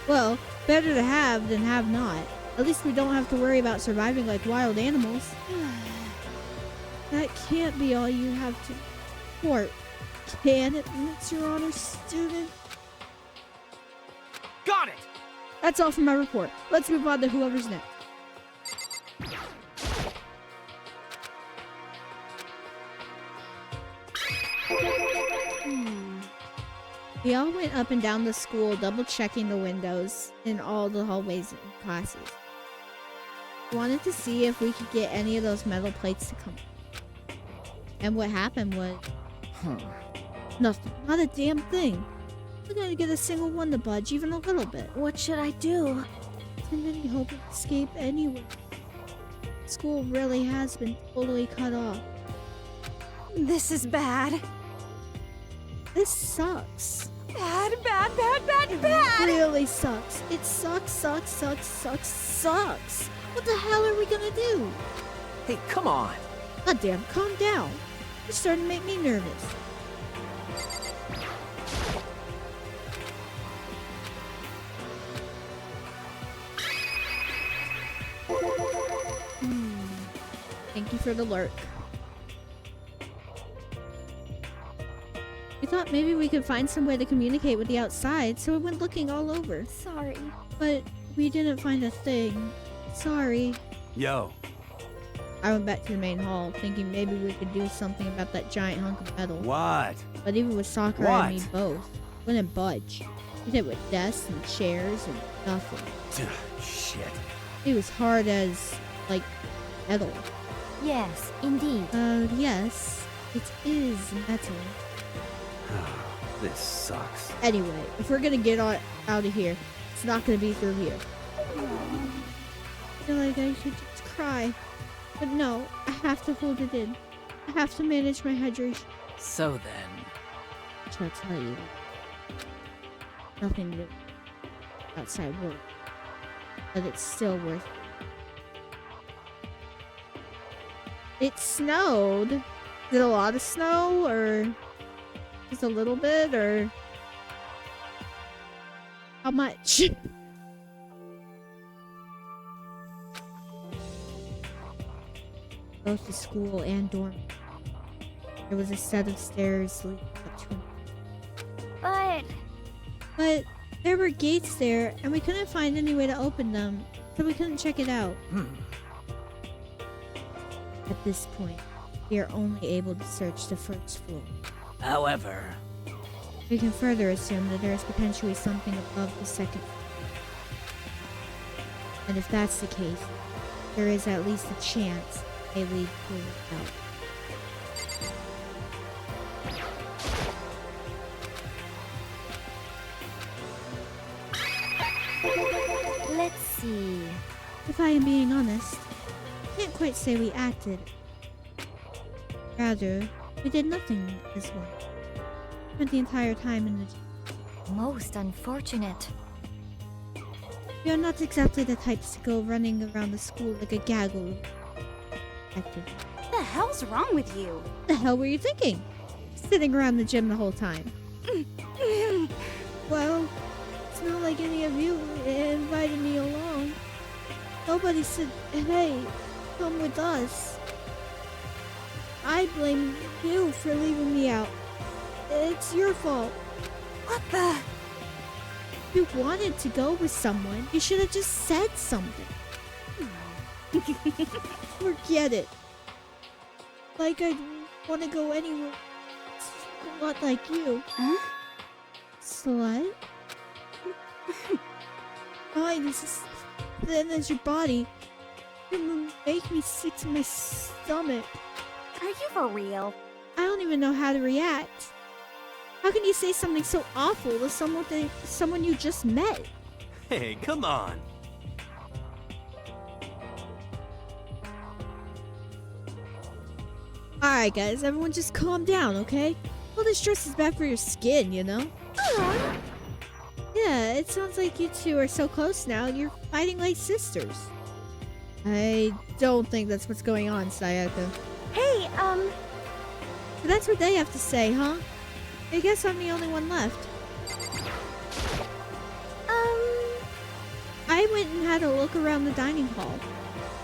Speaker 12: Well, better to have than have not. At least we don't have to worry about surviving like wild animals. That can't be all you have to report, can it, Your Honor, student?
Speaker 3: Got it!
Speaker 12: That's all for my report. Let's move on to whoever's next. We all went up and down the school, double checking the windows in all the hallways and classes. We wanted to see if we could get any of those metal plates to come. And what happened was... nothing. Not a damn thing. We're gonna get a single one to budge, even a little bit.
Speaker 4: What should I do?
Speaker 12: Isn't any hope of escape anyway? School really has been totally cut off.
Speaker 14: This is bad.
Speaker 12: This sucks.
Speaker 14: Bad.
Speaker 12: It really sucks. It sucks. What the hell are we gonna do?
Speaker 7: Hey, come on.
Speaker 12: Goddamn, calm down. You're starting to make me nervous. Thank you for the lurk. We thought maybe we could find some way to communicate with the outside, so we went looking all over.
Speaker 4: Sorry.
Speaker 12: But we didn't find a thing. Sorry.
Speaker 11: Yo.
Speaker 12: I went back to the main hall, thinking maybe we could do something about that giant hunk of metal.
Speaker 11: What?
Speaker 12: But even with Sakura and me both, wouldn't budge. We did it with desks and chairs and nothing.
Speaker 11: Shit.
Speaker 12: It was hard as, like, metal.
Speaker 4: Yes, indeed.
Speaker 12: Yes. It is metal.
Speaker 11: This sucks.
Speaker 12: Anyway, if we're gonna get out of here, it's not gonna be through here. I feel like I should just cry. But no, I have to hold it in. I have to manage my hydration.
Speaker 8: So then...
Speaker 12: I'll tell you. Nothing new outside work. But it's still worth it. It snowed. Is it a lot of snow, or just a little bit, or how much? Both the school and dorm. There was a set of stairs leading up to it. But there were gates there, and we couldn't find any way to open them, so we couldn't check it out. At this point, we are only able to search the first floor.
Speaker 8: However...
Speaker 12: We can further assume that there is potentially something above the second floor. And if that's the case, there is at least a chance they lead through out.
Speaker 4: Let's see.
Speaker 12: If I am being honest, I can't quite say we acted. Rather, we did nothing as one. Spent the entire time in the gym.
Speaker 4: Most unfortunate.
Speaker 12: We are not exactly the types to go running around the school like a gaggle of active.
Speaker 14: What the hell's wrong with you?
Speaker 12: What the hell were you thinking? Sitting around the gym the whole time. Well, it's not like any of you invited me along. Nobody said, hey, come with us. I blame you for leaving me out. It's your fault.
Speaker 14: What the?
Speaker 12: If you wanted to go with someone, you should have just said something. Forget it. Like I want to go anywhere. Not like you.
Speaker 14: Huh?
Speaker 12: Slut? Mine is as thin as your body. It will make me sick to my stomach.
Speaker 14: Are you for real?
Speaker 12: I don't even know how to react.
Speaker 1: How can you say something so awful to someone you just met?
Speaker 9: Hey, come on.
Speaker 1: Alright guys, everyone just calm down, okay? All this stress is bad for your skin, you know? Yeah, it sounds like you two are so close now, you're fighting like sisters. I don't think that's what's going on, Sayaka.
Speaker 6: Hey,
Speaker 1: So that's what they have to say, huh? I guess I'm the only one left. I went and had a look around the dining hall.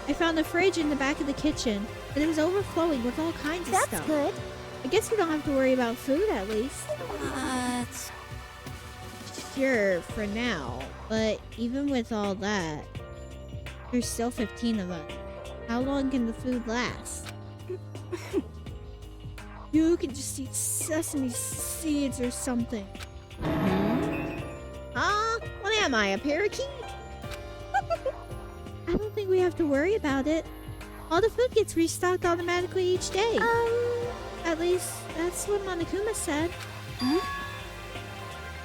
Speaker 1: I found a fridge in the back of the kitchen, and it was overflowing with all kinds of stuff.
Speaker 6: that's good.
Speaker 1: I guess we don't have to worry about food, at least. Sure, for now. But even with all that, there's still 15 of us. How long can the food last? You can just eat sesame seeds or something. Huh? What am I, a parakeet? I don't think we have to worry about it. All the food gets restocked automatically each day. At least, that's what Monokuma said.
Speaker 6: Huh?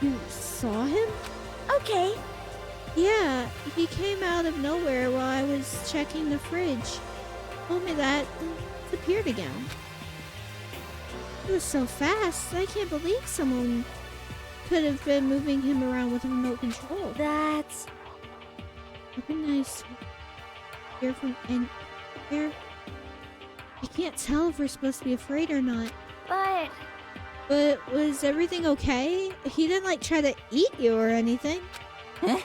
Speaker 1: You saw him?
Speaker 6: Okay.
Speaker 1: Yeah, he came out of nowhere while I was checking the fridge. Told me that and disappeared again. It was so fast, I can't believe someone could have been moving him around with remote control.
Speaker 6: That's...
Speaker 1: Wouldn't I hear from anywhere? I can't tell if we're supposed to be afraid or not. But was everything okay? He didn't like try to eat you or anything.
Speaker 5: Huh?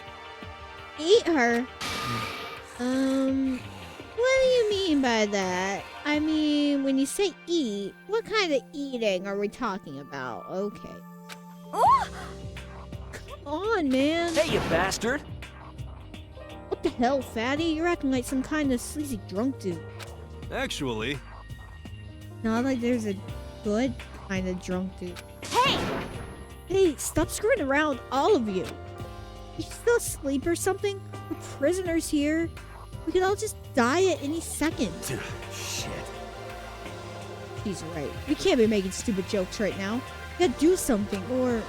Speaker 1: Eat her? What do you mean by that? I mean, when you say eat, what kind of eating are we talking about? Okay.
Speaker 6: Oh!
Speaker 1: Come on, man.
Speaker 7: Hey, you bastard!
Speaker 1: What the hell, fatty? You're acting like some kind of sleazy drunk dude.
Speaker 9: Actually,
Speaker 1: Not like there's a good kind of drunk dude.
Speaker 6: Hey!
Speaker 1: Hey, stop screwing around, all of you. You still asleep or something? We're prisoners here. We could all just die at any second.
Speaker 7: Shit.
Speaker 1: He's right. We can't be making stupid jokes right now. We gotta do something, or...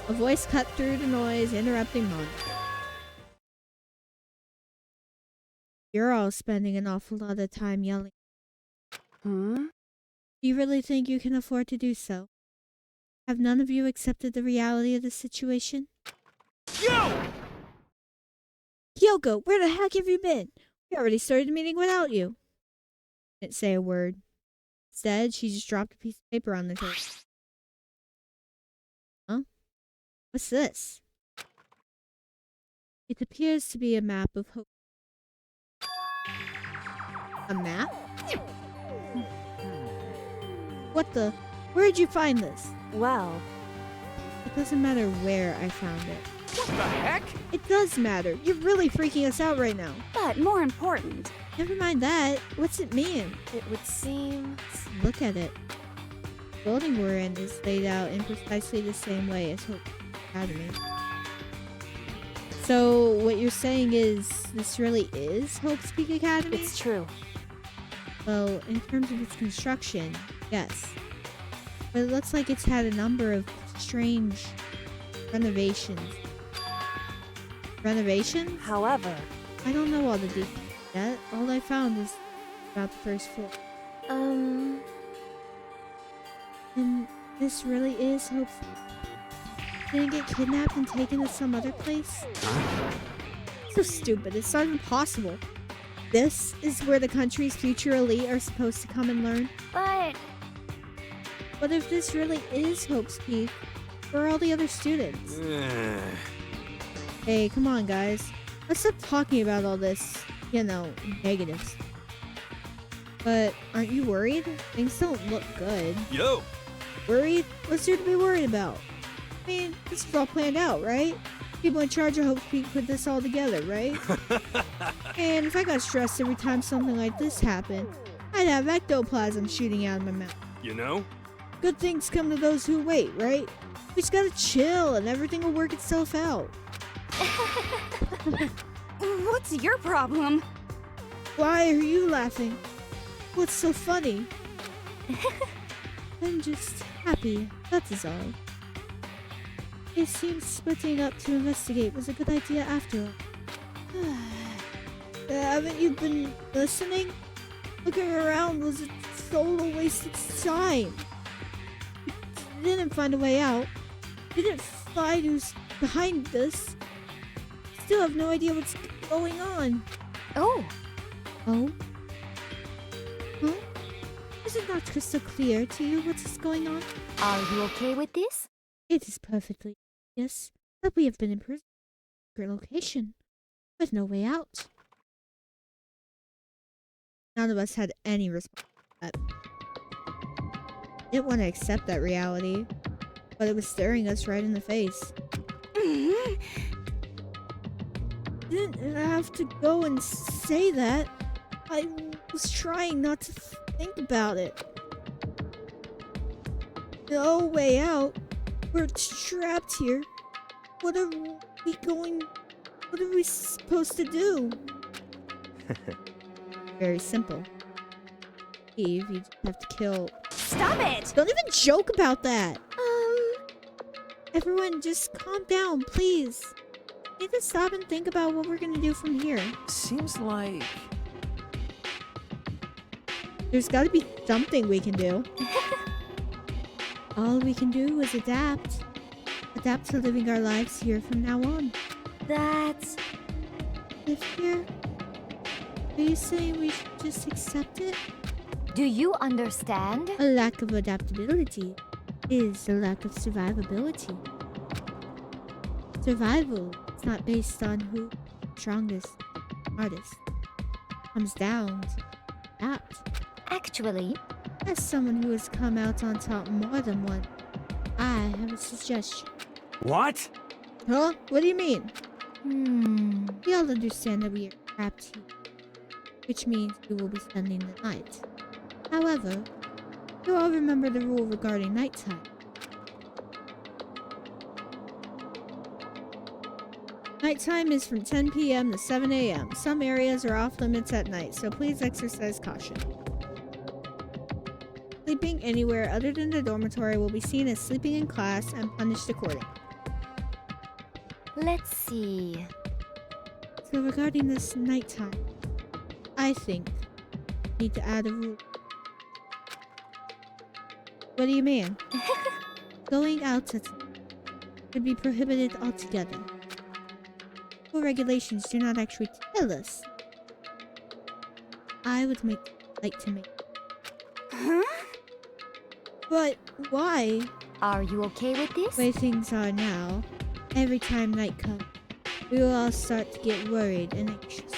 Speaker 1: A voice cut through the noise, interrupting Mon. You're all spending an awful lot of time yelling.
Speaker 14: Hmm?
Speaker 1: Do you really think you can afford to do so? Have none of you accepted the reality of the situation?
Speaker 9: yo!
Speaker 1: Kyoko, where the heck have you been? We already started the meeting without you. Didn't say a word. Instead, she just dropped a piece of paper on the table. Huh? What's this? It appears to be a map of hope. A map? What the? Where'd you find this?
Speaker 14: Well,
Speaker 1: It doesn't matter where I found it.
Speaker 3: What the heck?
Speaker 1: It does matter. You're really freaking us out right now.
Speaker 14: but more important,
Speaker 1: Never mind that. What's it mean?
Speaker 14: it would seem...
Speaker 1: Look at it. The building we're in is laid out in precisely the same way as Hope Academy. So what you're saying is this really is Hope's Peak Academy?
Speaker 14: It's true.
Speaker 1: Well, in terms of its construction, yes. But it looks like it's had a number of strange renovations. Renovations?
Speaker 14: However,
Speaker 1: I don't know all the details yet. All I found is about the first floor. And this really is Hope's... Didn't get kidnapped and taken to some other place? So stupid, it's not even possible. This is where the country's future elite are supposed to come and learn.
Speaker 6: But...
Speaker 1: What if this really is Hope's Peak? Where are all the other students? Hey, come on, guys. Let's stop talking about all this, negatives. But aren't you worried? Things don't look good.
Speaker 9: Yo!
Speaker 1: Worried? What's there to be worried about? I mean, this is all planned out, right? People in charge of Hope's Peak put this all together, right? And if I got stressed every time something like this happened, I'd have ectoplasm shooting out of my mouth.
Speaker 9: You know?
Speaker 1: Good things come to those who wait, right? We just gotta chill and everything will work itself out.
Speaker 14: what's your problem?
Speaker 1: Why are you laughing? What's so funny?
Speaker 12: I'm just happy, that is all. It seems splitting up to investigate was a good idea after all. Haven't you been listening? Looking around was a total waste of time. We didn't find a way out. We didn't find who's behind this. Still have no idea what's going on.
Speaker 4: Oh.
Speaker 12: Oh? Huh? Is it not crystal clear to you what is going on?
Speaker 4: Are you okay with this?
Speaker 12: It is perfectly obvious that we have been imprisoned in a secret location with no way out. None of us had any response to that. Didn't want to accept that reality, but it was staring us right in the face. Didn't have to go and say that. I was trying not to think about it. No way out. We're trapped here. What are we supposed to do? Very simple. Eve, you just have to kill...
Speaker 4: Stop it!
Speaker 12: Don't even joke about that! Everyone, just calm down, please. We need to stop and think about what we're gonna do from here.
Speaker 7: Seems like...
Speaker 12: There's gotta be something we can do. All we can do is adapt. Adapt to living our lives here from now on.
Speaker 4: That's...
Speaker 12: Live here? Are you saying we should just accept it?
Speaker 4: Do you understand?
Speaker 12: A lack of adaptability is a lack of survivability. Survival is not based on who strongest, hardest. Comes down to adapt.
Speaker 4: Actually,
Speaker 12: as someone who has come out on top more than once, I have a suggestion.
Speaker 11: What?
Speaker 12: Huh? What do you mean? We all understand that we are trapped here, which means we will be spending the night. However, you all remember the rule regarding nighttime. Nighttime is from 10 p.m. to 7 a.m. Some areas are off limits at night, so please exercise caution. Sleeping anywhere other than the dormitory will be seen as sleeping in class and punished accordingly.
Speaker 4: Let's see.
Speaker 12: So regarding this nighttime, I think we need to add a rule. What do you mean? Going out at would be prohibited altogether. School regulations do not actually tell us. I would like to make.
Speaker 4: Huh?
Speaker 12: But why?
Speaker 4: Are you okay with this?
Speaker 12: The way things are now, every time night comes, we will all start to get worried and anxious.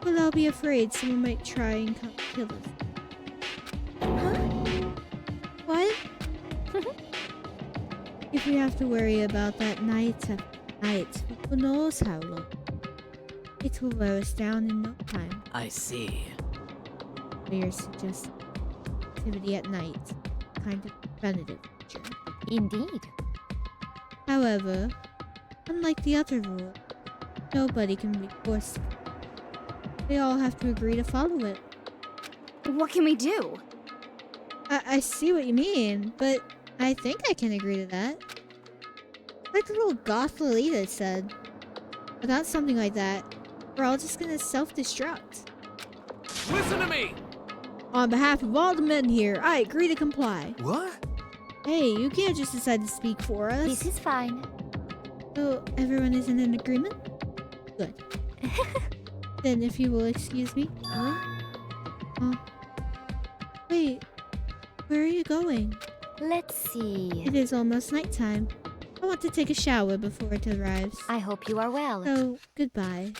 Speaker 12: We'll all be afraid someone might try and come kill us.
Speaker 4: Huh?
Speaker 12: What? If we have to worry about that night after night, who knows how long? It will wear us down in no time.
Speaker 8: I see.
Speaker 12: We are suggesting activity at night, kind of preventative nature.
Speaker 4: Indeed.
Speaker 12: However, unlike the other rule, nobody can be forced. They all have to agree to follow it.
Speaker 14: What can we do?
Speaker 12: I see what you mean, but I think I can agree to that. Like the little goth Lolita said. Without something like that, we're all just gonna self-destruct.
Speaker 3: Listen to me!
Speaker 12: On behalf of all the men here, I agree to comply.
Speaker 7: What?
Speaker 12: Hey, you can't just decide to speak for us.
Speaker 4: This is fine.
Speaker 12: So, everyone is in agreement? Good. Then if you will excuse me.
Speaker 4: Huh?
Speaker 12: Wait, where are you going?
Speaker 4: Let's see.
Speaker 12: It is almost nighttime. I want to take a shower before it arrives.
Speaker 4: I hope you are well.
Speaker 12: So, goodbye.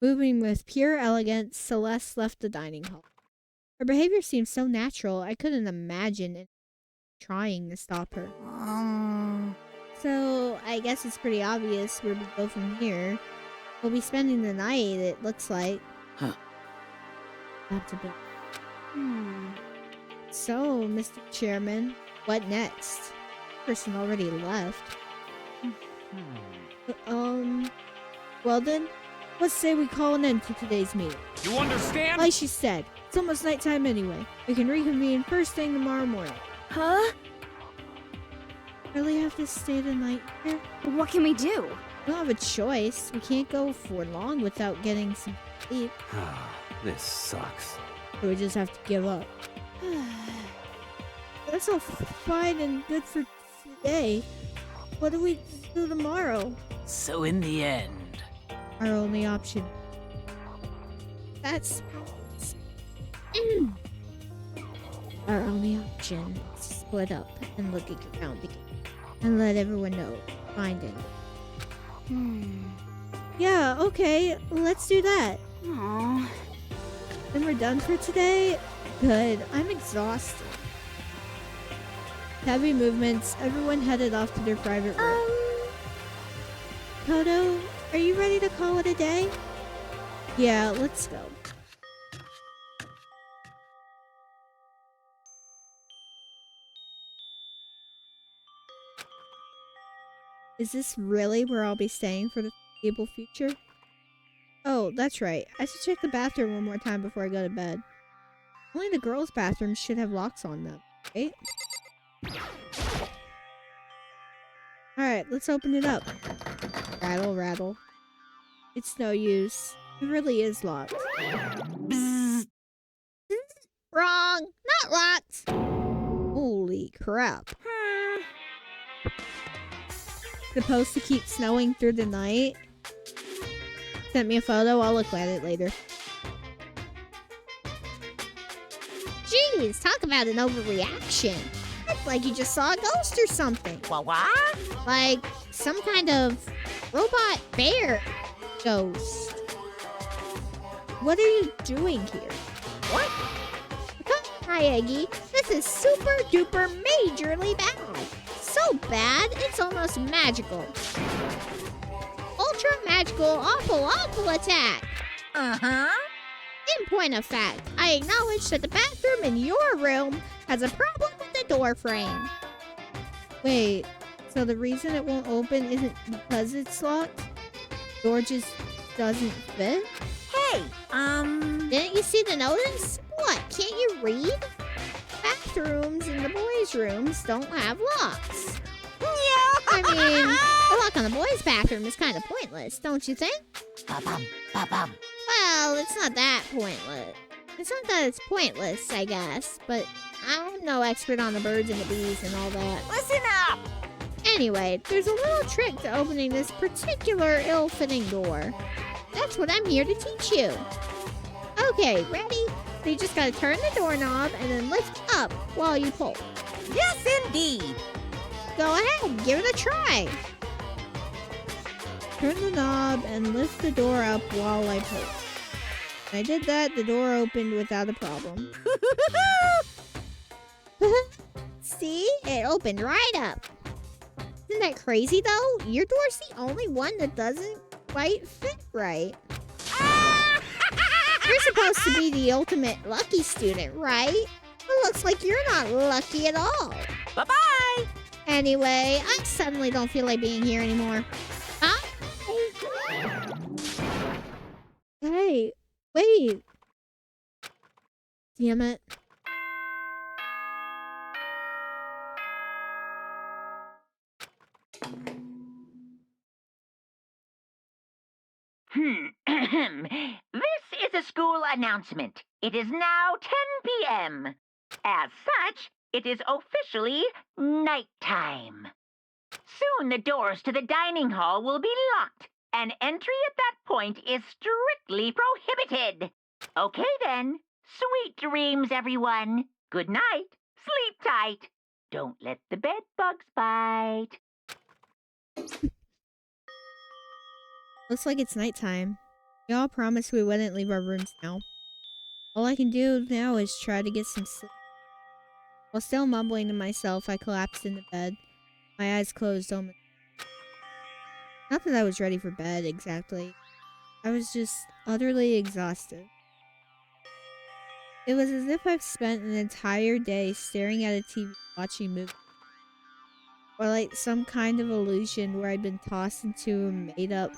Speaker 12: Moving with pure elegance, Celeste left the dining hall. Her behavior seemed so natural, I couldn't imagine it trying to stop her. So, I guess it's pretty obvious where we go from here. We'll be spending the night, it looks like.
Speaker 8: Huh.
Speaker 12: That's a bit. So, Mr. Chairman, what next? Person already left. Well then, let's say we call an end to today's meeting.
Speaker 3: You understand?
Speaker 12: Like she said,
Speaker 1: It's almost nighttime anyway. We can reconvene first thing tomorrow morning.
Speaker 14: Huh?
Speaker 1: Really have to stay the night here?
Speaker 14: What can we do?
Speaker 1: We don't have a choice. We can't go for long without getting some sleep.
Speaker 7: This sucks.
Speaker 1: So we just have to give up. That's all fine and good for today. What do we do tomorrow?
Speaker 8: So in the end,
Speaker 1: Our only option. That's our only option is to split up and look around again. And let everyone know. Find it. Yeah, okay. Let's do that.
Speaker 14: Aww.
Speaker 1: Then we're done for today? Good. I'm exhausted. Heavy movements. Everyone headed off to their private room. Kodo, are you ready to call it a day? Yeah, let's go. Is this really where I'll be staying for the foreseeable future? Oh, that's right. I should check the bathroom one more time before I go to bed. Only the girls' bathrooms should have locks on them, right? Alright, let's open it up. Rattle, rattle. It's no use. It really is locked.
Speaker 12: Bzz. Wrong! Not locked!
Speaker 1: Holy crap. Supposed to keep snowing through the night? Sent me a photo, I'll look at it later.
Speaker 12: Jeez, talk about an overreaction. It's like you just saw a ghost or something.
Speaker 5: What?
Speaker 12: Like some kind of robot bear ghost.
Speaker 1: What are you doing here?
Speaker 12: What? Hi, Eggy. This is super duper majorly bad. So bad, it's almost magical. Ultra magical, awful attack. In point of fact, I acknowledge that the bathroom in your room has a problem with the door frame.
Speaker 1: Wait, so the reason it won't open isn't because it's locked? Door just doesn't fit?
Speaker 5: Hey,
Speaker 12: Didn't you see the notice? What, can't you read?
Speaker 1: Bathrooms in the boys' rooms don't have locks.
Speaker 12: I mean, a lock on the boys' bathroom is kind of pointless, don't you think?
Speaker 5: Ba-bum, ba-bum.
Speaker 12: Well, it's not that pointless. It's not that it's pointless, I guess, but I'm no expert on the birds and the bees and all that.
Speaker 5: Listen up!
Speaker 12: Anyway, there's a little trick to opening this particular ill-fitting door. That's what I'm here to teach you. Okay, ready? So you just gotta turn the doorknob and then lift up while you pull.
Speaker 5: Yes, indeed.
Speaker 12: Go ahead, give it a try.
Speaker 1: Turn the knob and lift the door up while I pull. When I did that, the door opened without a problem.
Speaker 12: See? It opened right up. Isn't that crazy, though? Your door's the only one that doesn't quite fit right. You're supposed to be the ultimate lucky student, right? It looks like you're not lucky at all.
Speaker 5: Bye-bye!
Speaker 12: Anyway, I suddenly don't feel like being here anymore. Huh?
Speaker 1: Hey, wait. Damn it.
Speaker 10: This is a school announcement. It is now 10 p.m. As such, it is officially nighttime. Soon the doors to the dining hall will be locked, and entry at that point is strictly prohibited. Okay then. Sweet dreams, everyone. Good night. Sleep tight. Don't let the bed bugs bite.
Speaker 1: Looks like it's nighttime. We all promised we wouldn't leave our rooms now. All I can do now is try to get some sleep. While still mumbling to myself, I collapsed into bed, my eyes closed almost. Not that I was ready for bed, exactly. I was just utterly exhausted. It was as if I've spent an entire day staring at a TV watching movies. Or like some kind of illusion where I'd been tossed into a made-up,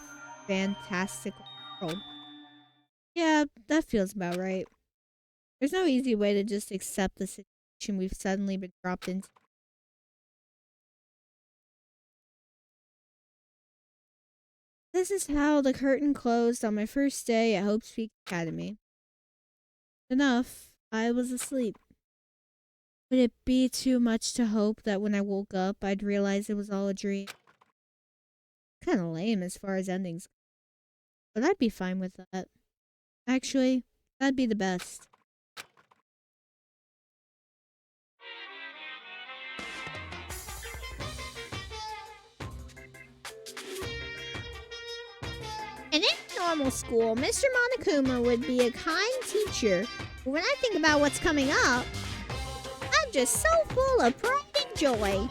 Speaker 1: fantastical world. Yeah, that feels about right.
Speaker 12: There's no easy way to just accept the situation we've suddenly been dropped into. This is how the curtain closed on my first day at Hope Peak Academy. Enough, I was asleep. Would it be too much to hope that when I woke up, I'd realize it was all a dream? Kinda lame as far as endings go, but I'd be fine with that. Actually, that'd be the best. In any normal school, Mr. Monokuma would be a kind teacher. But when I think about what's coming up, I'm just so full of pride and joy.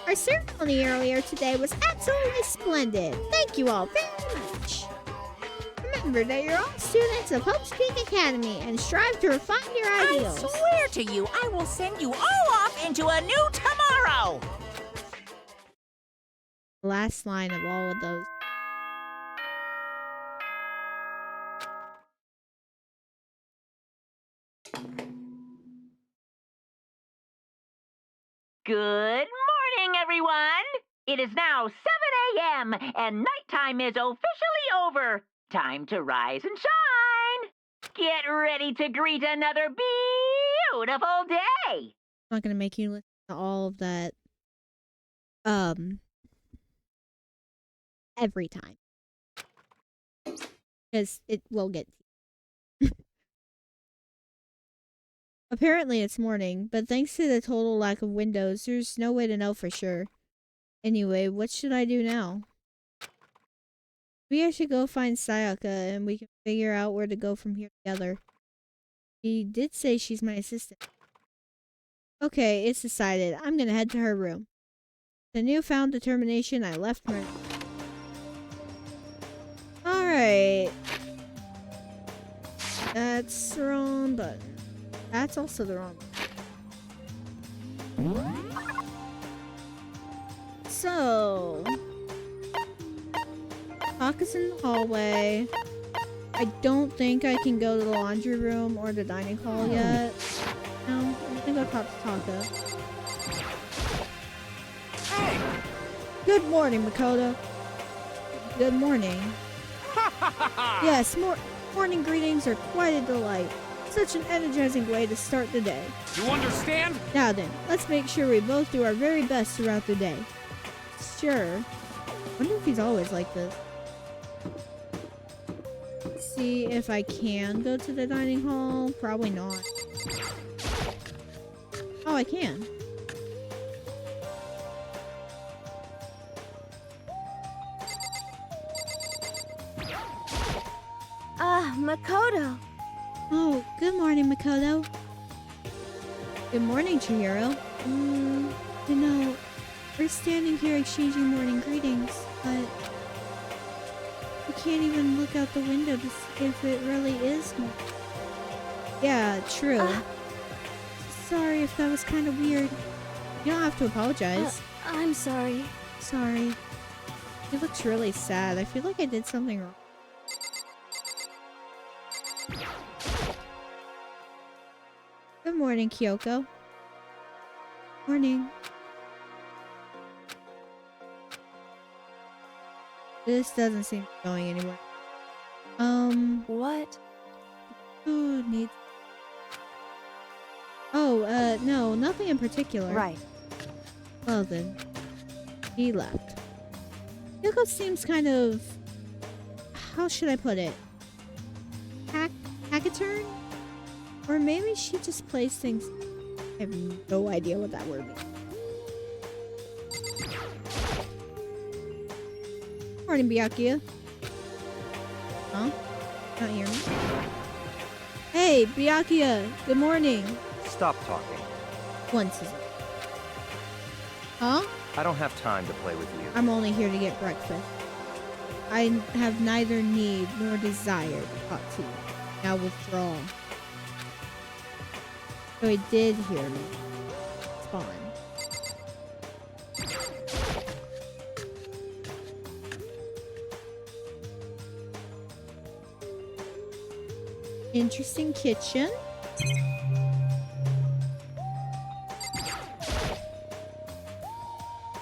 Speaker 12: Our ceremony earlier today was absolutely splendid. Thank you all very much. Remember that you're all students of Hope's Peak Academy and strive to refine your ideals.
Speaker 5: I swear to you, I will send you all off into a new tomorrow!
Speaker 12: Last line of all of those.
Speaker 10: Good morning, everyone! It is now 7 a.m., and nighttime is officially over. Time to rise and shine! Get ready to greet another beautiful day!
Speaker 12: I'm not gonna make you listen to all of that every time. Because it will get to you. Apparently it's morning, but thanks to the total lack of windows, there's no way to know for sure. Anyway, what should I do now? Maybe I should go find Sayaka and we can figure out where to go from here together. She did say she's my assistant. Okay, it's decided. I'm gonna head to her room. The newfound determination, I left my room. Alright. That's the wrong button. That's also the wrong button. So... Taka's in the hallway. I don't think I can go to the laundry room or the dining hall yet. No, I'm gonna go talk to Taka.
Speaker 3: Hey!
Speaker 12: Good morning, Makoto. Good morning. Yes, morning greetings are quite a delight. Such an energizing way to start the day.
Speaker 3: You understand?
Speaker 12: Now then, let's make sure we both do our very best throughout the day. Sure. Wonder if he's always like this. See if I can go to the dining hall. Probably not. Oh, I can.
Speaker 4: Makoto.
Speaker 12: Oh, good morning, Makoto. Good morning, Chihiro. You know, we're standing here exchanging morning greetings, but we can't even look out the window to see if it really is morning. Yeah, true. Sorry if that was kind of weird. You don't have to apologize.
Speaker 4: I'm sorry.
Speaker 12: Sorry. He looks really sad. I feel like I did something wrong. Good morning, Kyoko. Morning. This doesn't seem to be going anywhere.
Speaker 4: What?
Speaker 12: Who needs... Oh, no, nothing in particular.
Speaker 4: Right.
Speaker 12: Well then, he left. Kyoko seems kind of... How should I put it? Hackatern? Or maybe she just plays things... I have no idea what that word means. Morning, Byakuya. Huh? Not hear me? Hey, Byakuya! Good morning!
Speaker 13: Stop talking.
Speaker 12: Once is... Huh?
Speaker 13: I don't have time to play with you.
Speaker 12: I'm only here to get breakfast. I have neither need nor desire to talk to you. Now withdraw. So he did hear me. It's fine. Interesting kitchen.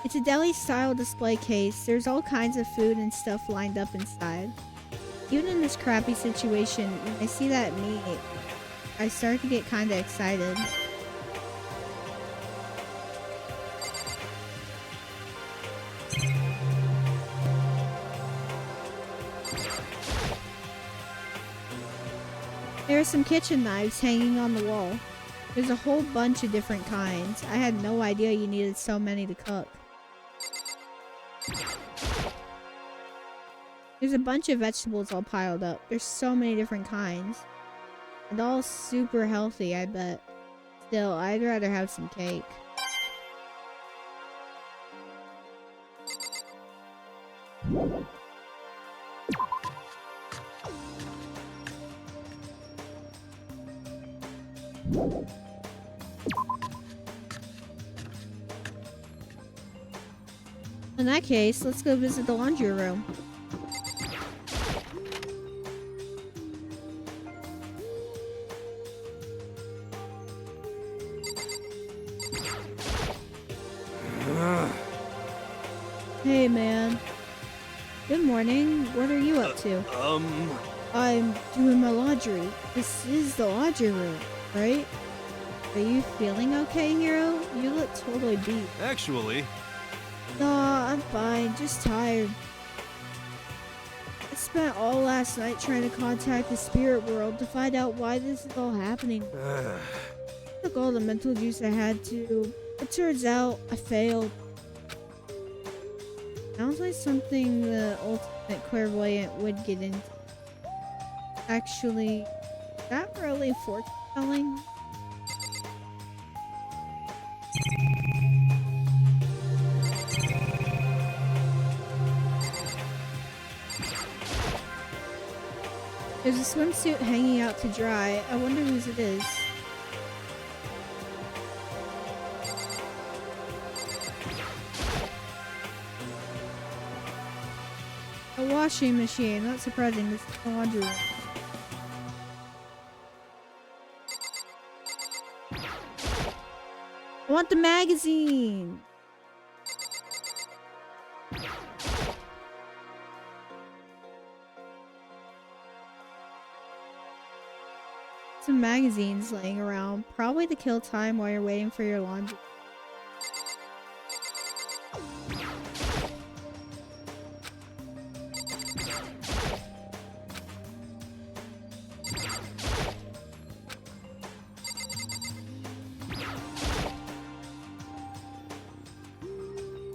Speaker 12: It's a deli-style display case. There's all kinds of food and stuff lined up inside. Even in this crappy situation, when I see that meat, I start to get kinda excited. There are some kitchen knives hanging on the wall. There's a whole bunch of different kinds. I had no idea you needed so many to cook. There's a bunch of vegetables all piled up. There's so many different kinds. And all super healthy, I bet. Still, I'd rather have some cake. In that case, let's go visit the laundry room. Hey, man. Good morning. What are you up to? I'm doing my laundry. This is the laundry room, right? Are you feeling okay, Hero? You look totally beat.
Speaker 9: Actually...
Speaker 12: Nah, I'm fine. Just tired. I spent all last night trying to contact the spirit world to find out why this is all happening. Took all the mental juice I had to. It turns out I failed. Sounds like something the ultimate clairvoyant would get into. Actually, is that really fortune telling? There's a swimsuit hanging out to dry. I wonder whose it is. A washing machine. Not surprising. This is the laundry room. I want the magazine. Some magazines laying around, probably to kill time while you're waiting for your laundry.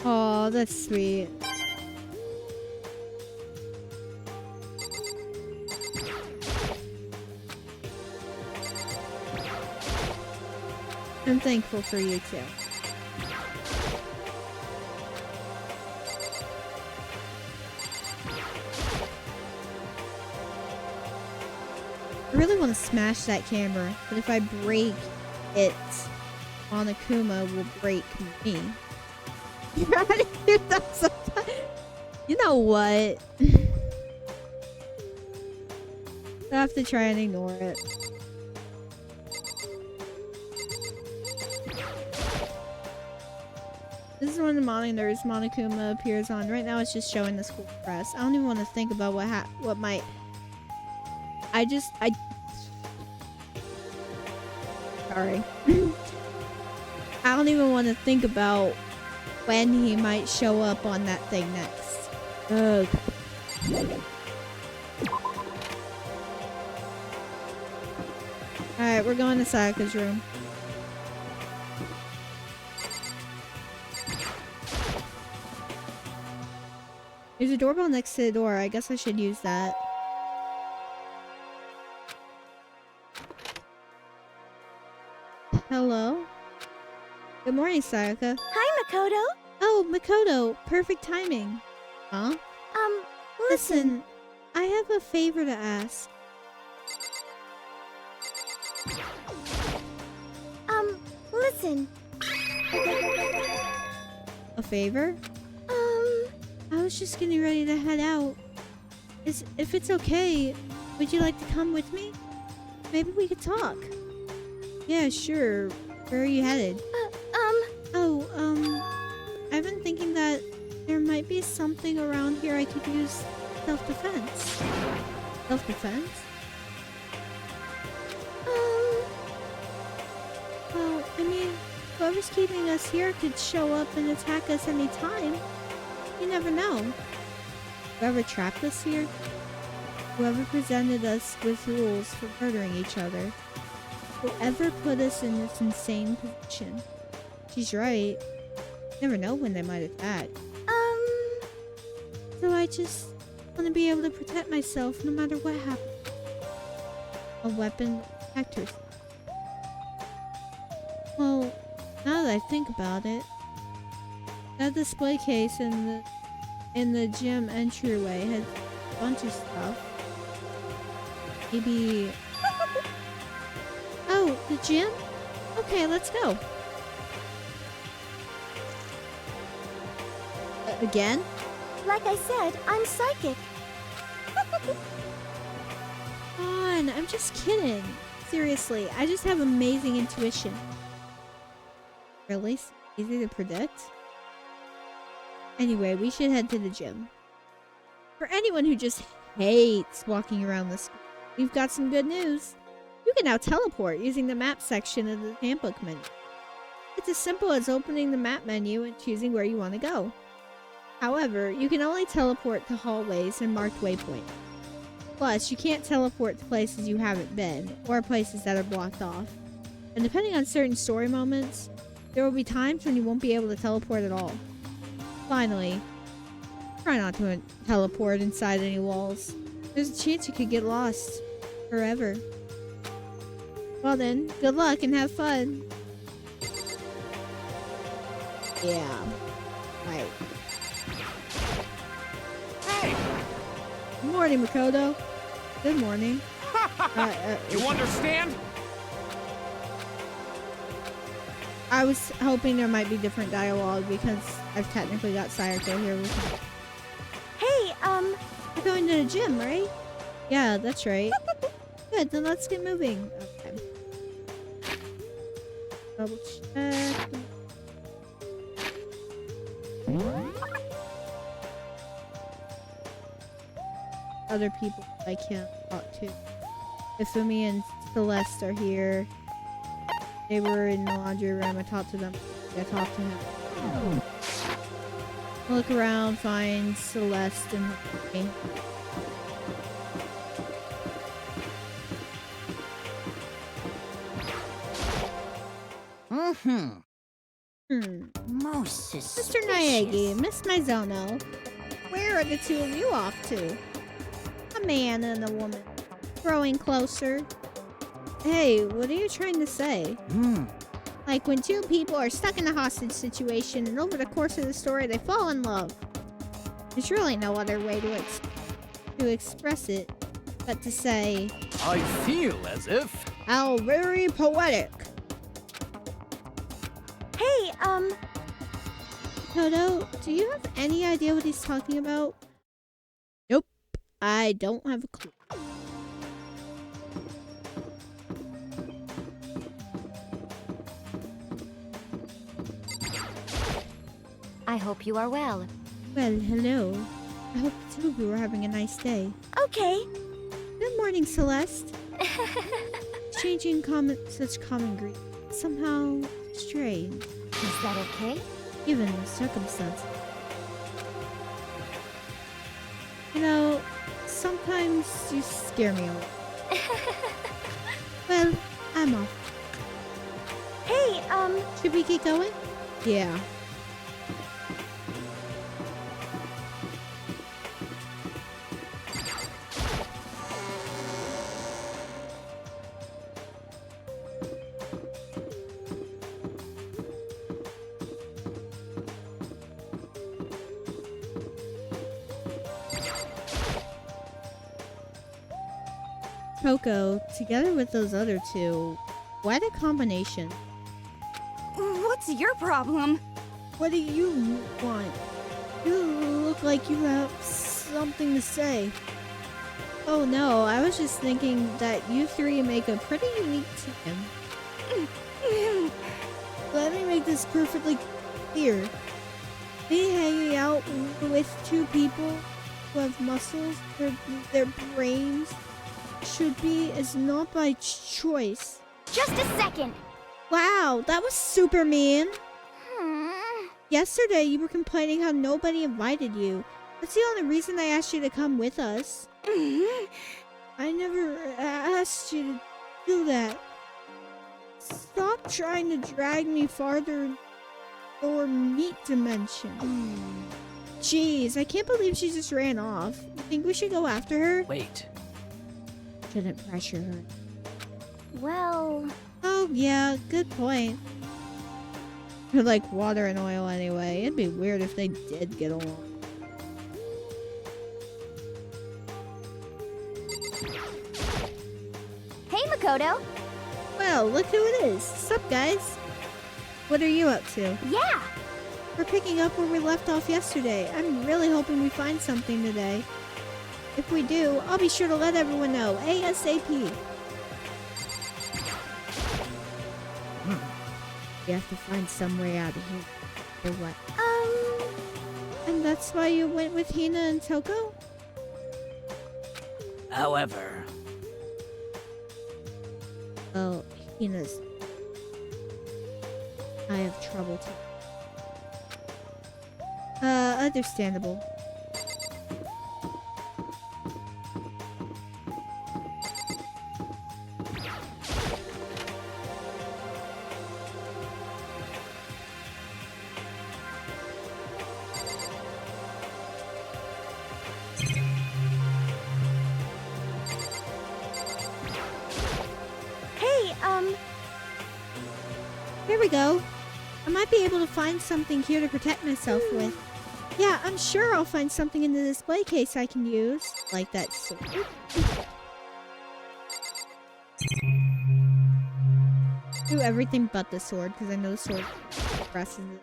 Speaker 12: Oh, that's sweet. I'm thankful for you too. I really want to smash that camera, but if I break it, Monokuma will break me. You gotta do that sometimes. You know what? I have to try and ignore it. This is one of the monitors Monokuma appears on. Right now it's just showing the school press. I don't even want to think about what might... Sorry. I don't even want to think about when he might show up on that thing next. Okay. Alright, we're going to Sayaka's room. There's a doorbell next to the door. I guess I should use that. Hello? Good morning, Sayaka.
Speaker 4: Hi, Makoto.
Speaker 12: Oh, Makoto. Perfect timing. Huh? Listen. I have a favor to ask.
Speaker 4: Listen.
Speaker 12: A favor? I was just getting ready to head out. If it's okay, would you like to come with me? Maybe we could talk. Yeah, sure. Where are you headed? I've been thinking that there might be something around here I could use self-defense. Self-defense? Well, I mean, whoever's keeping us here could show up and attack us anytime. You never know. Whoever trapped us here, whoever presented us with rules for murdering each other, whoever put us in this insane position. She's right. You never know when they might attack. So I just want to be able to protect myself no matter what happens. A weapon protectors. Well, now that I think about it, that display case in the gym entryway has a bunch of stuff. Maybe... Oh, the gym? Okay, let's go. Again?
Speaker 4: Like I said, I'm psychic.
Speaker 12: Come on, I'm just kidding. Seriously, I just have amazing intuition. Really? So easy to predict? Anyway, we should head to the gym. For anyone who just hates walking around the school, we've got some good news. You can now teleport using the map section of the handbook menu. It's as simple as opening the map menu and choosing where you want to go. However, you can only teleport to hallways and marked waypoints. Plus, you can't teleport to places you haven't been, or places that are blocked off. And depending on certain story moments, there will be times when you won't be able to teleport at all. Finally, try not to teleport inside any walls. There's a chance you could get lost forever. Well then, good luck and have fun. Yeah. Right.
Speaker 3: Hey!
Speaker 12: Good morning, Makoto. Good morning.
Speaker 3: You understand?
Speaker 12: I was hoping there might be different dialogue because I've technically got Sayako here with me.
Speaker 4: Hey,
Speaker 12: We're going to the gym, right? Yeah, that's right. Good, then let's get moving. Okay. Double check. Other people I can't talk to. Ifumi and Celeste are here. They were in the laundry room. I talked to them. I talked to him. Look around, find Celeste and Ifumi.
Speaker 5: Most suspicious.
Speaker 12: Mr. Naegi, Miss Mizono, where are the two of you off to? A man and a woman. Growing closer. Hey, what are you trying to say? Like when two people are stuck in a hostage situation and over the course of the story they fall in love. There's really no other way to express it but to say,
Speaker 7: I feel as if...
Speaker 12: How very poetic.
Speaker 4: Hey,
Speaker 12: Toto, do you have any idea what he's talking about? Nope, I don't have a clue.
Speaker 6: I hope you are well.
Speaker 12: Well, hello. I hope the two of you are having a nice day.
Speaker 4: Okay.
Speaker 12: Good morning, Celeste. Changing such common greetings. Somehow strange.
Speaker 6: Is that okay?
Speaker 12: Given the circumstances. You know, sometimes you scare me a little. Well, I'm off.
Speaker 4: Hey,
Speaker 12: should we get going? Yeah. Coco, together with those other two, what a combination.
Speaker 14: What's your problem?
Speaker 12: What do you want? You look like you have something to say. Oh no, I was just thinking that you three make a pretty unique team. make this perfectly clear. Me hanging out with two people who have muscles, their brains should be, is not by choice.
Speaker 6: Just a second.
Speaker 12: Wow, that was super mean. Yesterday, you were complaining how nobody invited you. That's the only reason I asked you to come with us. I never asked you to do that. Stop trying to drag me farther into your meat dimension. Jeez, I can't believe she just ran off. You think we should go after her?
Speaker 8: Wait.
Speaker 12: Shouldn't pressure her.
Speaker 6: Well...
Speaker 12: Oh, yeah, good point. They're like water and oil anyway. It'd be weird if they did get along.
Speaker 6: Hey, Makoto.
Speaker 12: Well, look who it is. Sup, guys? What are you up to?
Speaker 6: Yeah.
Speaker 12: We're picking up where we left off yesterday. I'm really hoping we find something today. If we do, I'll be sure to let everyone know ASAP. We have to find some way out of here. Or what? And that's why you went with Hina and Toko?
Speaker 8: However...
Speaker 12: Well, Hina's... I have trouble too. Understandable. Here we go. I might be able to find something here to protect myself with. Yeah, I'm sure I'll find something in the display case I can use. Like that sword. Do everything but the sword, because I know the sword presses it.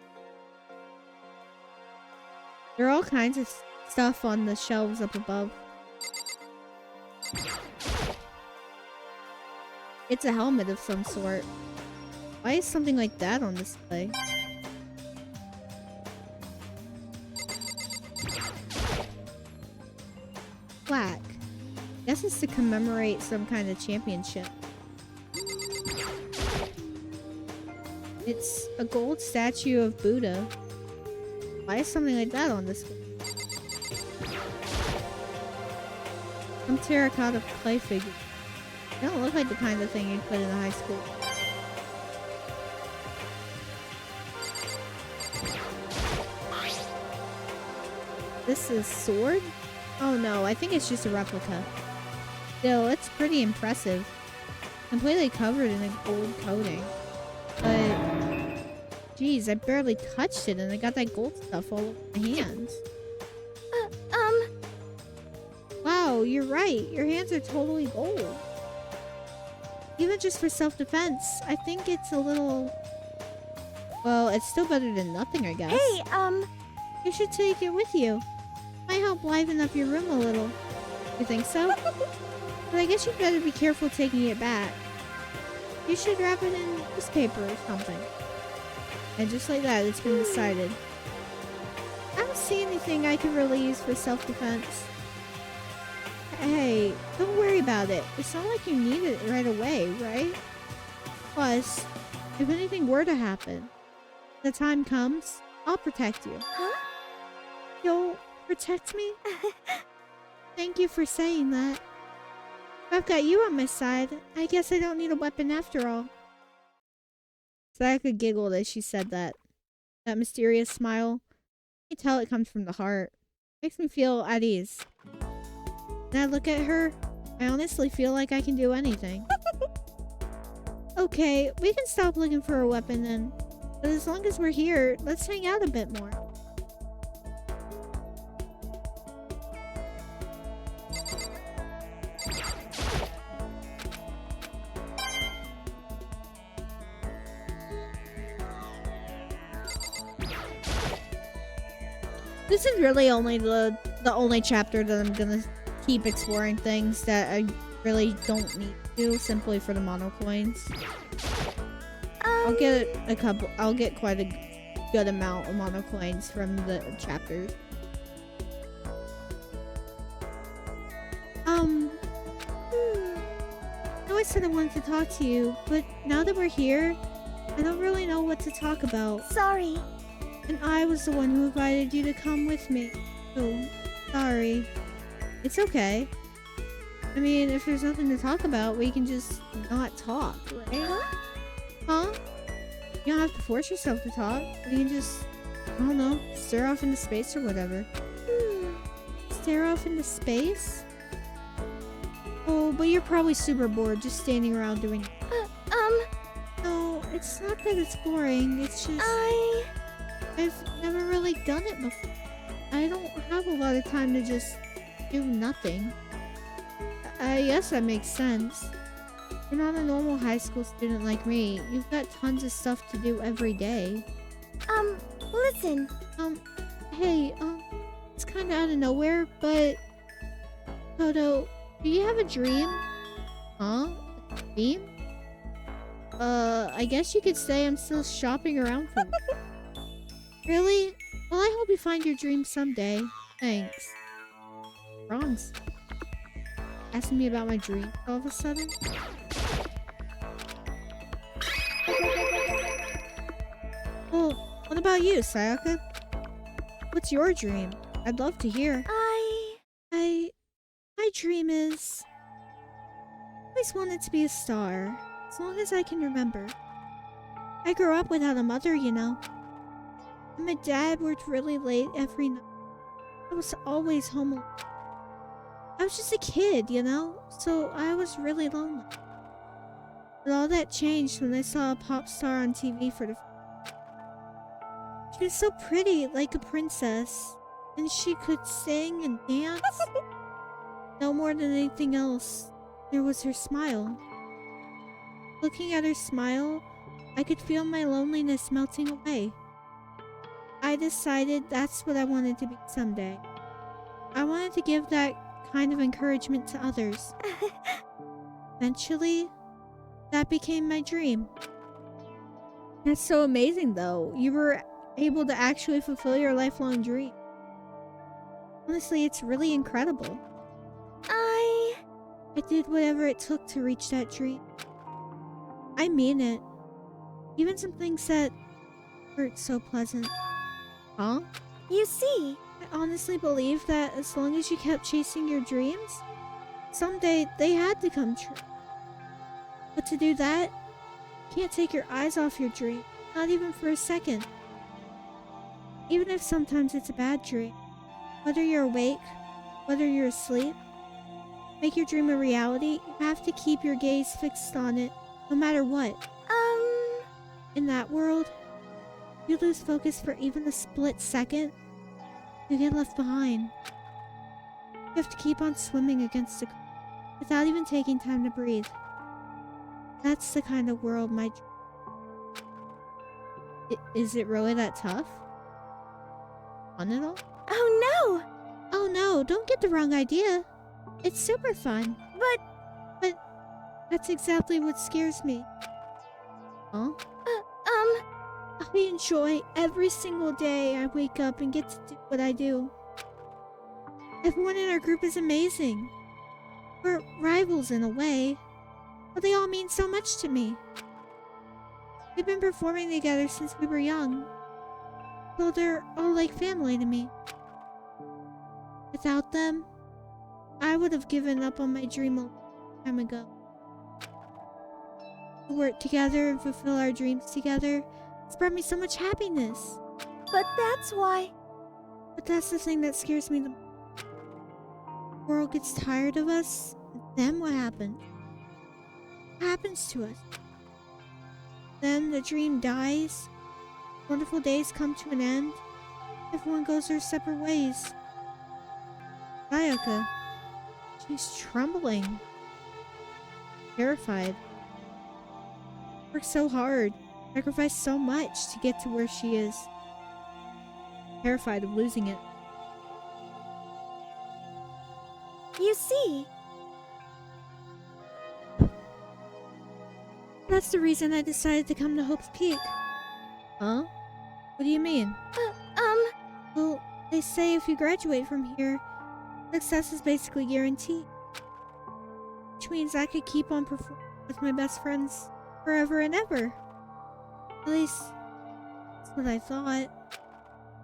Speaker 12: There are all kinds of stuff on the shelves up above. It's a helmet of some sort. Why is something like that on display? Plaque. Guess it's to commemorate some kind of championship. It's a gold statue of Buddha. Why is something like that on display? Some terracotta clay figure. They don't look like the kind of thing you'd put in a high school. This is sword? Oh no, I think it's just a replica. Still, it's pretty impressive. Completely covered in a gold coating. But... geez, I barely touched it and I got that gold stuff all over my hands. Wow, you're right. Your hands are totally gold. Even just for self-defense, I think it's a little... well, it's still better than nothing, I guess.
Speaker 6: Hey,
Speaker 12: you should take it with you. Might help liven up your room a little. You think so? But I guess you'd better be careful taking it back. You should wrap it in newspaper or something. And just like that, it's been decided. I don't see anything I can really use for self-defense. Hey, don't worry about it. It's not like you need it right away, right? Plus, if anything were to happen, the time comes, I'll protect you.
Speaker 6: Huh?
Speaker 12: You'll protect me? Thank you for saying that. If I've got you on my side, I guess I don't need a weapon after all. Sayaka giggled as she said that. That mysterious smile. You can tell it comes from the heart. Makes me feel at ease. When I look at her, I honestly feel like I can do anything. Okay, we can stop looking for a weapon then. But as long as we're here, let's hang out a bit more. This is really only the only chapter that I'm gonna keep exploring things that I really don't need to, simply for the mono coins. I'll get quite a good amount of mono coins from the chapters. I always said I wanted to talk to you, but now that we're here, I don't really know what to talk about.
Speaker 4: Sorry.
Speaker 12: And I was the one who invited you to come with me. Oh, sorry. It's okay. I mean, if there's nothing to talk about, we can just not talk, right? Huh? You don't have to force yourself to talk. You can just, I don't know, stare off into space or whatever. Stare off into space? Oh, but you're probably super bored just standing around doing... No, it's not that it's boring. It's just... I've never really done it before. I don't have a lot of time to just do nothing. I guess that makes sense. You're not a normal high school student like me. You've got tons of stuff to do every day.
Speaker 4: Listen.
Speaker 12: Hey, it's kinda out of nowhere, but... Toto, do you have a dream? Huh? A dream? I guess you could say I'm still shopping around for it. Really? Well, I hope you find your dream someday. Thanks. Bronze. Asking me about my dream all of a sudden? Well, what about you, Sayaka? What's your dream? I'd love to hear. My dream is... I always wanted to be a star, as long as I can remember. I grew up without a mother, you know. And my dad worked really late every night. I was always home alone. I was just a kid, you know? So I was really lonely. But all that changed when I saw a pop star on TV for the first time. She was so pretty, like a princess. And she could sing and dance. No more than anything else, there was her smile. Looking at her smile, I could feel my loneliness melting away. I decided that's what I wanted to be someday. I wanted to give that kind of encouragement to others. Eventually, that became my dream. That's so amazing, though. You were able to actually fulfill your lifelong dream. Honestly, it's really incredible. I did whatever it took to reach that dream. I mean it. Even some things that weren't so pleasant. Huh?
Speaker 4: You see,
Speaker 12: I honestly believe that as long as you kept chasing your dreams, someday they had to come true. But to do that, you can't take your eyes off your dream, not even for a second. Even if sometimes it's a bad dream, whether you're awake, whether you're asleep, make your dream a reality, you have to keep your gaze fixed on it, no matter what. In that world, you lose focus for even a split second, you get left behind. You have to keep on swimming against the current without even taking time to breathe. That's the kind of world my Is it really that tough? Fun at all?
Speaker 4: Oh no!
Speaker 12: Oh no, don't get the wrong idea. It's super fun. But that's exactly what scares me. Huh? I enjoy every single day I wake up and get to do what I do. Everyone in our group is amazing. We're rivals in a way, but they all mean so much to me. We've been performing together since we were young, so they're all like family to me. Without them, I would have given up on my dream a long time ago. To work together and fulfill our dreams together, it's brought me so much happiness.
Speaker 4: But that's why...
Speaker 12: But that's the thing that scares me the most. The world gets tired of us, and then what happens? What happens to us? Then the dream dies, wonderful days come to an end, everyone goes their separate ways. Sayaka, she's trembling, terrified. Worked so hard, sacrificed so much to get to where she is. Terrified of losing it.
Speaker 4: You see...
Speaker 12: That's the reason I decided to come to Hope's Peak. Huh? What do you mean? Well, they say if you graduate from here, success is basically guaranteed. Which means I could keep on performing with my best friends forever and ever. At least, that's what I thought.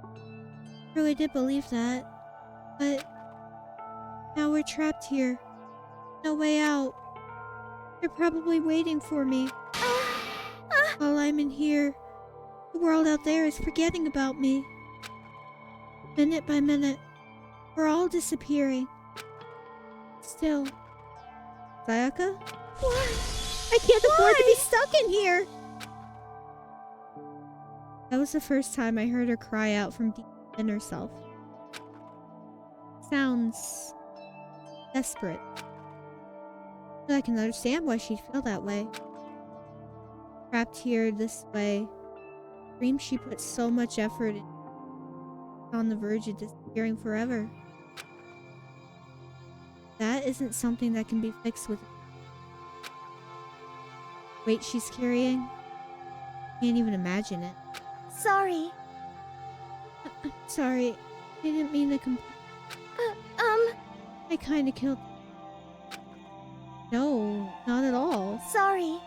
Speaker 12: I really did believe that. But now we're trapped here. No way out. They're probably waiting for me. While I'm in here, the world out there is forgetting about me. Minute by minute, we're all disappearing. Still. Sayaka? What? I can't afford to be stuck in here! That was the first time I heard her cry out from deep within herself. Sounds desperate. But I can understand why she'd feel that way. Trapped here this way, dreams she put so much effort in, on the verge of disappearing forever. That isn't something that can be fixed with weight she's carrying. Can't even imagine it.
Speaker 4: Sorry.
Speaker 12: Sorry, I didn't mean to I kinda killed... No, not at all.
Speaker 4: Sorry.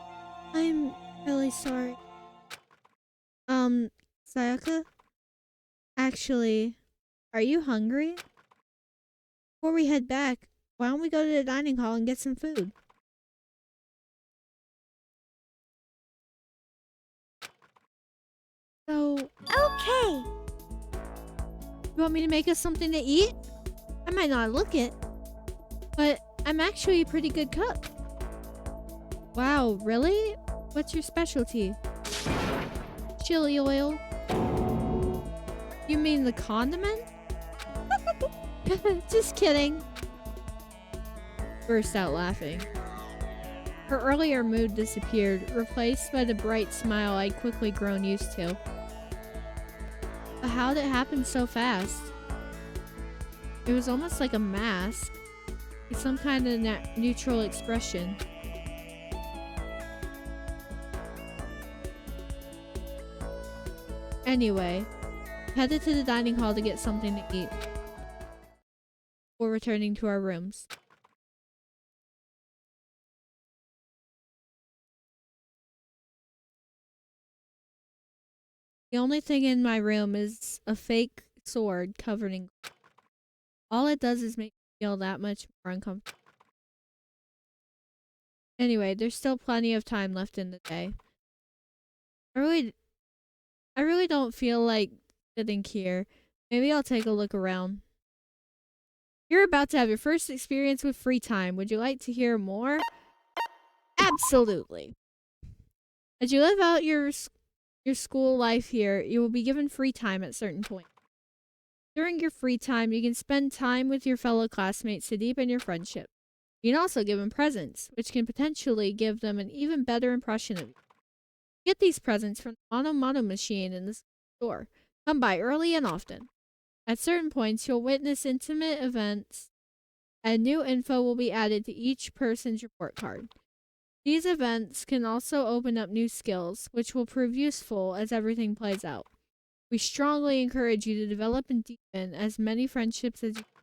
Speaker 12: I'm really sorry. Sayaka? Actually, are you hungry? Before we head back, why don't we go to the dining hall and get some food? So...
Speaker 4: Okay!
Speaker 12: You want me to make us something to eat? I might not look it, but I'm actually a pretty good cook. Wow, really? What's your specialty? Chili oil. You mean the condiment? Just kidding. Burst out laughing. Her earlier mood disappeared, replaced by the bright smile I'd quickly grown used to. But how'd it happen so fast? It was almost like a mask. It's some kind of neutral expression. Anyway, headed to the dining hall to get something to eat. Before returning to our rooms. The only thing in my room is a fake sword covered in gold. All it does is make me feel that much more uncomfortable. Anyway, there's still plenty of time left in the day. I really don't feel like sitting here. Maybe I'll take a look around. You're about to have your first experience with free time. Would you like to hear more? Absolutely. As you live out your school life here, you will be given free time at certain points. During your free time, you can spend time with your fellow classmates to deepen your friendship. You can also give them presents, which can potentially give them an even better impression of you. Get these presents from the Mono machine in the store. Come by early and often. At certain points, you'll witness intimate events, and new info will be added to each person's report card. These events can also open up new skills, which will prove useful as everything plays out. We strongly encourage you to develop and deepen as many friendships as you can.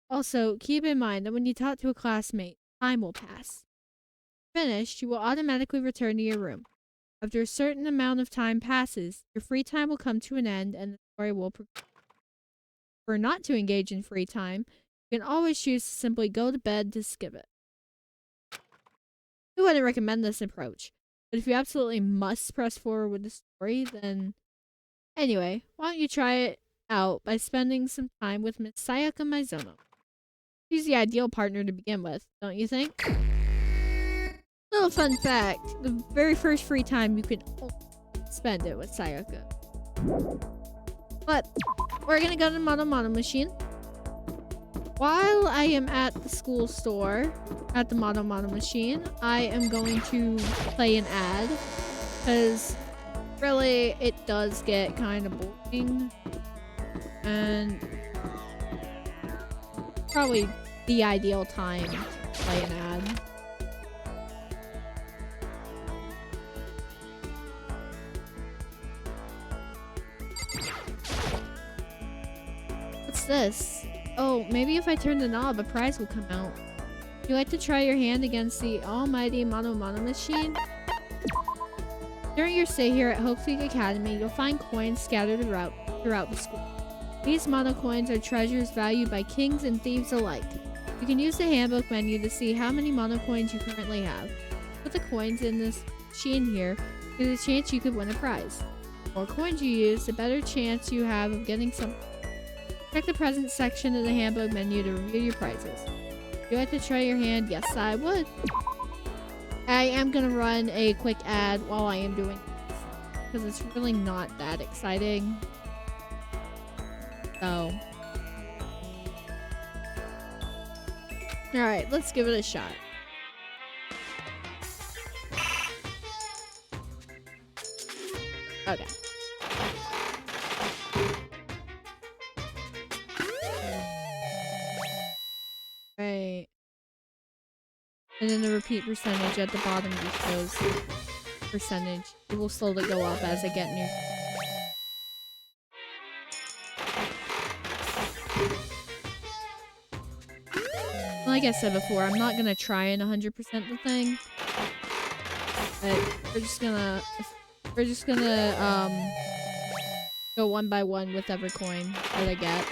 Speaker 12: Also, keep in mind that when you talk to a classmate, time will pass. Finished, you will automatically return to your room. After a certain amount of time passes, your free time will come to an end and the story will progress. For not to engage in free time, you can always choose to simply go to bed to skip it. I wouldn't recommend this approach, but if you absolutely must press forward with the story, then... Anyway, why don't you try it out by spending some time with Miss Sayaka Mizono. She's the ideal partner to begin with, don't you think? Little fun fact, the very first free time you can spend it with Sayaka. But, we're gonna go to the Mono machine. While I am at the school store, at the Mono machine, I am going to play an ad, because really, it does get kind of boring, and probably the ideal time to play an ad. this? Oh, maybe if I turn the knob, a prize will come out. Would you like to try your hand against the almighty Mono machine? During your stay here at Hope Creek Academy, you'll find coins scattered throughout the school. These mono coins are treasures valued by kings and thieves alike. You can use the handbook menu to see how many mono coins you currently have. Put the coins in this machine here, there's a chance you could win a prize. The more coins you use, the better chance you have of getting some. Check the present section of the handbook menu to review your prizes. Would you like to try your hand? Yes, I would. I am gonna run a quick ad while I am doing this, because it's really not that exciting. So. Alright, let's give it a shot. Okay. Right. And then the repeat percentage at the bottom just shows percentage. It will slowly go up as I get new. Like I said before, I'm not gonna try and 100% the thing. But we're just gonna go one by one with every coin that I get.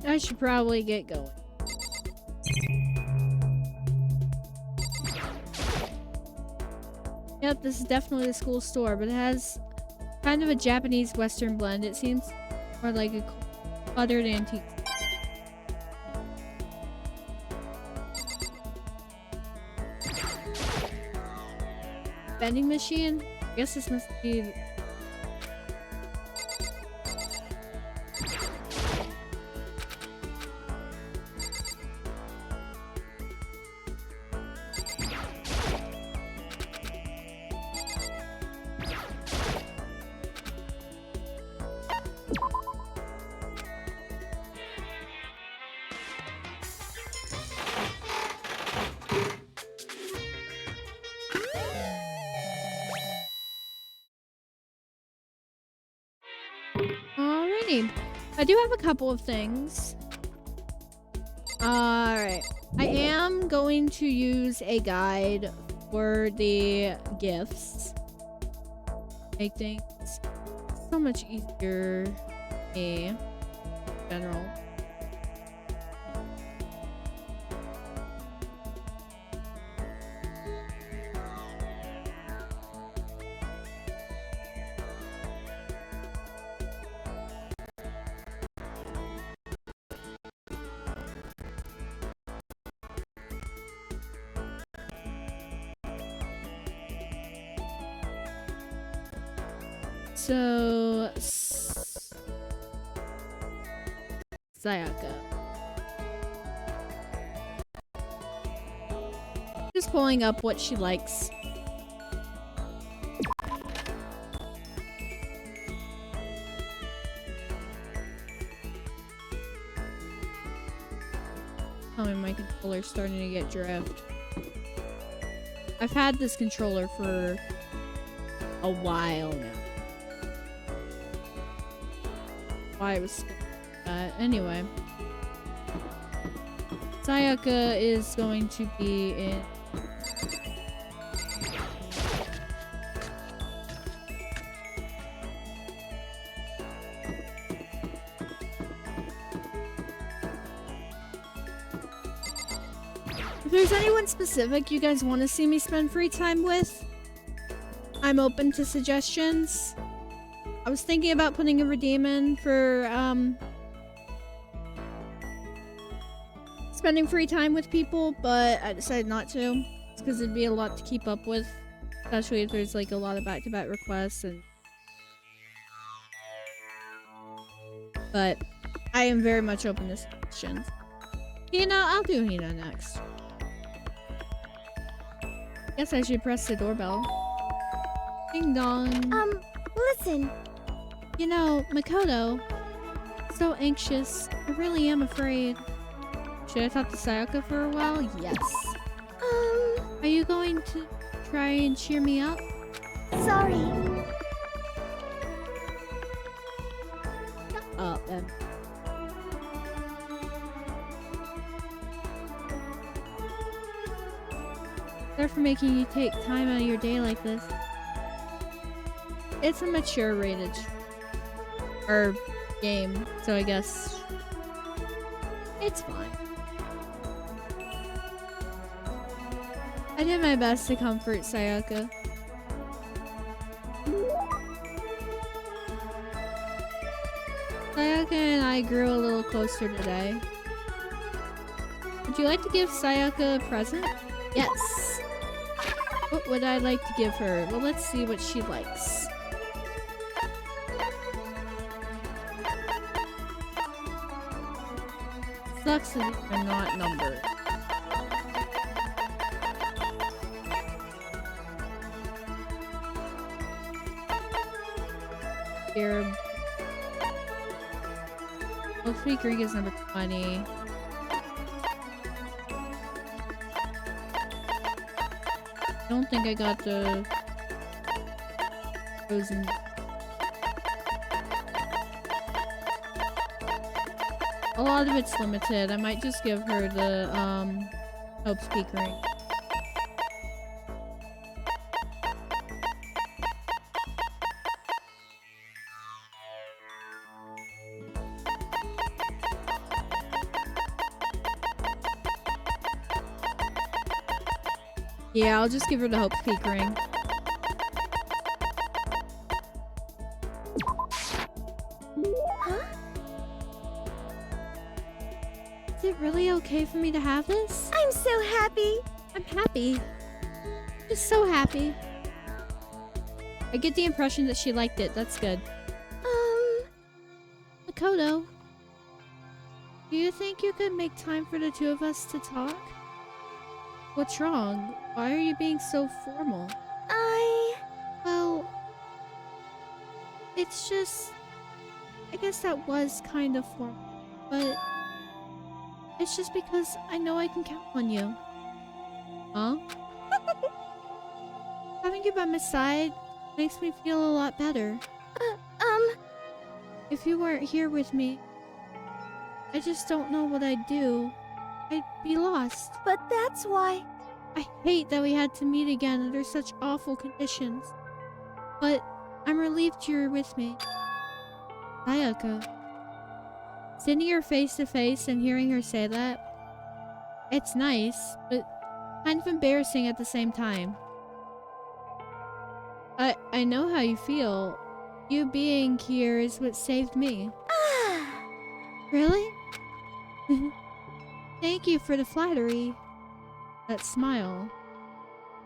Speaker 12: I should probably get going. Yep, this is definitely the school store, but it has kind of a Japanese Western blend. It seems more like a cluttered antique. Vending machine? I guess this must be... Alrighty. I do have a couple of things. Alright. I am going to use a guide for the gifts. Make things so much easier in general. So, Sayaka. Just pulling up what she likes. Oh, and my controller's starting to get drift. I've had this controller for a while now. Why I was anyway. Sayaka is going to be in if there's anyone specific you guys want to see me spend free time with, I'm open to suggestions. I was thinking about putting a redeem in for
Speaker 1: spending free time with people, but I decided not to. It's because it'd be a lot to keep up with, especially if there's like a lot of back-to-back requests and. But I am very much open to suggestions. Hina, I'll do Hina next. Guess I should press the doorbell. Ding dong.
Speaker 4: Listen.
Speaker 1: You know, Makoto. So anxious. I really am afraid. Should I talk to Sayaka for a while? Yes. Are you going to try and cheer me up?
Speaker 4: Sorry.
Speaker 1: Shut up, then. Sorry for making you take time out of your day like this. It's a mature rated game, so I guess it's fine. I did my best to comfort Sayaka. Sayaka and I grew a little closer today. Would you like to give Sayaka a present? Yes. What would I like to give her? Well, let's see what she likes. Sucks that these are not numbered. Here. Oh, Sweet Greek is number 20. I don't think I got the frozen. A lot of it's limited. I might just give her the Hope's Peak ring. Yeah, I'll just give her the Hope's Peak ring.
Speaker 4: Huh?
Speaker 1: Is it really okay for me to have this?
Speaker 4: I'm so happy.
Speaker 1: I'm happy. Just so happy. I get the impression that she liked it. That's good. Makoto, do you think you could make time for the two of us to talk? What's wrong? Why are you being so formal? Well, it's just... I guess that was kind of formal, but... It's just because I know I can count on you. Huh? Having you by my side makes me feel a lot better. If you weren't here with me, I just don't know what I'd do. I'd be lost.
Speaker 4: But that's why...
Speaker 1: I hate that we had to meet again under such awful conditions. But I'm relieved you're with me. Sayaka. Sitting her face to face and hearing her say that, it's nice, but kind of embarrassing at the same time. I know how you feel. You being here is what saved me. Really? Thank you for the flattery. That smile.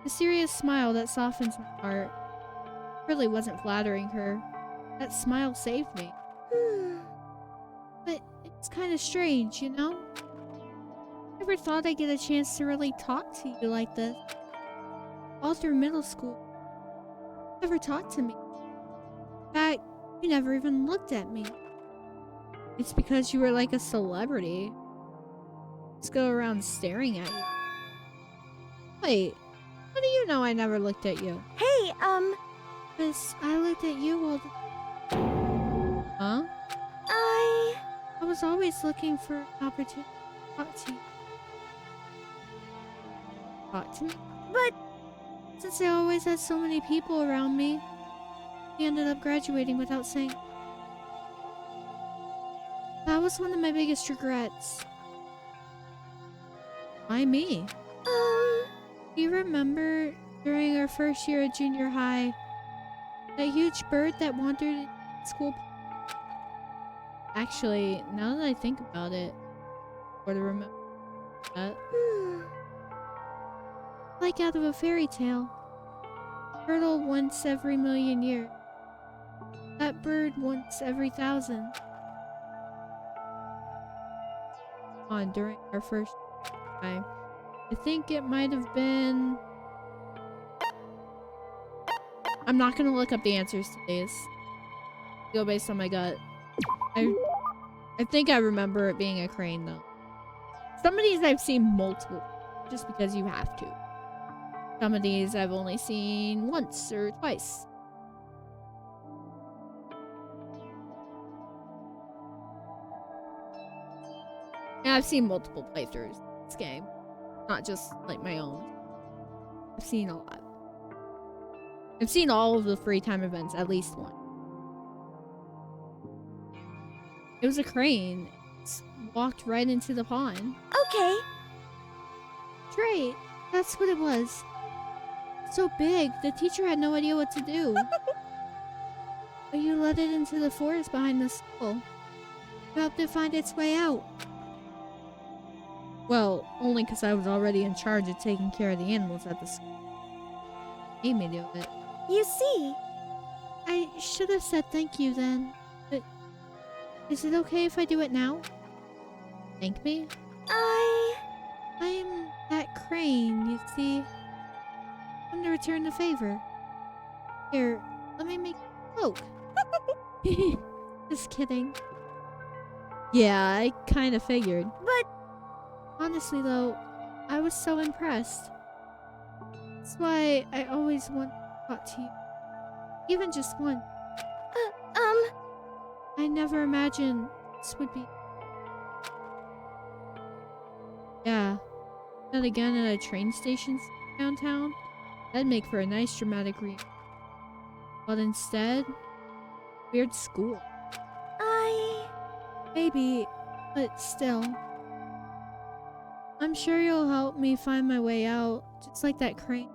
Speaker 1: The serious smile that softens my heart. Really wasn't flattering her. That smile saved me. But it's kind of strange, you know? Never thought I'd get a chance to really talk to you like this. All through middle school. Never talked to me. In fact, you never even looked at me. It's because you were like a celebrity. Just go around staring at you. Wait, how do you know I never looked at you?
Speaker 4: Hey,
Speaker 1: Because I looked at you all the... Huh? I was always looking for an opportunity to talk to you. Talk to me?
Speaker 4: But...
Speaker 1: Since I always had so many people around me, he ended up graduating without saying. That was one of my biggest regrets. Why me? Do you remember during our first year of junior high, that huge bird that wandered in school? Actually, now that I think about it, sort of remember.
Speaker 12: Like out of a fairy tale. Turtle once every million years. That bird once every 1,000. On during our first time. I think it might have been... I'm not gonna look up the answers to these. Go based on my gut. I think I remember it being a crane though. Some of these I've seen multiple, just because you have to. Some of these I've only seen once or twice. Yeah, I've seen multiple playthroughs of this game. Not just like my own. I've seen a lot. I've seen all of the free time events, at least one. It was a crane. It walked right into the pond.
Speaker 4: Okay.
Speaker 12: Great. That's what it was. So big, the teacher had no idea what to do. But you let it into the forest behind the school. You helped it find its way out. Well, only because I was already in charge of taking care of the animals at the school. Made me do it.
Speaker 4: You see.
Speaker 12: I should have said thank you then. But is it okay if I do it now? Thank me? I'm that crane, you see. I'm to return the favor. Here, let me make a cloak. Just kidding. Yeah, I kind of figured.
Speaker 4: But
Speaker 12: honestly though, I was so impressed. That's why I always want to talk to you. Even just once. I never imagined this would be... Yeah. That again at a train station downtown? That'd make for a nice dramatic read. But instead, weird school. Maybe, but still. I'm sure you'll help me find my way out, just like that crane.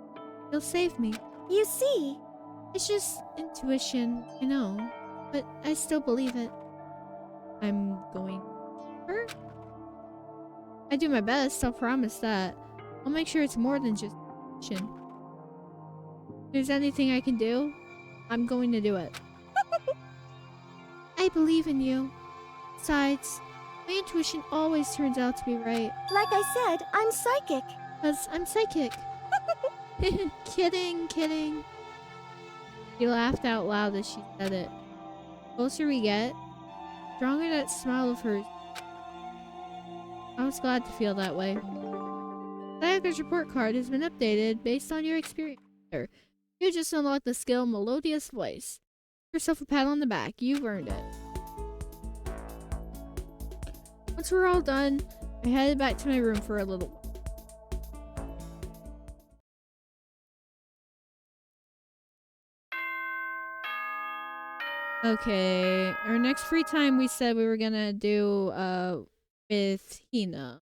Speaker 12: You'll save me.
Speaker 4: You see.
Speaker 12: It's just intuition, I know. But I still believe it. I'm going... I do my best, I'll promise that. I'll make sure it's more than just intuition. If there's anything I can do, I'm going to do it. I believe in you. Besides, my intuition always turns out to be right.
Speaker 4: Like I said, I'm psychic.
Speaker 12: 'Cause I'm psychic. Kidding. She laughed out loud as she said it. The closer we get, the stronger that smile of hers. I was glad to feel that way. Sayaka's report card has been updated based on your experience. You just unlocked the skill Melodious Voice. Give yourself a pat on the back. You've earned it. Once we're all done, I headed back to my room for a little while. Okay, our next free time we said we were gonna do with Hina.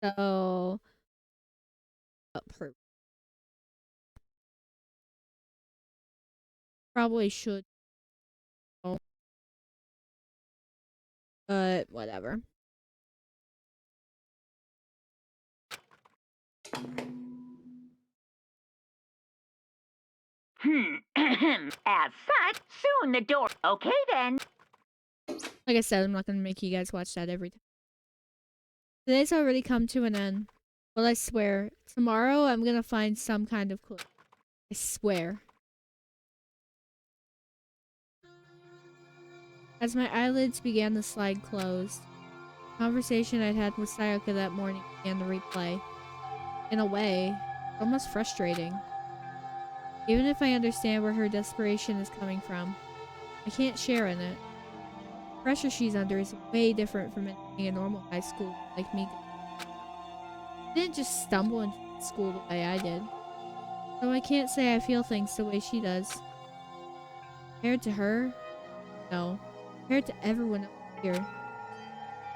Speaker 12: So probably should, but whatever.
Speaker 10: As such, soon the door. Okay then.
Speaker 12: Like I said, I'm not gonna make you guys watch that every time. Today's already come to an end. Well, I swear, tomorrow I'm gonna find some kind of clue. I swear. As my eyelids began to slide closed, the conversation I'd had with Sayaka that morning began to replay. In a way, almost frustrating. Even if I understand where her desperation is coming from, I can't share in it. The pressure she's under is way different from entering a normal high school like me did. I didn't just stumble into school the way I did. So I can't say I feel things the way she does. Compared to her, no. Compared to everyone else here,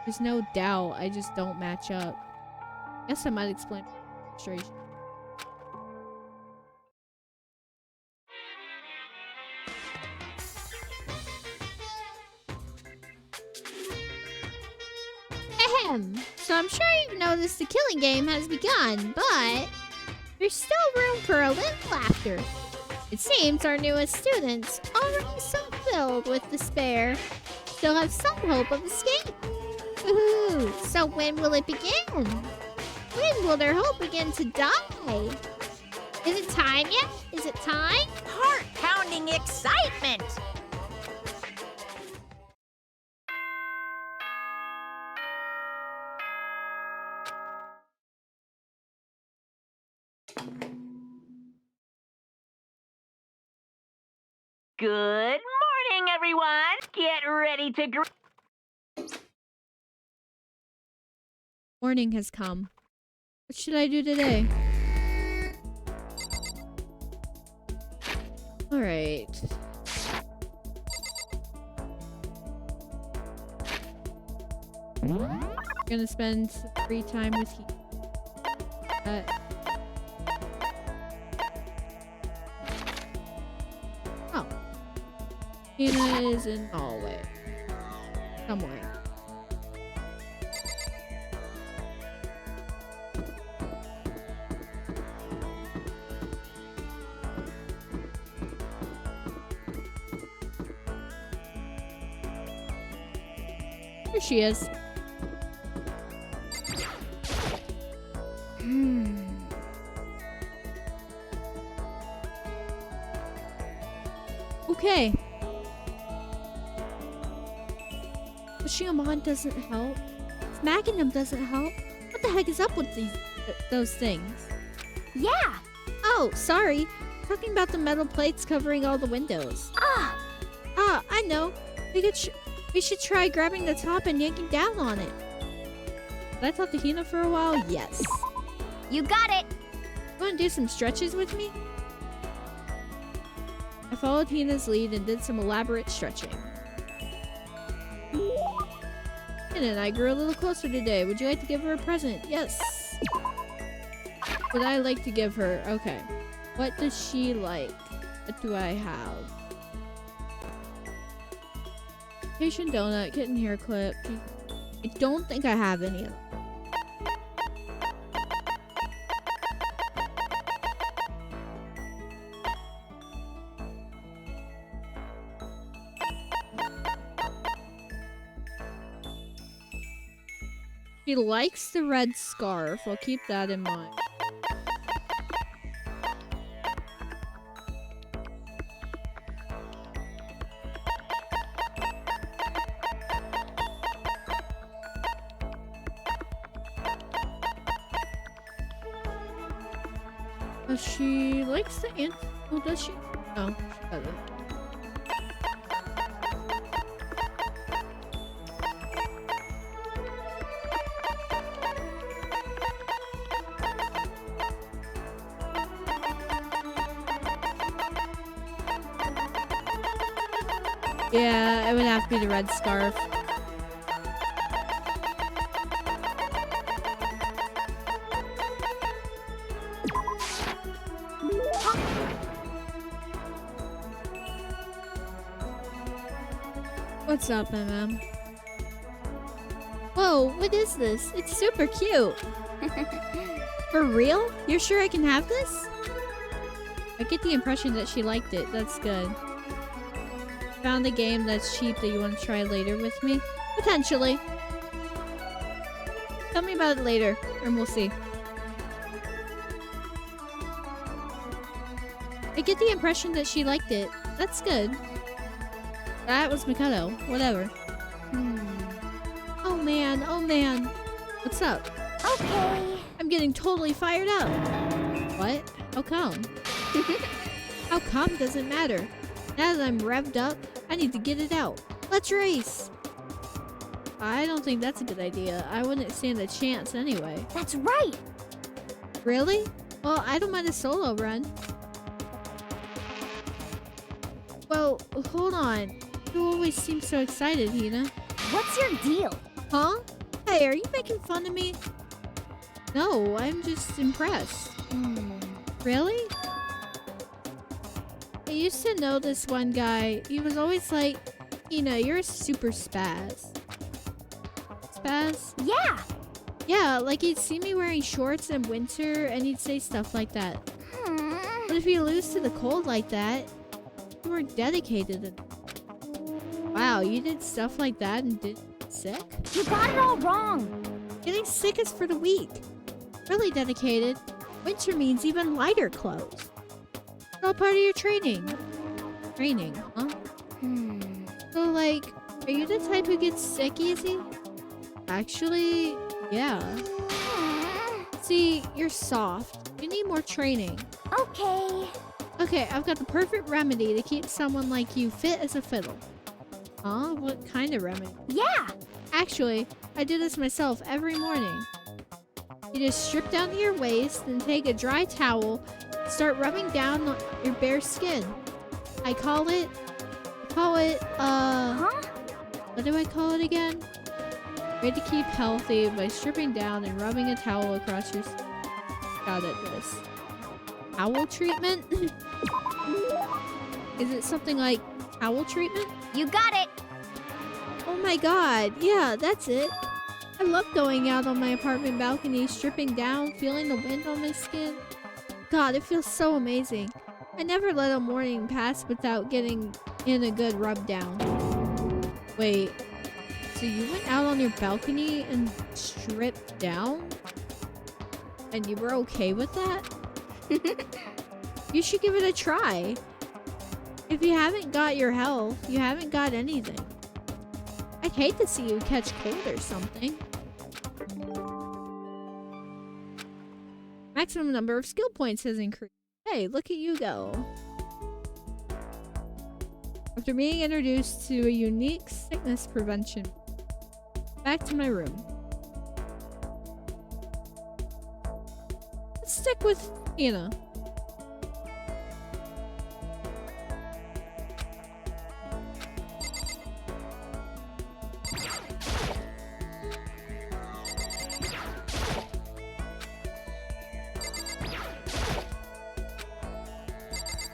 Speaker 12: there's no doubt I just don't match up. Guess I might explain my frustration. gym. So I'm sure you've noticed the killing game has begun, but there's still room for a little laughter. It seems our newest students, already so filled with despair, still have some hope of escape. Woohoo! So when will it begin? When will their hope begin to die? Is it time yet? Is it time?
Speaker 5: Heart-pounding excitement!
Speaker 10: Good morning, everyone. Get ready to
Speaker 1: Morning has come. What should I do today? Alright. Gonna spend some free time with you. Oh. Hina is in hallway. Somewhere. There she is. Okay. Pushing them on doesn't help. Smacking them doesn't help. What the heck is up with those things?
Speaker 6: Yeah!
Speaker 1: Oh, sorry. Talking about the metal plates covering all the windows.
Speaker 6: Ah!
Speaker 1: Ah, I know. We should try grabbing the top and yanking down on it. Did I talk to Hina for a while? Yes.
Speaker 6: You got it!
Speaker 1: Want to do some stretches with me? I followed Hina's lead and did some elaborate stretching. Hina and I grew a little closer today. Would you like to give her a present? Yes. Would I like to give her? Okay. What does she like? What do I have? Patient donut, kitten hair clip. I don't think I have any of them. She likes the red scarf. I'll keep that in mind. She likes the ant. Oh, does she? No, she doesn't. Yeah, it would have to be the red scarf. What's up, MM? Whoa, what is this? It's super cute. For real? You're sure I can have this? I get the impression that she liked it. That's good. Found a game that's cheap that you want to try later with me? Potentially. Tell me about it later, and we'll see. I get the impression that she liked it. That's good. That was Mikado. Whatever. Oh man, oh man. What's up?
Speaker 6: Okay.
Speaker 1: I'm getting totally fired up. What? How come? How come doesn't matter. Now that I'm revved up, I need to get it out. Let's race. I don't think that's a good idea. I wouldn't stand a chance anyway.
Speaker 6: That's right.
Speaker 1: Really? Well, I don't mind a solo run. Well, hold on. You always seem so excited, Hina.
Speaker 6: What's your deal?
Speaker 1: Huh? Hey, are you making fun of me? No, I'm just impressed. Really? I used to know this one guy. He was always like, Hina, you're a super spaz.
Speaker 12: spaz?
Speaker 6: Yeah!
Speaker 12: Yeah, like he'd see me wearing shorts in winter and he'd say stuff like that. But if you lose to the cold like that, you weren't dedicated. Wow, you did stuff like that and didn't get sick?
Speaker 6: You got it all wrong!
Speaker 12: Getting sick is for the weak. Really dedicated. Winter means even lighter clothes. It's all part of your training. Training, huh? So, like, are you the type who gets sick easy? Actually, yeah. See, you're soft. You need more training.
Speaker 6: Okay.
Speaker 12: Okay, I've got the perfect remedy to keep someone like you fit as a fiddle. Huh? What kind of remedy?
Speaker 6: Yeah!
Speaker 12: Actually, I do this myself every morning. You just strip down to your waist and take a dry towel and start rubbing down on your bare skin. I call it, what do I call it again? Way to keep healthy by stripping down and rubbing a towel across your skin. Got it, this. Towel treatment? Is it something like towel treatment?
Speaker 6: You got it!
Speaker 12: Oh my god, yeah, that's it. I love going out on my apartment balcony, stripping down, feeling the wind on my skin. God, it feels so amazing. I never let a morning pass without getting in a good rub down. Wait, so you went out on your balcony and stripped down? And you were okay with that? You should give it a try. If you haven't got your health, you haven't got anything. I'd hate to see you catch cold or something. Maximum number of skill points has increased. Hey, look at you go. After being introduced to a unique sickness prevention. Back to my room. Let's stick with Anna.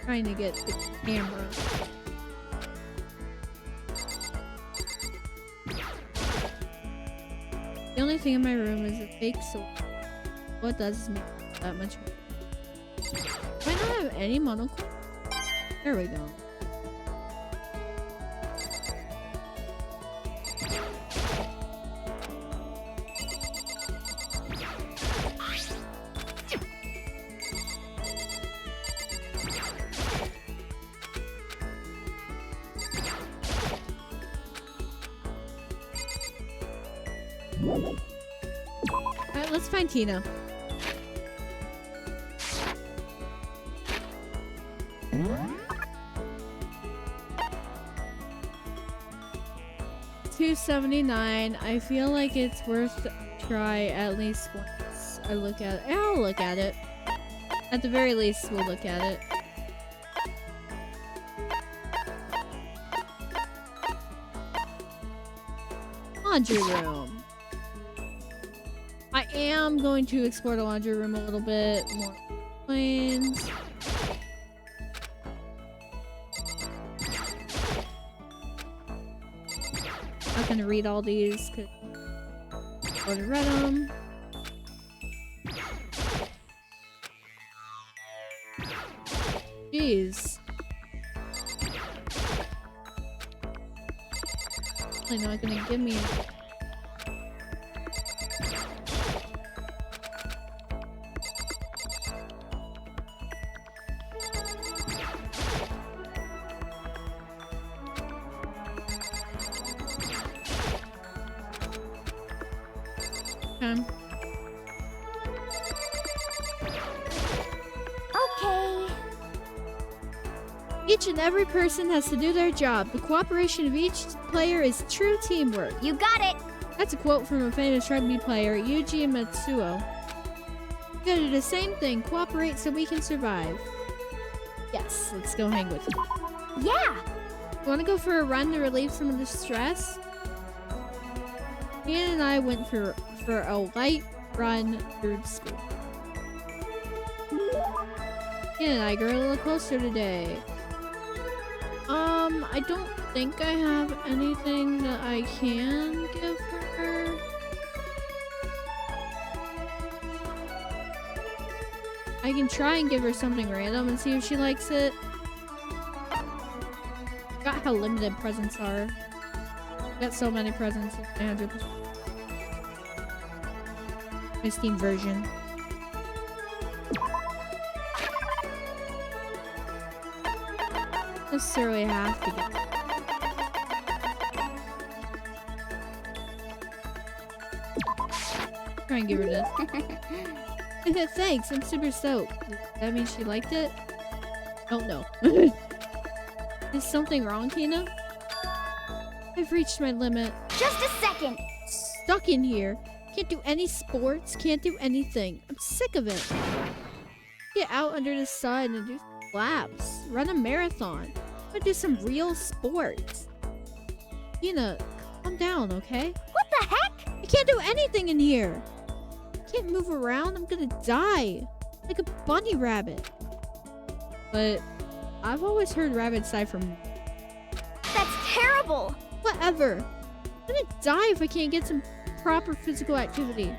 Speaker 12: Trying to get the camera. The only thing in my room is a fake sword. What does make that much more? Do I not have any monocle? There we go. Alright, let's find Tina. $2.79. I feel like it's worth a try at least once. I'll look at it. At the very least, we'll look at it. Laundry room. I am going to explore the laundry room a little bit more. Planes. I'm not gonna read all these because I've already read them. Jeez. They're not gonna give me.
Speaker 6: Okay.
Speaker 12: Each and every person has to do their job. The cooperation of each player is true teamwork.
Speaker 6: You got it!
Speaker 12: That's a quote from a famous rugby player, Yuji Matsuo. We gotta do the same thing. Cooperate so we can survive. Yes, let's go hang with you.
Speaker 6: Yeah!
Speaker 12: You wanna go for a run to relieve some of the stress? Ian and I went for a light run through school. Ian and I grew a little closer today. I don't think I have anything that I can give her.
Speaker 1: I can try and give her something random and see if she likes it. Forgot how limited presents are. Got so many presents. 100%. My Steam version. Necessarily have to get. Try and give her this. Thanks, I'm super stoked. That means she liked it? Don't know. Is something wrong, Tina? I've reached my limit.
Speaker 6: Just a second.
Speaker 1: Stuck in here. Can't do any sports, can't do anything. I'm sick of it. Get out under the sun and do laps. Run a marathon. I'm gonna do some real sports. Tina, calm down, okay?
Speaker 6: What the heck?
Speaker 1: I can't do anything in here. I can't move around. I'm gonna die. Like a bunny rabbit. But I've always heard rabbits die from...
Speaker 6: That's terrible.
Speaker 1: Whatever. I'm gonna die if I can't get some proper physical activity.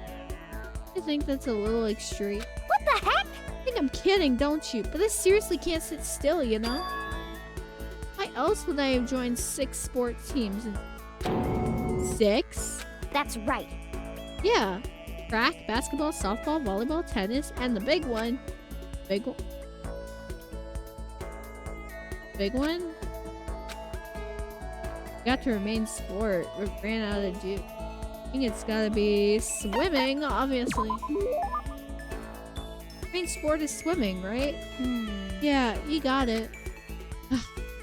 Speaker 1: I think that's a little extreme.
Speaker 6: What the heck?
Speaker 1: I think I'm kidding, don't you? But I seriously can't sit still, you know? Why else would I have joined 6 sports teams? 6?
Speaker 6: That's right.
Speaker 1: Yeah. Track, basketball, softball, volleyball, tennis, and the big one. Big one? Big one? Got to remain sport. We ran out of juice. I think it's gotta be swimming, obviously. Main sport is swimming, right? Yeah, you got it. I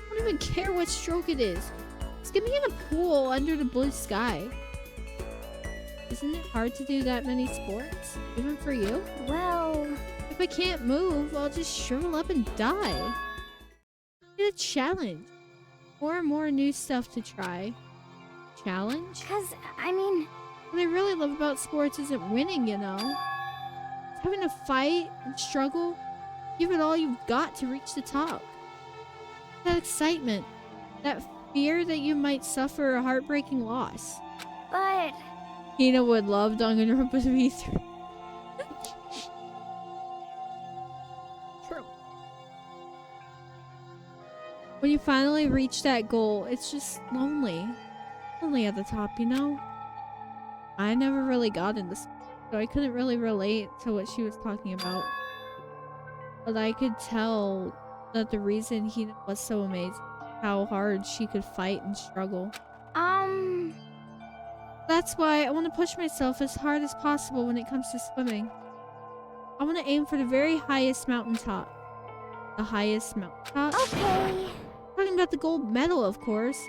Speaker 1: don't even care what stroke it is. Just get me in a pool under the blue sky. Isn't it hard to do that many sports? Even for you?
Speaker 6: Well...
Speaker 1: If I can't move, I'll just shrivel up and die. Need a challenge. More and more new stuff to try. Challenge?
Speaker 6: Cause, I mean...
Speaker 1: What I really love about sports isn't winning, you know? It's having to fight and struggle. Give it all you've got to reach the top. That excitement. That fear that you might suffer a heartbreaking loss.
Speaker 6: But...
Speaker 1: Hina would love Danganronpa to be through. True. When you finally reach that goal, it's just lonely. Lonely at the top, you know? I never really got into sports, so I couldn't really relate to what she was talking about. But I could tell that the reason Hina was so amazing, how hard she could fight and struggle. That's why I want to push myself as hard as possible when it comes to swimming. I want to aim for the very highest mountaintop. The highest mountaintop?
Speaker 6: Okay.
Speaker 1: Talking about the gold medal, of course.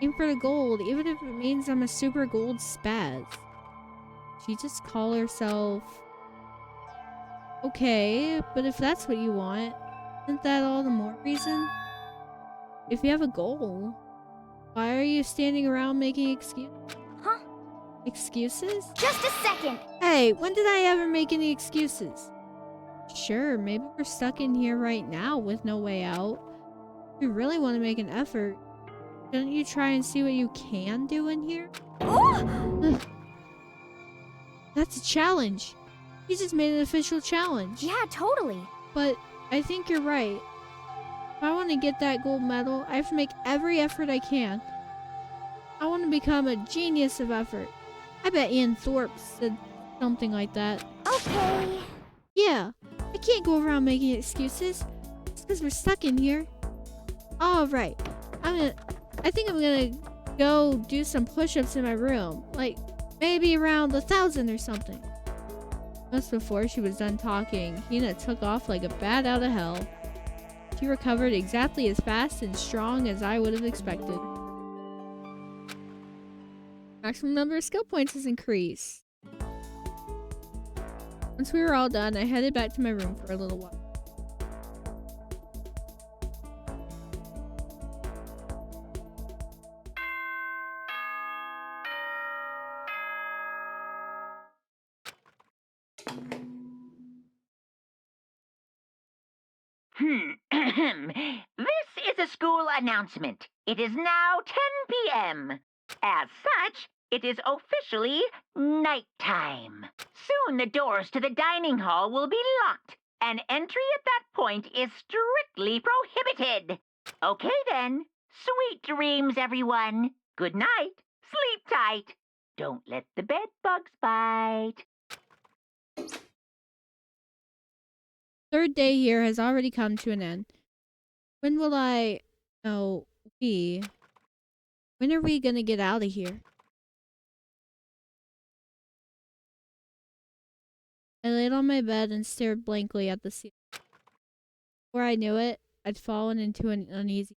Speaker 1: Aim for the gold, even if it means I'm a super gold spaz. She just call herself... Okay, but if that's what you want, isn't that all the more reason? If you have a goal, why are you standing around making excuses?
Speaker 6: Huh?
Speaker 1: Excuses?
Speaker 6: Just a second!
Speaker 1: Hey, when did I ever make any excuses? Sure, maybe we're stuck in here right now with no way out. If you really want to make an effort, shouldn't you try and see what you can do in here?
Speaker 6: Oh!
Speaker 1: That's a challenge. You just made an official challenge.
Speaker 6: Yeah, totally.
Speaker 1: But I think you're right. If I want to get that gold medal, I have to make every effort I can. I want to become a genius of effort. I bet Ian Thorpe said something like that.
Speaker 6: Okay.
Speaker 1: Yeah, I can't go around making excuses. It's because we're stuck in here. Alright, I think I'm gonna go do some push-ups in my room. Like, maybe around 1,000 or something. Just before she was done talking, Hina took off like a bat out of hell. She recovered exactly as fast and strong as I would have expected. Maximum number of skill points has increased. Once we were all done, I headed back to my room for a little while.
Speaker 10: This is a school announcement. It is now 10 p.m. As such, it is officially nighttime. Soon the doors to the dining hall will be locked, An entry at that point is strictly prohibited. Okay then. Sweet dreams, everyone. Good night. Sleep tight. Don't let the bed bugs bite.
Speaker 1: Third day here has already come to an end. When will I... No, when are we gonna get out of here? I laid on my bed and stared blankly at the ceiling. Before I knew it, I'd fallen into an uneasy...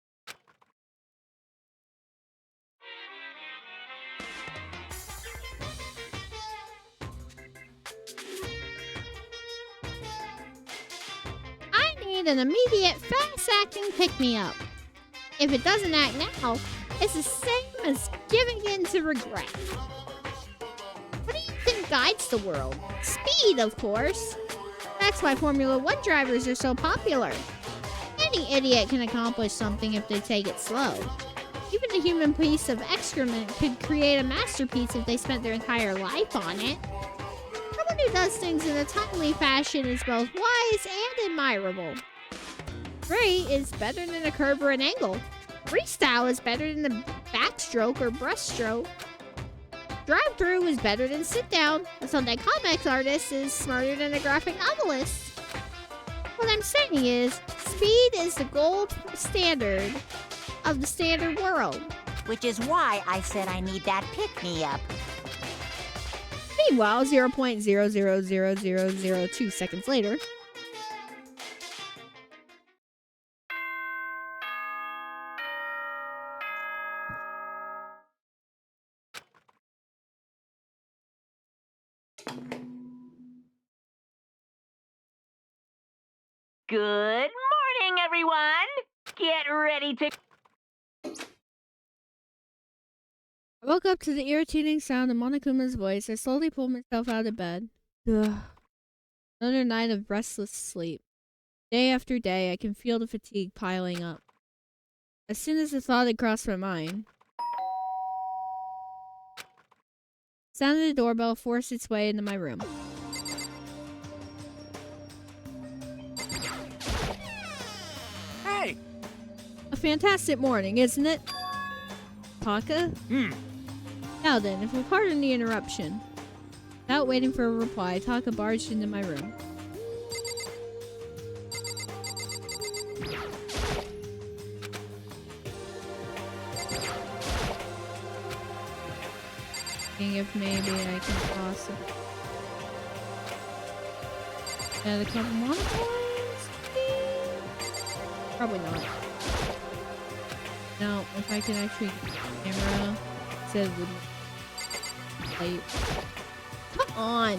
Speaker 12: I need an immediate, fast-acting pick-me-up. If it doesn't act now, it's the same as giving in to regret. What do you think guides the world? Speed, of course. That's why Formula 1 drivers are so popular. Any idiot can accomplish something if they take it slow. Even a human piece of excrement could create a masterpiece if they spent their entire life on it. Someone who does things in a timely fashion is both wise and admirable. Straight is better than a curve or an angle. Freestyle is better than the backstroke or breaststroke. Drive-through is better than sit-down. A Sunday comics artist is smarter than a graphic novelist. What I'm saying is, speed is the gold standard of the standard world.
Speaker 5: Which is why I said I need that pick-me-up.
Speaker 1: Meanwhile, 0.000002 seconds later...
Speaker 10: Good morning, everyone. Get ready to...
Speaker 1: I woke up to the irritating sound of Monokuma's voice. I slowly pulled myself out of bed. Ugh. Another night of restless sleep. Day after day, I can feel the fatigue piling up. As soon as the thought had crossed my mind, the sound of the doorbell forced its way into my room.
Speaker 3: Hey!
Speaker 1: A fantastic morning, isn't it? Taka? Now then, if you'll pardon the interruption. Without waiting for a reply, Taka barged into my room. Thinking if maybe I can possibly add a couple more coins? Probably not. No, if I can actually get the camera instead of the light. Come on!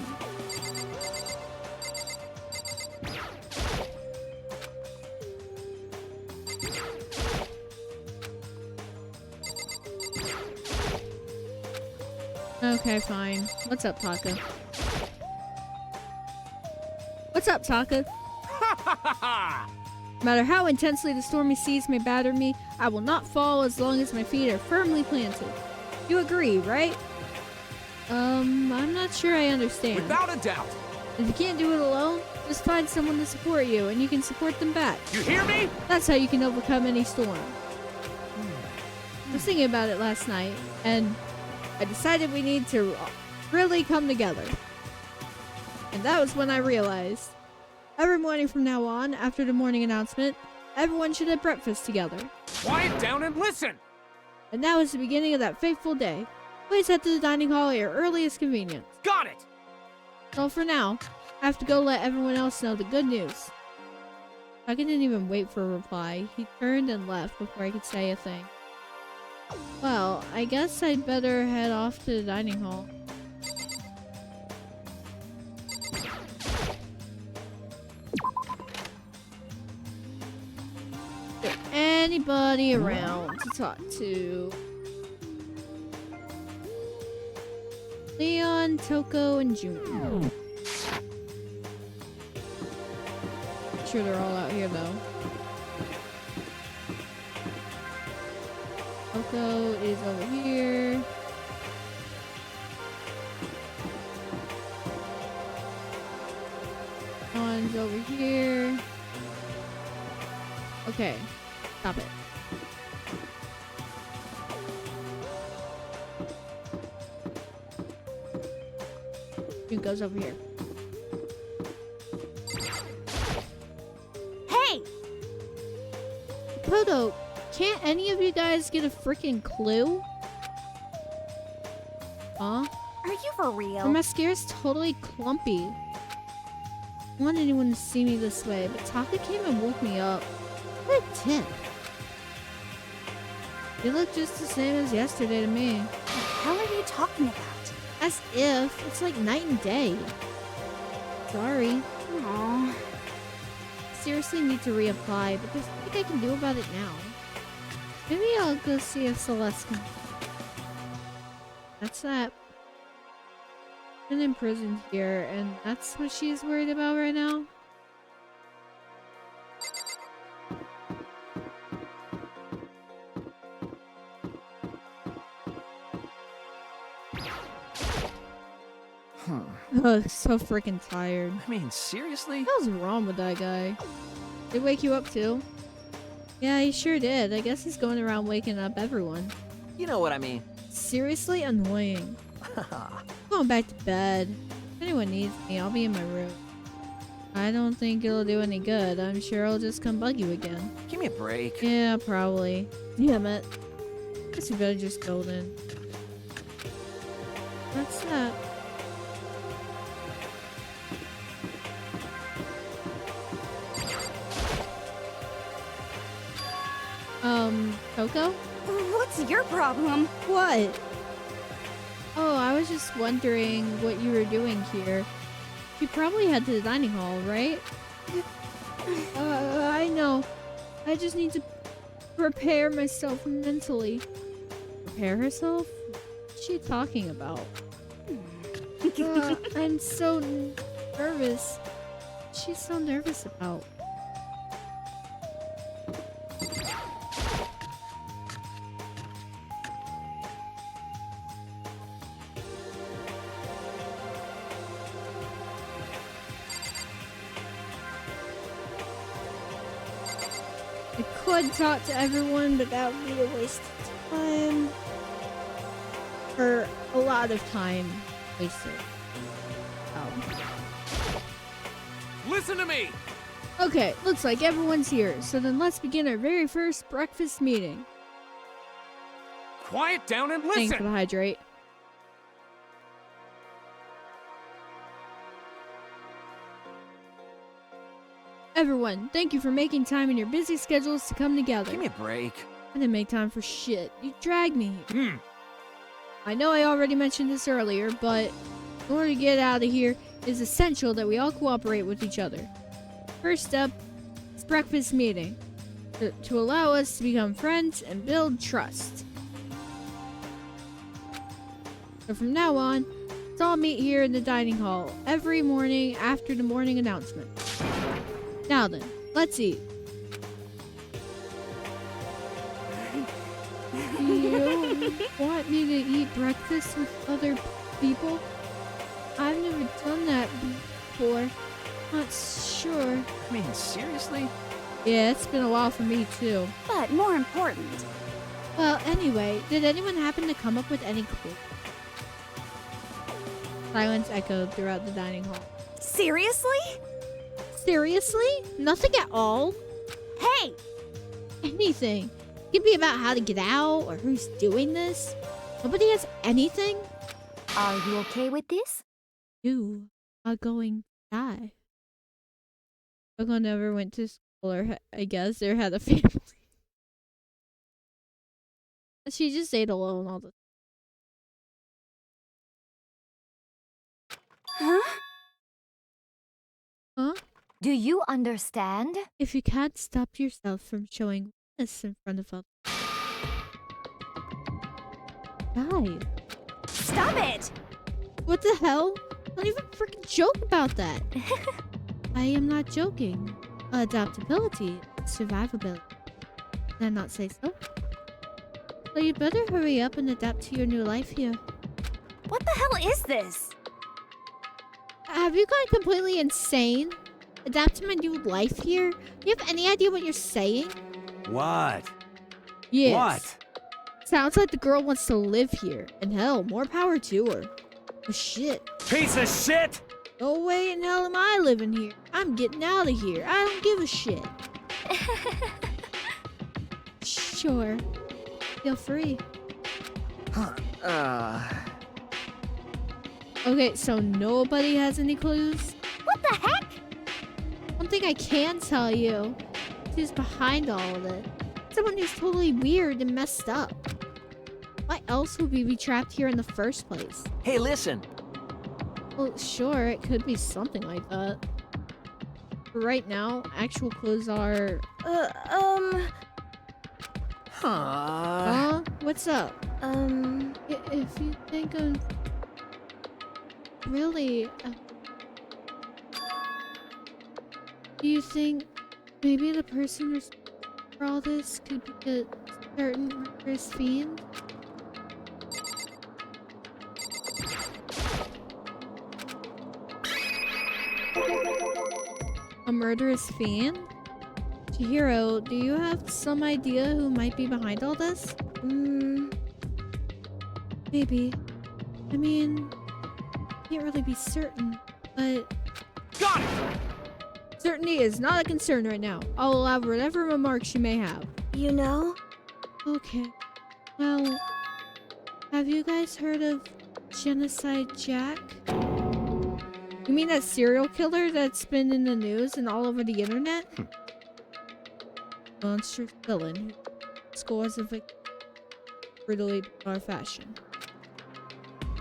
Speaker 1: Okay, fine. What's up, Taka? What's up, Taka? No matter how intensely the stormy seas may batter me, I will not fall as long as my feet are firmly planted. You agree, right? I'm not sure I understand.
Speaker 3: Without a doubt.
Speaker 1: If you can't do it alone, just find someone to support you, and you can support them back.
Speaker 3: You hear me?
Speaker 1: That's how you can overcome any storm. I was thinking about it last night, and I decided we need to really come together. And that was when I realized, every morning from now on, after the morning announcement, everyone should have breakfast together.
Speaker 3: Quiet down and listen!
Speaker 1: And now is the beginning of that fateful day. Please head to the dining hall at your earliest convenience.
Speaker 3: Got it!
Speaker 1: So for now, I have to go let everyone else know the good news. Taka didn't even wait for a reply. He turned and left before I could say a thing. Well, I guess I'd better head off to the dining hall. Is there anybody around to talk to? Leon, Toko, and June. Sure they're all out here though. Toko is over here. Leon's over
Speaker 12: here. Okay. Stop it. It goes over here.
Speaker 14: Hey!
Speaker 12: Poto, can't any of you guys get a freaking clue? Huh?
Speaker 14: Are you for real?
Speaker 12: Her mascara's totally clumpy. I don't want anyone to see me this way, but Taka came and woke me up. What a tip. You look just the same as yesterday to me.
Speaker 14: What the hell are you talking about?
Speaker 12: As if. It's like night and day. Sorry.
Speaker 14: Aww.
Speaker 12: Seriously need to reapply, but there's nothing I can do about it now. Maybe I'll go see if Celeste can. That's that. Been imprisoned here, and that's what she's worried about right now? Oh, so freaking tired.
Speaker 7: I mean, seriously?
Speaker 12: What was wrong with that guy? Did he wake you up too? Yeah, he sure did. I guess he's going around waking up everyone.
Speaker 7: You know what I mean.
Speaker 12: Seriously annoying. Going back to bed. If anyone needs me, I'll be in my room. I don't think it'll do any good. I'm sure I'll just come bug you again.
Speaker 7: Give me a break.
Speaker 12: Yeah, probably. Damn it. Guess you better just go then. What's that? Coco?
Speaker 14: What's your problem?
Speaker 12: What? Oh, I was just wondering what you were doing here. You probably head to the dining hall, right? I know. I just need to prepare myself mentally. Prepare herself? What's she talking about? I'm so nervous. What's she so nervous about? I could talk to everyone, but that would be a waste of time. Or a lot of time wasted. Oh.
Speaker 3: Listen to me!
Speaker 12: Okay, looks like everyone's here, so then let's begin our very first breakfast meeting.
Speaker 3: Quiet down and
Speaker 12: Thanks
Speaker 3: listen!
Speaker 12: for the hydrate. Everyone, thank you for making time in your busy schedules to come together.
Speaker 7: Give me a break.
Speaker 12: I didn't make time for shit. You dragged me here. I know I already mentioned this earlier, but in order to get out of here, it is essential that we all cooperate with each other. First step is breakfast meeting, to allow us to become friends and build trust. So from now on, let's all meet here in the dining hall every morning after the morning announcement. Now then, let's eat. You want me to eat breakfast with other people? I've never done that before. Not sure.
Speaker 7: I mean, seriously?
Speaker 12: Yeah, it's been a while for me too.
Speaker 14: But more important.
Speaker 12: Well, anyway, did anyone happen to come up with any clue? Silence echoed throughout the dining hall.
Speaker 14: Seriously?
Speaker 12: Seriously? Nothing at all?
Speaker 14: Hey!
Speaker 12: Anything. It could be about how to get out or who's doing this. Nobody has anything?
Speaker 6: Are you okay with this?
Speaker 12: You are going to die. Coco never went to school or I guess or had a family. She just stayed alone all the time.
Speaker 14: Huh?
Speaker 12: Huh?
Speaker 6: Do you understand?
Speaker 12: If you can't stop yourself from showing weakness in front of others, die.
Speaker 14: Stop it!
Speaker 12: What the hell? Don't even freaking joke about that. I am not joking. Adaptability, survivability. Did I not say so? So you'd better hurry up and adapt to your new life here.
Speaker 14: What the hell is this?
Speaker 12: Have you gone completely insane? adapt to my new life here? Do you have any idea what you're saying?
Speaker 11: What?
Speaker 12: Yes.
Speaker 11: What?
Speaker 12: Sounds like the girl wants to live here. And hell, more power to her. Oh shit.
Speaker 11: Piece of shit!
Speaker 12: No way in hell am I living here. I'm getting out of here. I don't give a shit. Sure. Feel free. Okay, so nobody has any clues?
Speaker 6: What the heck?
Speaker 12: One thing I can tell you is who's behind all of it. Someone who's totally weird and messed up. Why else would we be trapped here in the first place?
Speaker 7: Hey, listen.
Speaker 12: Well, sure, it could be something like that. But right now, actual clues are... What's up? If you think of... Really... do you think maybe the person responsible for all this could be a certain murderous fiend? A murderous fiend? Chihiro, do you have some idea who might be behind all this? Maybe. I mean, can't really be certain, but...
Speaker 3: Got it!
Speaker 12: Certainty is not a concern right now. I'll allow whatever remarks you may have.
Speaker 4: You know?
Speaker 12: Okay. Well, have you guys heard of Genocide Jack? You mean that serial killer that's been in the news and all over the internet? Monstrous villain who scores a victim brutally bizarre fashion.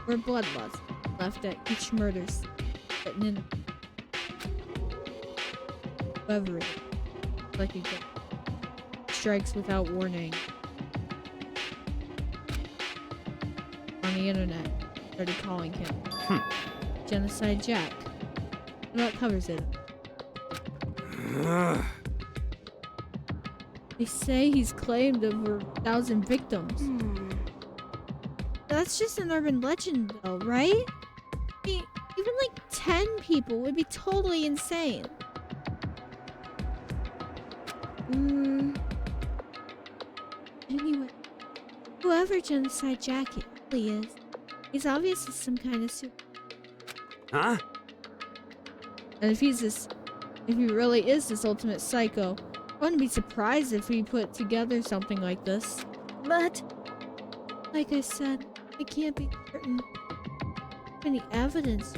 Speaker 12: Or bloodlust left at each murder scene written in whoever it is, like a gun, strikes without warning. On the internet, started calling him Genocide Jack. And that covers it. They say he's claimed over 1,000 victims. That's just an urban legend though, right? I mean, even like 10 people would be totally insane. Anyway, whoever Genocide Jack really is, he's obviously some kind of super.
Speaker 11: Huh?
Speaker 12: And if he really is this ultimate psycho, I wouldn't be surprised if he put together something like this.
Speaker 4: But...
Speaker 12: like I said, I can't be certain. Any evidence.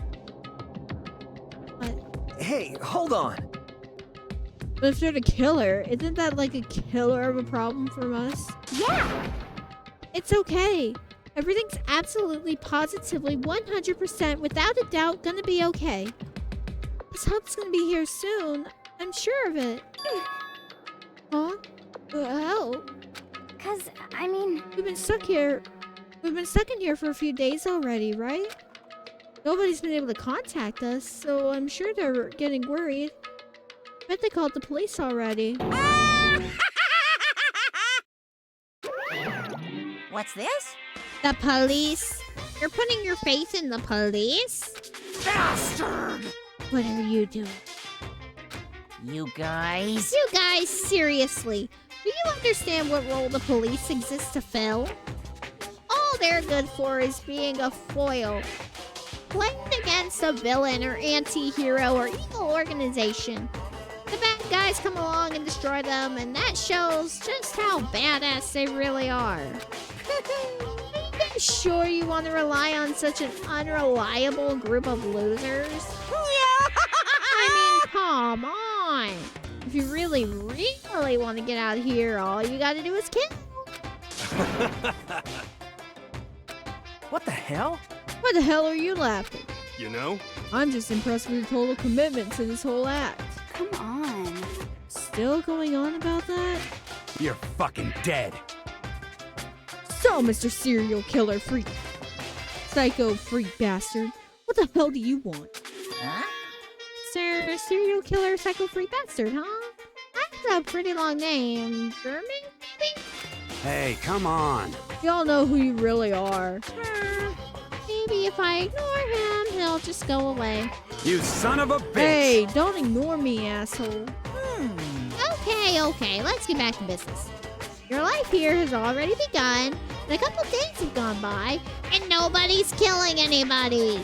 Speaker 12: But...
Speaker 7: hey, hold on.
Speaker 12: but if they're the killer, isn't that like a killer of a problem for us?
Speaker 6: Yeah!
Speaker 12: It's okay. Everything's absolutely, positively, 100% without a doubt gonna be okay. His help's gonna be here soon. I'm sure of it. Huh? Help?
Speaker 6: 'Cause, I mean...
Speaker 12: We've been stuck in here for a few days already, right? Nobody's been able to contact us, so I'm sure they're getting worried. I bet they called the police already.
Speaker 5: What's this?
Speaker 12: The police? You're putting your faith in the police?
Speaker 3: Bastard!
Speaker 12: What are you doing?
Speaker 5: You guys?
Speaker 12: You guys, seriously. Do you understand what role the police exist to fill? All they're good for is being a foil. Playing against a villain or anti-hero or evil organization. The bad guys come along and destroy them, and that shows just how badass they really are. Are you guys sure you want to rely on such an unreliable group of losers? I mean, come on. If you really, really want to get out of here, all you gotta do is kill.
Speaker 7: What the hell?
Speaker 12: What the hell are you laughing?
Speaker 9: You know?
Speaker 12: I'm just impressed with your total commitment to this whole act.
Speaker 14: Come on.
Speaker 12: Still going on about that?
Speaker 11: You're fucking dead.
Speaker 12: So, Mr. Serial Killer Freak. Psycho freak bastard. What the hell do you want?
Speaker 5: Huh?
Speaker 12: Sir, serial killer psycho freak bastard, huh? That's a pretty long name. German, maybe?
Speaker 11: Hey, come on.
Speaker 12: Y'all know who you really are. Maybe if I ignore him, he'll just go away.
Speaker 11: You son of a bitch!
Speaker 1: Hey, don't ignore me, asshole.
Speaker 12: Okay, let's get back to business. Your life here has already begun, and a couple days have gone by, and nobody's killing anybody.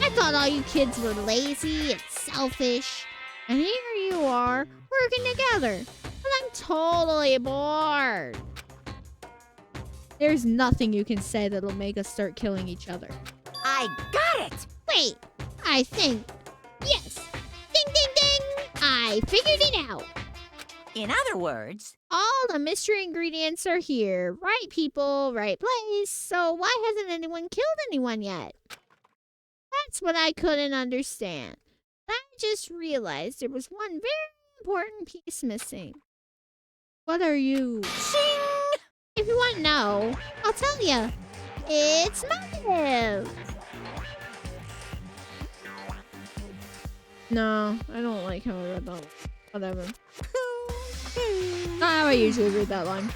Speaker 12: I thought all you kids were lazy and selfish, and here you are, working together, and I'm totally bored.
Speaker 1: There's nothing you can say that'll make us start killing each other.
Speaker 5: I got it!
Speaker 12: Wait, I think, yes. Ding, ding, ding! I figured it out.
Speaker 5: In other words,
Speaker 12: All the mystery ingredients are here. Right people, right place. So why hasn't anyone killed anyone yet? That's what I couldn't understand. I just realized there was one very important piece missing.
Speaker 1: What are you?
Speaker 12: Shing! If you want to know, I'll tell you. It's motive.
Speaker 1: No, I don't like how I read that. Whatever. Not how I usually read that line.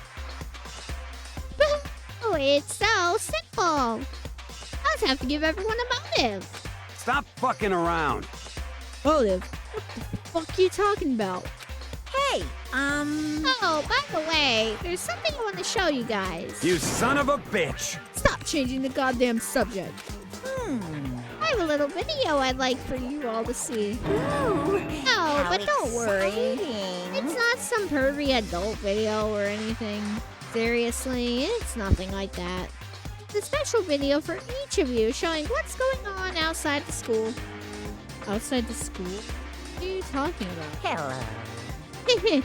Speaker 12: Oh, it's so simple. I just have to give everyone a motive.
Speaker 11: Stop fucking around.
Speaker 1: Motive? What the fuck are you talking about?
Speaker 5: hey,
Speaker 12: Oh, by the way, there's something I want to show you guys.
Speaker 11: You son of a bitch!
Speaker 1: Stop changing the goddamn subject.
Speaker 12: I have a little video I'd like for you all to see.
Speaker 5: Ooh,
Speaker 12: No, but don't worry.
Speaker 5: exciting.
Speaker 12: It's not some pervy adult video or anything. Seriously, it's nothing like that. It's a special video for each of you showing what's going on outside the school.
Speaker 1: Outside the school? What are you talking about?
Speaker 5: Hello.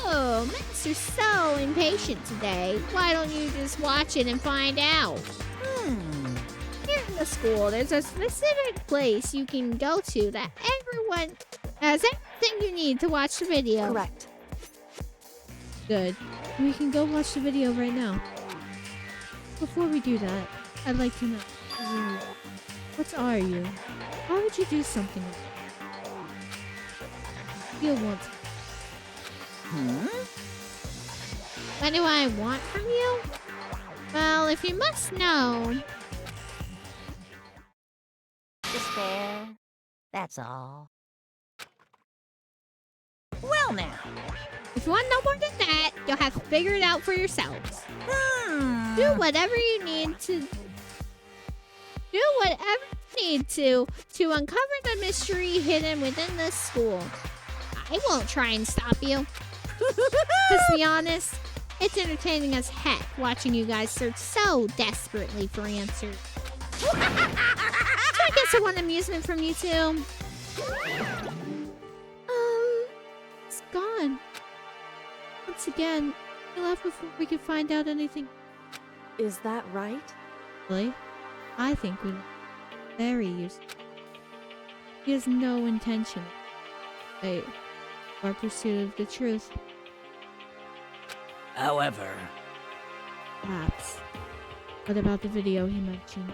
Speaker 12: Oh, Master's so impatient today. Why don't you just watch it and find out? Here in the school, there's a specific place you can go to that everyone has everything you need to watch the video.
Speaker 4: Correct.
Speaker 1: Good. We can go watch the video right now. Before we do that, I'd like to know. What are you? Why would you do something like that? You'll want to.
Speaker 12: What do I want from you? Well, if you must know,
Speaker 5: Despair. That's all. Well now.
Speaker 12: if you want no more than that, you'll have to figure it out for yourselves. Do whatever you need to. Do whatever you need to uncover the mystery hidden within this school. I won't try and stop you. To be honest, it's entertaining as heck watching you guys search so desperately for answers. I guess I want amusement from you too.
Speaker 1: It's gone. Once again, he left before we could find out anything.
Speaker 4: Is that right?
Speaker 1: Really? I think we very useful. He has no intention of our pursuit of the truth.
Speaker 8: However,
Speaker 1: Perhaps. What about the video he mentioned?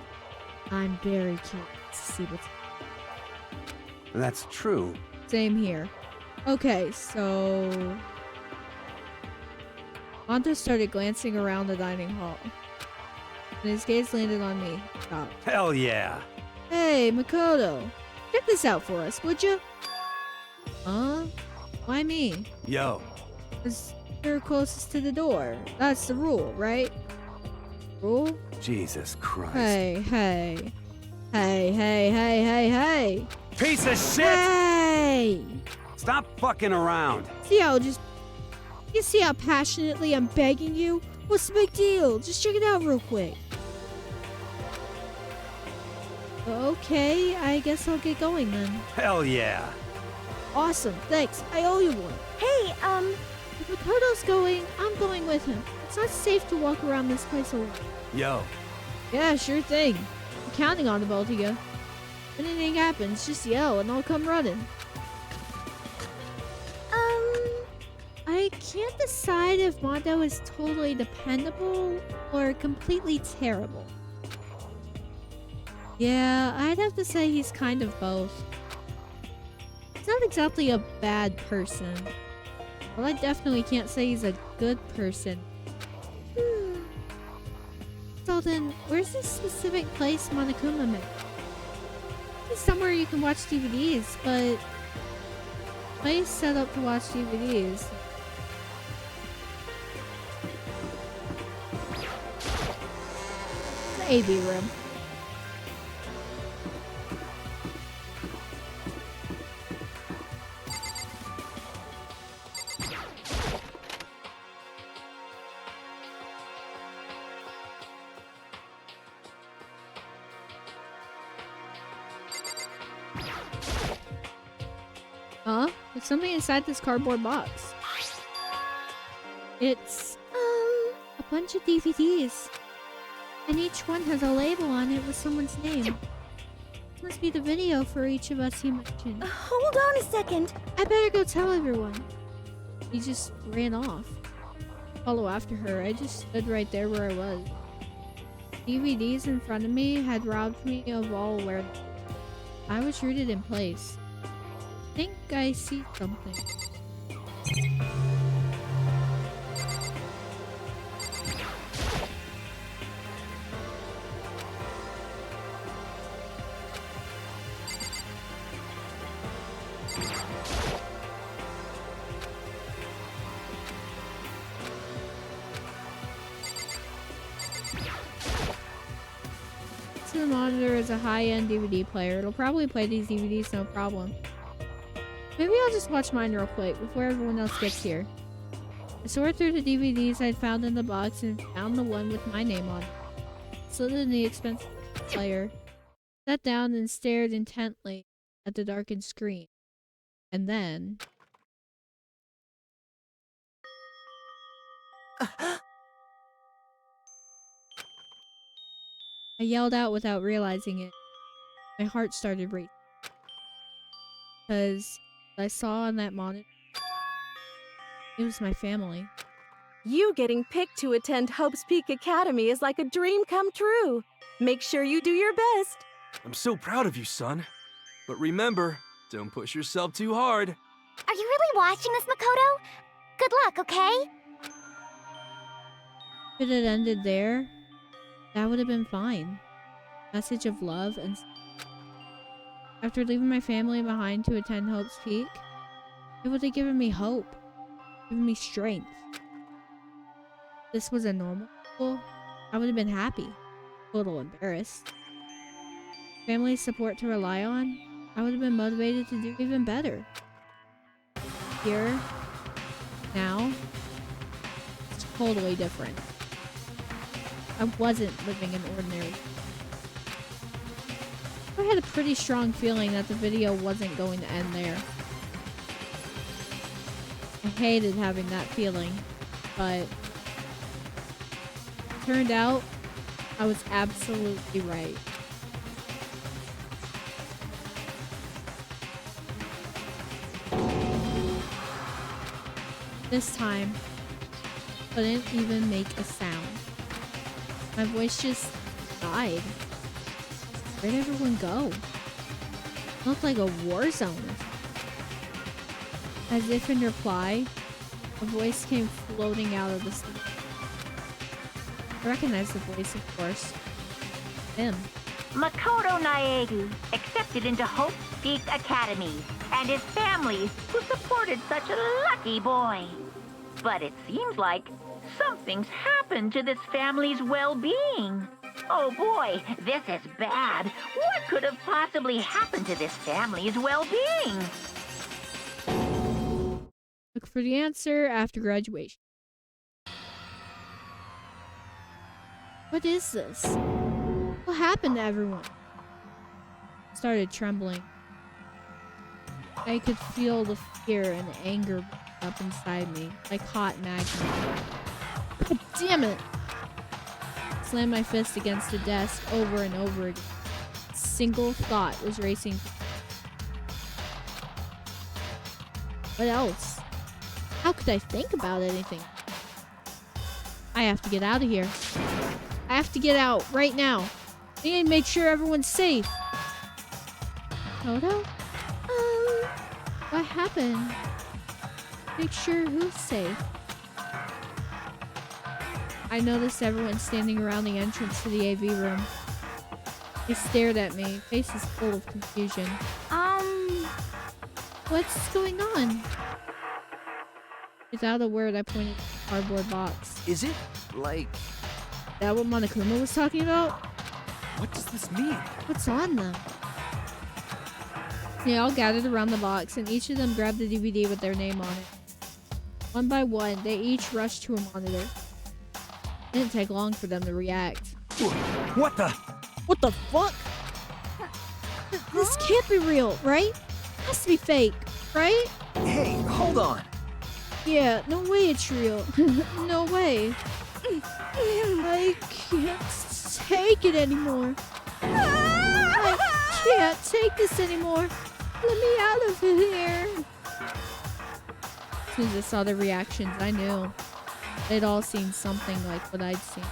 Speaker 1: I'm very curious to see what's.
Speaker 11: That's true.
Speaker 1: Same here. Okay, so Monta started glancing around the dining hall. And his gaze landed on me. Stop.
Speaker 11: Hell yeah.
Speaker 1: Hey, Makoto. Check this out for us, would you? Huh? Why me?
Speaker 11: Yo.
Speaker 1: Because you're closest to the door. That's the rule, right? Rule?
Speaker 11: Jesus Christ.
Speaker 1: Hey. Hey.
Speaker 11: Piece of shit!
Speaker 1: Hey!
Speaker 11: Stop fucking around.
Speaker 1: You see how passionately I'm begging you? What's the big deal? Just check it out real quick. Okay, I guess I'll get going then.
Speaker 11: Hell yeah.
Speaker 1: Awesome, thanks. I owe you one.
Speaker 4: Hey,
Speaker 1: If Makoto's going, I'm going with him. It's not safe to walk around this place alone.
Speaker 11: Yo.
Speaker 1: Yeah, sure thing. I'm counting on the both of you. If anything happens, just yell and I'll come running. I can't decide if Mondo is totally dependable or completely terrible. Yeah, I'd have to say he's kind of both. He's not exactly a bad person. Well, I definitely can't say he's a good person. So then, where's this specific place Monokuma meant?
Speaker 12: be somewhere you can watch DVDs, but place set up to watch DVDs. The AV room. Huh? There's something inside this cardboard box. It's a bunch of DVDs. And each one has a label on it with someone's name. This must be the video for each of us he mentioned.
Speaker 4: Hold on a second.
Speaker 12: I better go tell everyone. He just ran off. Follow after her. I just stood right there where I was. DVDs in front of me had robbed me of all awareness. I was rooted in place. I think I see something. The monitor is a high-end DVD player. It'll probably play these DVDs no problem. Maybe I'll just watch mine real quick before everyone else gets here. I sorted through the DVDs I'd found in the box and found the one with my name on it. Slid in the expensive player, sat down and stared intently at the darkened screen. And then... I yelled out without realizing it. My heart started racing. Because I saw on that monitor, it was my family.
Speaker 14: You getting picked to attend Hope's Peak Academy is like a dream come true. Make sure you do your best.
Speaker 9: I'm so proud of you, son. But remember, don't push yourself too hard.
Speaker 6: Are you really watching this, Makoto? Good luck, okay?
Speaker 12: If it had ended there, that would have been fine. Message of love and... After leaving my family behind to attend Hope's Peak, it would have given me hope. Given me strength. This was a normal school. I would have been happy. A little embarrassed. Family support to rely on. I would have been motivated to do even better. Here, now, it's totally different. I wasn't living an ordinary. I had a pretty strong feeling that the video wasn't going to end there. I hated having that feeling, but it turned out I was absolutely right. This time, I couldn't even make a sound. My voice just died. Where'd everyone go? It looked like a war zone. As if in reply, a voice came floating out of the sea. I recognized the voice, of course. Him.
Speaker 10: Makoto Naegi, accepted into Hope's Peak Academy, and his family, who supported such a lucky boy. But it seems like something's happened to this family's well-being. Oh boy, this is bad. What could have possibly happened to this family's well-being?
Speaker 12: Look for the answer after graduation. What is this? What happened to everyone? I started trembling. I could feel the fear and anger up inside me, like hot magma. God damn it! I slammed my fist against the desk over and over again. A single thought was racing. What else? How could I think about anything? I have to get out of here. I have to get out right now. I need to make sure everyone's safe. Toto? What happened? Make sure who's safe. I noticed everyone standing around the entrance to the AV room.
Speaker 1: He stared at me. Face is full of confusion. What's going on? Without a word, I pointed to the cardboard box.
Speaker 2: Is it, like...
Speaker 1: That what Monokuma was talking about?
Speaker 3: What does this mean?
Speaker 1: What's on them? They all gathered around the box, and each of them grabbed the DVD with their name on it. One by one, they each rushed to a monitor. It didn't take long for them to react.
Speaker 11: What the?
Speaker 1: What the fuck? This can't be real, right? Has to be fake, right?
Speaker 2: Hey, hold on.
Speaker 1: Yeah, no way it's real. No way. I can't take it anymore. I can't take this anymore. Let me out of here. As soon as I saw the reactions, I knew. They'd all seen something like what I'd seen.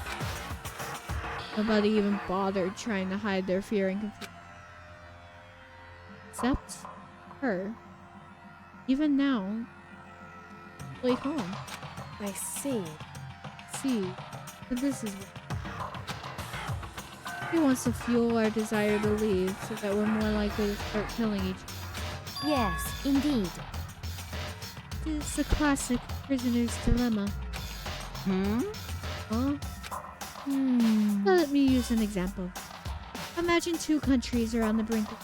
Speaker 1: Nobody even bothered trying to hide their fear and confusion. Except her. Even now. Way home.
Speaker 14: I see.
Speaker 1: See. But this is he wants to fuel our desire to leave so that we're more likely to start killing each other.
Speaker 4: Yes, indeed.
Speaker 1: It's a classic prisoner's dilemma. Huh? Let me use an example. Imagine two countries are on the brink of...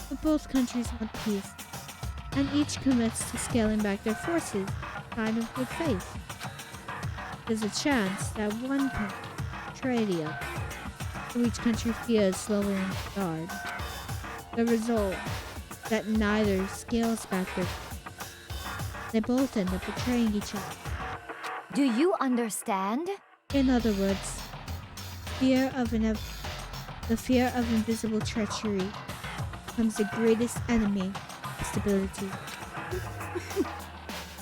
Speaker 1: But both countries want peace, and each commits to scaling back their forces, kind of good faith. There's a chance that one can betray the other, so each country fears lowering its guard. The result is that neither scales back their forces. They both end up betraying each other.
Speaker 4: Do you understand?
Speaker 1: In other words, the fear of invisible treachery becomes the greatest enemy of stability.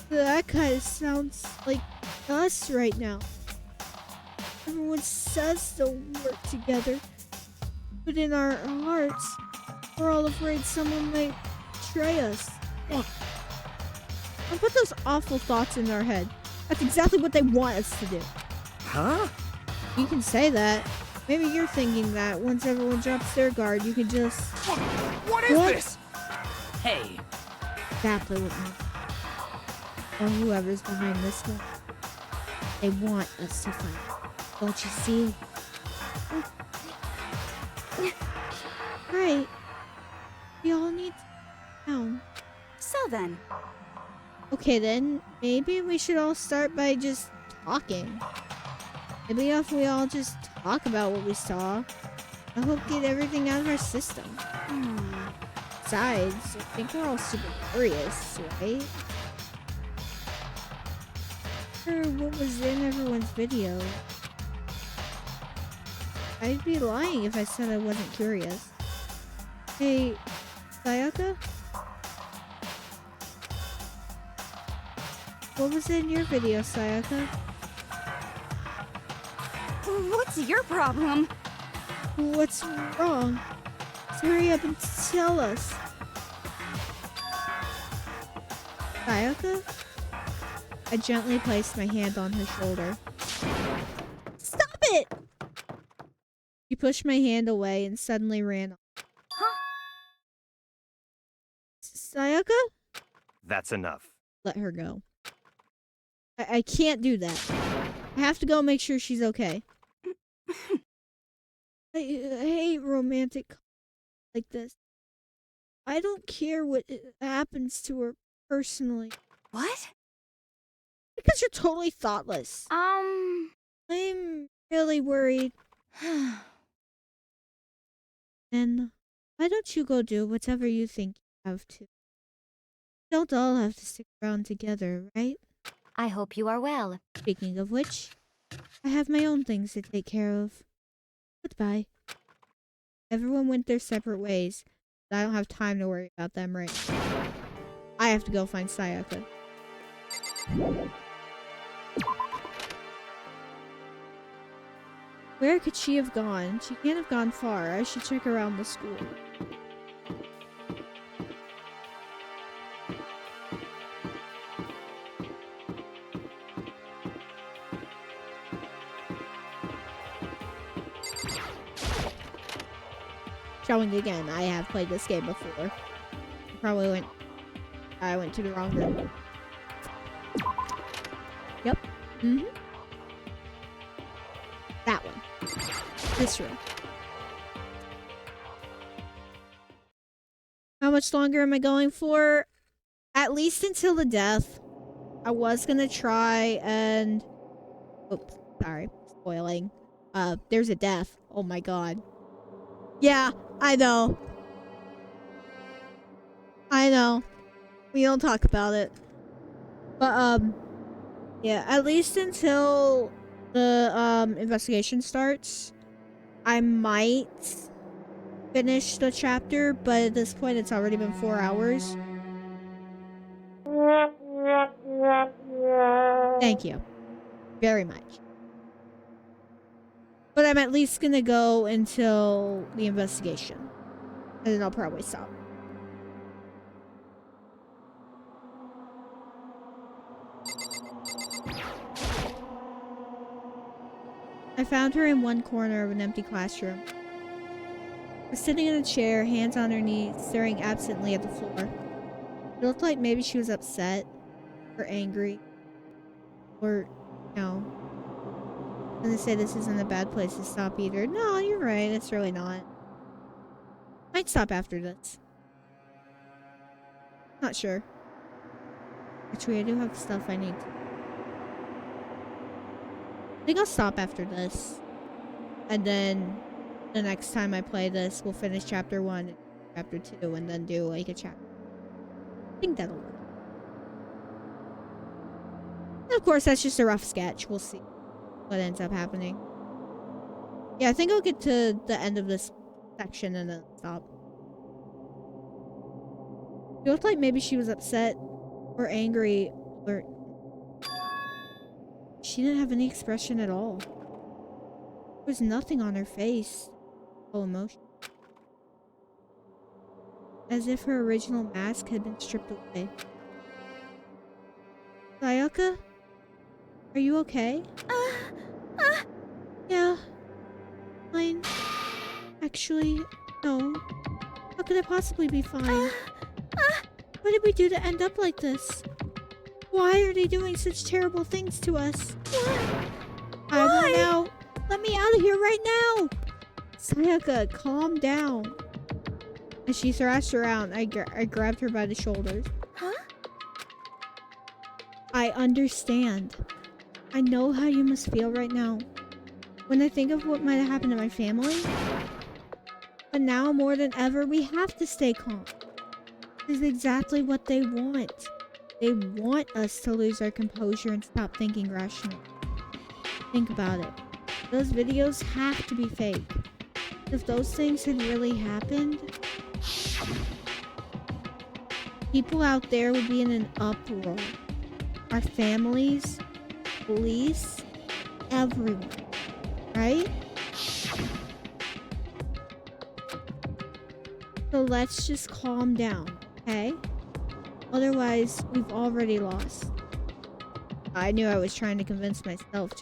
Speaker 1: That kind of sounds like us right now. Everyone says they'll work together, but in our hearts, we're all afraid someone might betray us. Don't put those awful thoughts in our head. That's exactly what they want us to do.
Speaker 2: Huh?
Speaker 1: You can say that. Maybe you're thinking that once everyone drops their guard, you can just...
Speaker 3: What is this?
Speaker 8: Hey.
Speaker 1: Exactly what or whoever's behind this one. They want us to fight. Don't you see? Right. We all need to down.
Speaker 6: So then.
Speaker 1: Okay then, maybe we should all start by just talking. Maybe if we all just talk about what we saw, I hope get everything out of our system. Besides, I think we're all super curious, right? Or what was in everyone's video. I'd be lying if I said I wasn't curious. Hey, Sayaka? What was in your video, Sayaka?
Speaker 6: What's your problem?
Speaker 1: What's wrong? Hurry up and tell us. Sayaka? I gently placed my hand on her shoulder. Stop it! She pushed my hand away and suddenly ran off.
Speaker 6: Huh?
Speaker 1: Sayaka?
Speaker 13: That's enough.
Speaker 1: Let her go. I can't do that. I have to go make sure she's okay. I hate romantic like this. I don't care what happens to her personally.
Speaker 6: What?
Speaker 1: Because you're totally thoughtless. I'm really worried. And why don't you go do whatever you think you have to? Don't all have to stick around together, right?
Speaker 4: I hope you are well.
Speaker 1: Speaking of which, I have my own things to take care of. Goodbye. Everyone went their separate ways, but I don't have time to worry about them right now. I have to go find Sayaka. Where could she have gone? She can't have gone far. I should check around the school. showing again. I have played this game before. I went to the wrong room. Yep. Mm-hmm. That one. This room. How much longer am I going for? At least until the death. I was gonna try and... Oops, sorry. Spoiling. There's a death. Oh my god. Yeah, I know. I know. We don't talk about it. But, yeah, at least until the, investigation starts, I might finish the chapter, but at this point it's already been 4 hours. Thank you. Very much. But I'm at least gonna go until the investigation. And then I'll probably stop. I found her in one corner of an empty classroom. She was sitting in a chair, hands on her knees, staring absently at the floor. It looked like maybe she was upset, or angry, or, no. I'm gonna say this isn't a bad place to stop either. No, you're right, it's really not. Might stop after this. Not sure. Actually, I do have stuff I need to... I think I'll stop after this. And then the next time I play this, we'll finish chapter 1 and chapter 2 and then do like a chapter. I think that'll work. And of course, that's just a rough sketch. We'll see what ends up happening. Yeah, I think I'll get to the end of this section and then stop. It looked like maybe she was upset or angry or... She didn't have any expression at all. There was nothing on her face. No emotion. As if her original mask had been stripped away. Sayaka? Are you okay? Yeah. Fine. Actually, no. How could I possibly be fine? What did we do to end up like this? Why are they doing such terrible things to us? I want out. Let me out of here right now. Sayaka, calm down. As she thrashed around, I grabbed her by the shoulders. Huh? I understand. I know how you must feel right now. When I think of what might have happened to my family. But now more than ever, we have to stay calm. This is exactly what they want. They want us to lose our composure and stop thinking rationally. Think about it. Those videos have to be fake. If those things had really happened, people out there would be in an uproar. Our families, police, everyone. Right? So let's just calm down, okay? Otherwise, we've already lost. I knew I was trying to convince myself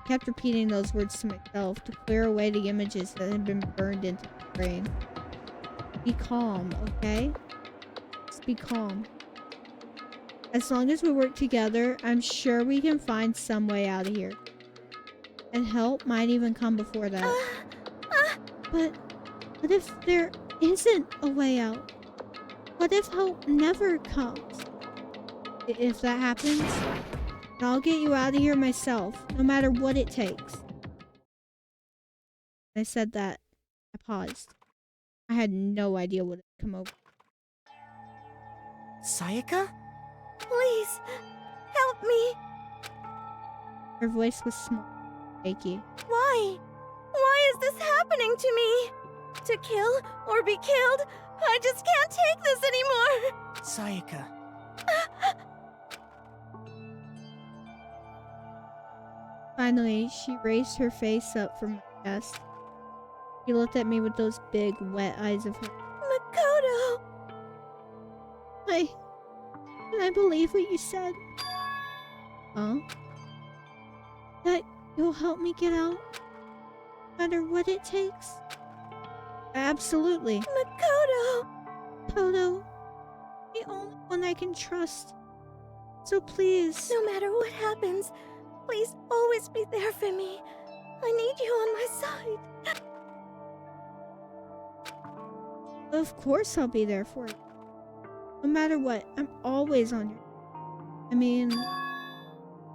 Speaker 1: kept repeating those words to myself to clear away the images that had been burned into my brain. Be calm, okay? Just be calm. As long as we work together, I'm sure we can find some way out of here. And help might even come before that. But what if there isn't a way out? What if help never comes? If that happens, I'll get you out of here myself, no matter what it takes. When I said that, I paused. I had no idea what had come over.
Speaker 2: Sayaka?
Speaker 4: Please, help me.
Speaker 1: Her voice was small, shaky.
Speaker 4: Why? Why is this happening to me? To kill or be killed? I just can't take this anymore.
Speaker 2: Sayaka.
Speaker 1: Finally, she raised her face up from my chest. She looked at me with those big, wet eyes of hers.
Speaker 4: Makoto!
Speaker 1: Can I believe what you said? Huh? That you'll help me get out? No matter what it takes?
Speaker 12: Absolutely.
Speaker 4: Makoto!
Speaker 12: Toto, the only one I can trust. So please.
Speaker 4: No matter what happens, please always be there for me. I need you on my side.
Speaker 12: Of course I'll be there for you. No matter what, I'm always on your... I mean,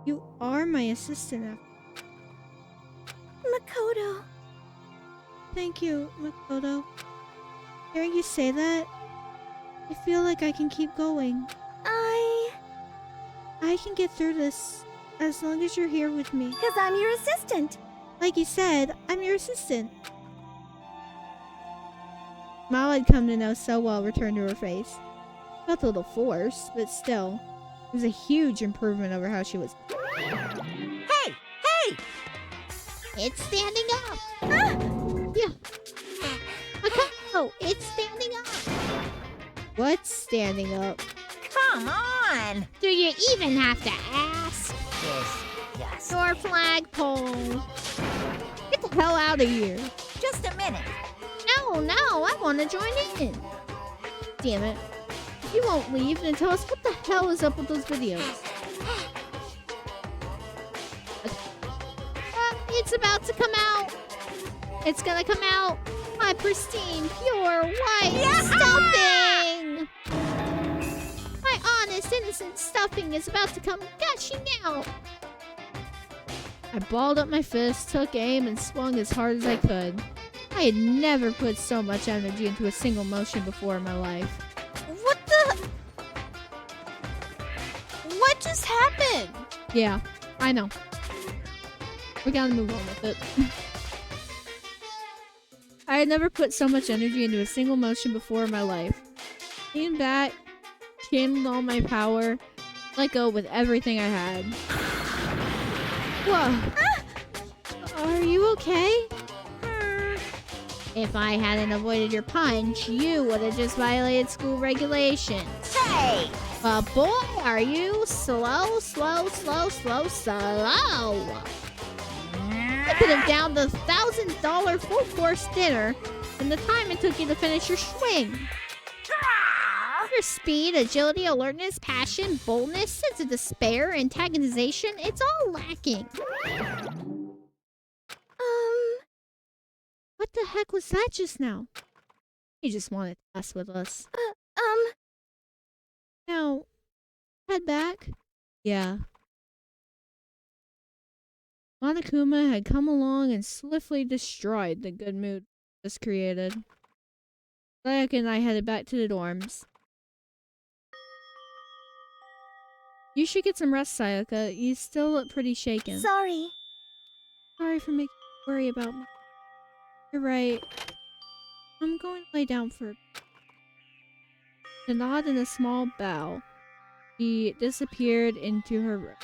Speaker 12: you are my assistant after.
Speaker 4: Makoto.
Speaker 12: Thank you, Makoto. Hearing you say that, I feel like I can keep going. I can get through this as long as you're here with me.
Speaker 4: Because I'm your assistant.
Speaker 12: Like you said, I'm your assistant. Smile I'd come to know so well returned to her face. Felt a little forced, but still, it was a huge improvement over how she was.
Speaker 5: Hey! Hey!
Speaker 12: It's standing up! Yeah. Makoto, it's standing up! What's standing up?
Speaker 5: Come on!
Speaker 12: Do you even have to ask?
Speaker 5: Yes.
Speaker 12: Your flagpole. Get the hell out of here.
Speaker 5: Just a minute.
Speaker 12: No, I want to join in. Damn it. If you won't leave, then tell us what the hell is up with those videos. It's about to come out. It's gonna come out. My pristine, pure, white stuffing. My honest, innocent stuffing is about to come gushing out. I balled up my fist, took aim, and swung as hard as I could. I had never put so much energy into a single motion before in my life.
Speaker 4: What the? What just happened?
Speaker 12: Yeah, I know. We gotta move on with it. I had never put so much energy into a single motion before in my life. Came back, channeled all my power, let go with everything I had. Whoa. Are you okay? If I hadn't avoided your punch, you would have just violated school regulations.
Speaker 5: Hey!
Speaker 12: But boy, are you slow. I could have downed the $1,000 full-course dinner in the time it took you to finish your swing. Your speed, agility, alertness, passion, boldness, sense of despair, antagonization, it's all lacking. What the heck was that just now? You just wanted to mess with us. Now, head back. Yeah. Monokuma had come along and swiftly destroyed the good mood this created. Sayaka and I headed back to the dorms. You should get some rest, Sayaka. You still look pretty shaken.
Speaker 4: Sorry.
Speaker 12: Sorry for making you worry about me. You're right. I'm going to lay down for a bit. A nod and a small bow. She disappeared into her room.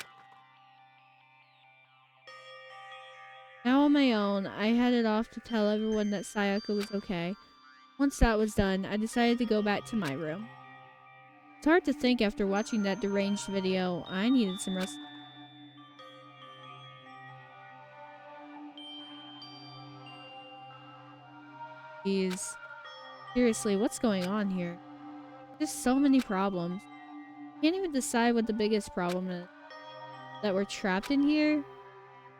Speaker 12: Now on my own, I headed off to tell everyone that Sayaka was okay. Once that was done, I decided to go back to my room. It's hard to think after watching that deranged video. I needed some rest. Jeez. Seriously, what's going on here? There's so many problems. Can't even decide what the biggest problem is. That we're trapped in here?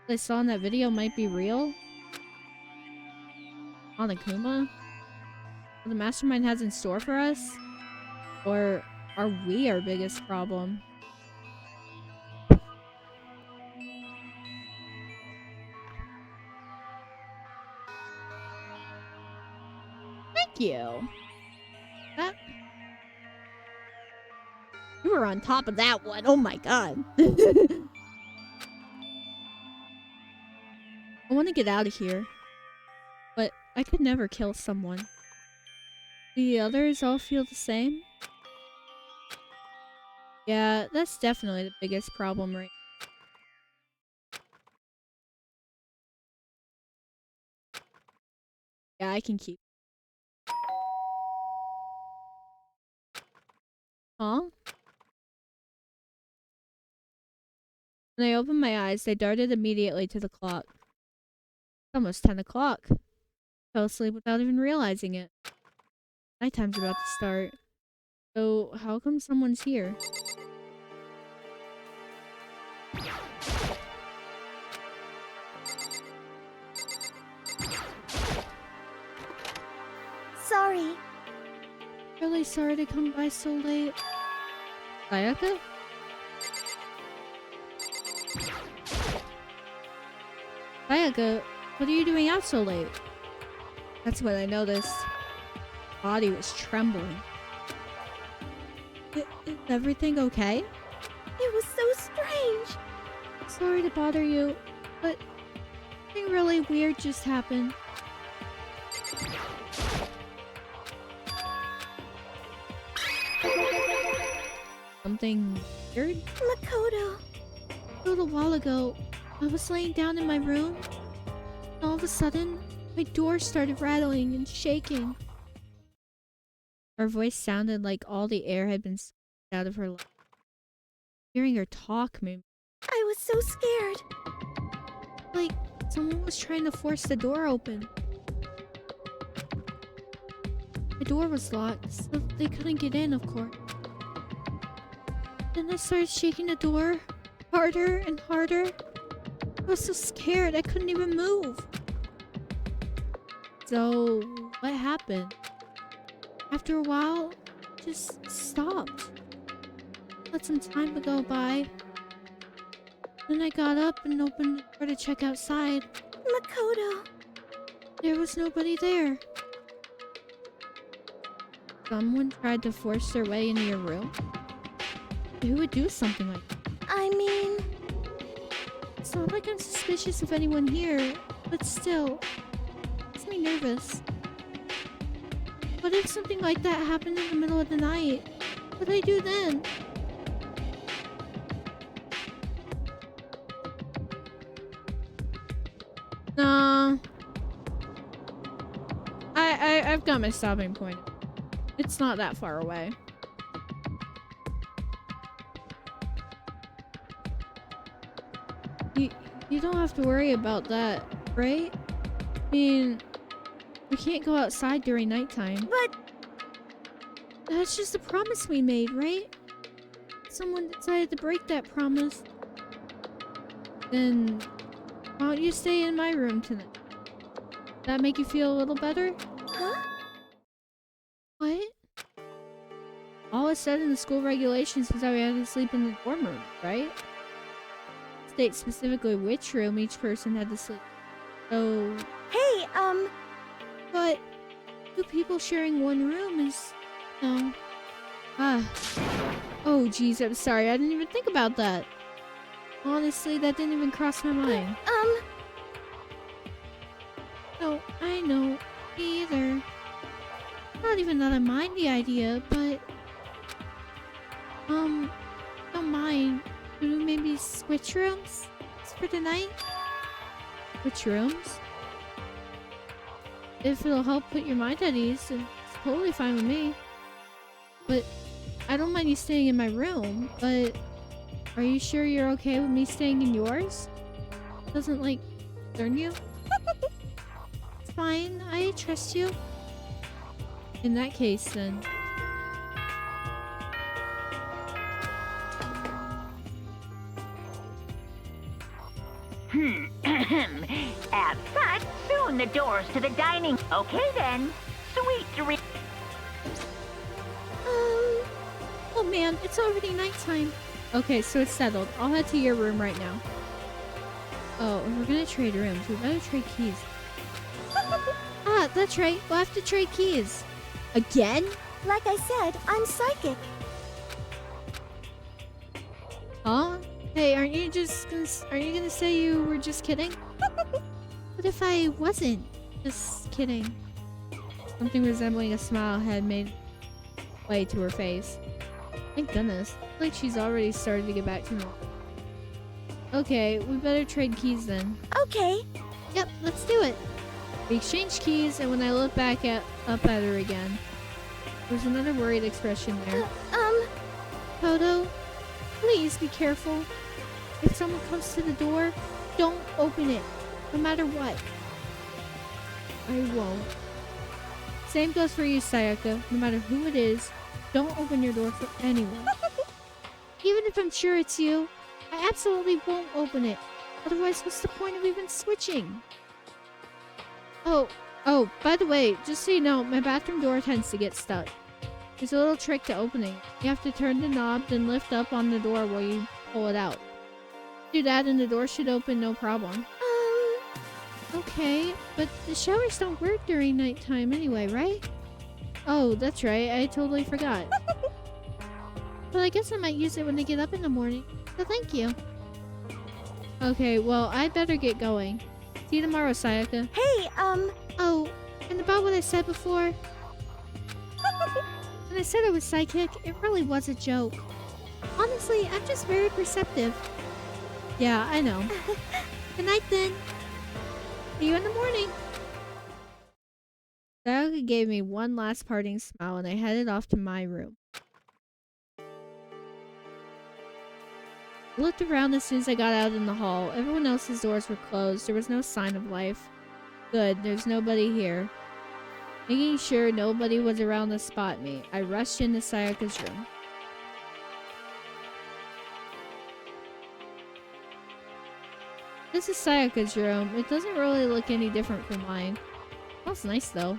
Speaker 12: What I saw in that video might be real? Monokuma? What the mastermind has in store for us? Or are we our biggest problem? Thank you. That... You were on top of that one. Oh my god. I want to get out of here. But I could never kill someone. The others all feel the same? Yeah, that's definitely the biggest problem right now. Yeah, I can keep. Huh? When I opened my eyes, they darted immediately to the clock. It's almost 10 o'clock.
Speaker 1: fell asleep without even realizing it. Nighttime's about to start. So, how come someone's here?
Speaker 6: Sorry.
Speaker 1: Really sorry to come by so late. Sayaka? Sayaka, what are you doing out so late? That's when I noticed. Body was trembling. Is everything okay?
Speaker 4: It was so strange.
Speaker 1: Sorry to bother you, but something really weird just happened. Something weird?
Speaker 4: Makoto.
Speaker 1: A little while ago, I was laying down in my room, and all of a sudden, my door started rattling and shaking. Her voice sounded like all the air had been sucked out of her life. Hearing her talk made me...
Speaker 4: I was so scared.
Speaker 1: Like someone was trying to force the door open. The door was locked, so they couldn't get in, of course. Then I started shaking the door harder and harder. I was so scared I couldn't even move. So, what happened? After a while, it just stopped. Let some time to go by. Then I got up and opened the door to check outside.
Speaker 4: Makoto.
Speaker 1: There was nobody there. Someone tried to force their way into your room? Who would do something like that?
Speaker 4: I mean...
Speaker 1: It's not like I'm suspicious of anyone here, but still, it makes me nervous. What if something like that happened in the middle of the night? What would I do then? Nah. I've got my stopping point. It's not that far away. You don't have to worry about that, right? I mean, we can't go outside during nighttime.
Speaker 4: But...
Speaker 1: That's just a promise we made, right? Someone decided to break that promise. Then, why don't you stay in my room tonight? That make you feel a little better?
Speaker 4: Huh?
Speaker 1: What? All it said in the school regulations was that we had to sleep in the dorm room, right? State specifically which room each person had to sleep. So...
Speaker 4: Hey,
Speaker 1: But... two people sharing one room is... No. Oh, geez, I'm sorry. I didn't even think about that. Honestly, that didn't even cross my mind. No, I know. Me either. Not even that I mind the idea, but... don't mind. Could we maybe switch rooms for tonight? Switch rooms? If it'll help put your mind at ease, then it's totally fine with me. But I don't mind you staying in my room, but are you sure you're okay with me staying in yours? Doesn't, like, concern you? It's fine. I trust you. In that case, then.
Speaker 10: As such, soon the doors to the dining... Okay then. Sweet dreams.
Speaker 1: Oh man, it's already nighttime. Okay, so it's settled. I'll head to your room right now. Oh, and we're gonna trade rooms. We better trade keys. Ah, that's right. We'll have to trade keys. Again?
Speaker 4: Like I said, I'm psychic.
Speaker 1: Huh? Hey, aren't you gonna say you were just kidding? What if I wasn't just kidding? Something resembling a smile had made way to her face. Thank goodness. Like she's already started to get back to normal. Okay, we better trade keys then.
Speaker 4: Okay.
Speaker 1: Yep, let's do it. We exchanged keys, and when I looked up at her again, there's another worried expression there. Toto, please be careful. If someone comes to the door, don't open it, no matter what.
Speaker 12: I won't. Same goes for you, Sayaka. No matter who it is, don't open your door for anyone. Even if I'm sure it's you, I absolutely won't open it. Otherwise, what's the point of even switching? Oh, by the way, just so you know, my bathroom door tends to get stuck. There's a little trick to opening it. You have to turn the knob, then lift up on the door while you pull it out. Do that and the door should open no problem. Okay, but the showers don't work during nighttime anyway, right? Oh, that's right, I totally forgot. But I guess I might use it when I get up in the morning, so thank you. Okay, well, I better get going. See you tomorrow, Sayaka.
Speaker 4: Hey,
Speaker 12: Oh, and about what I said before. When I said I was psychic, it really was a joke. Honestly, I'm just very perceptive. Yeah, I know. Good night then. See you in the morning. Sayaka gave me one last parting smile and I headed off to my room. I looked around as soon as I got out in the hall. Everyone else's doors were closed. There was no sign of life. Good, there's nobody here. Making sure nobody was around to spot me, I rushed into Sayaka's room. This is Sayaka's room. It doesn't really look any different from mine. Smells nice though.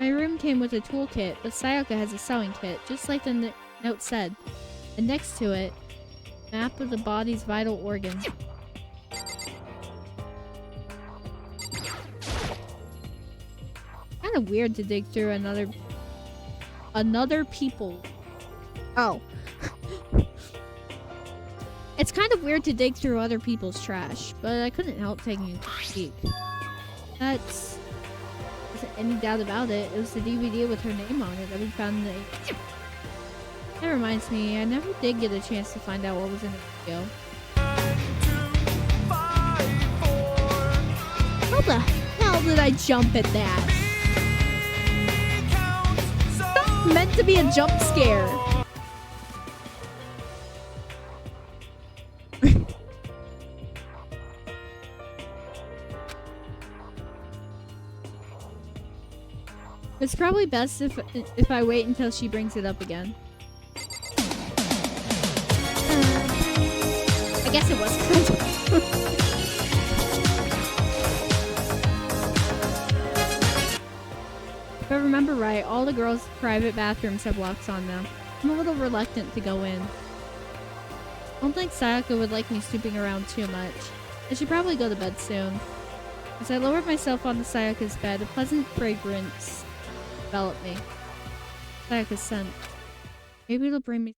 Speaker 12: My room came with a toolkit, but Sayaka has a sewing kit, just like the note said. And next to it, map of the body's vital organs. Kind of weird to dig through another people. Oh. It's kind of weird to dig through other people's trash, but I couldn't help taking a peek. That's... Wasn't any doubt about it. It was the DVD with her name on it that we found in the... That reminds me, I never did get a chance to find out what was in the video. How the hell did I jump at that? That's meant to be a jump scare. It's probably best if I wait until she brings it up again. I guess it was good. If I remember right, all the girls' private bathrooms have locks on them. I'm a little reluctant to go in. I don't think Sayaka would like me snooping around too much. I should probably go to bed soon. As I lowered myself onto Sayaka's bed, a pleasant fragrance enveloped me. Sayaka's scent. Maybe it'll bring me...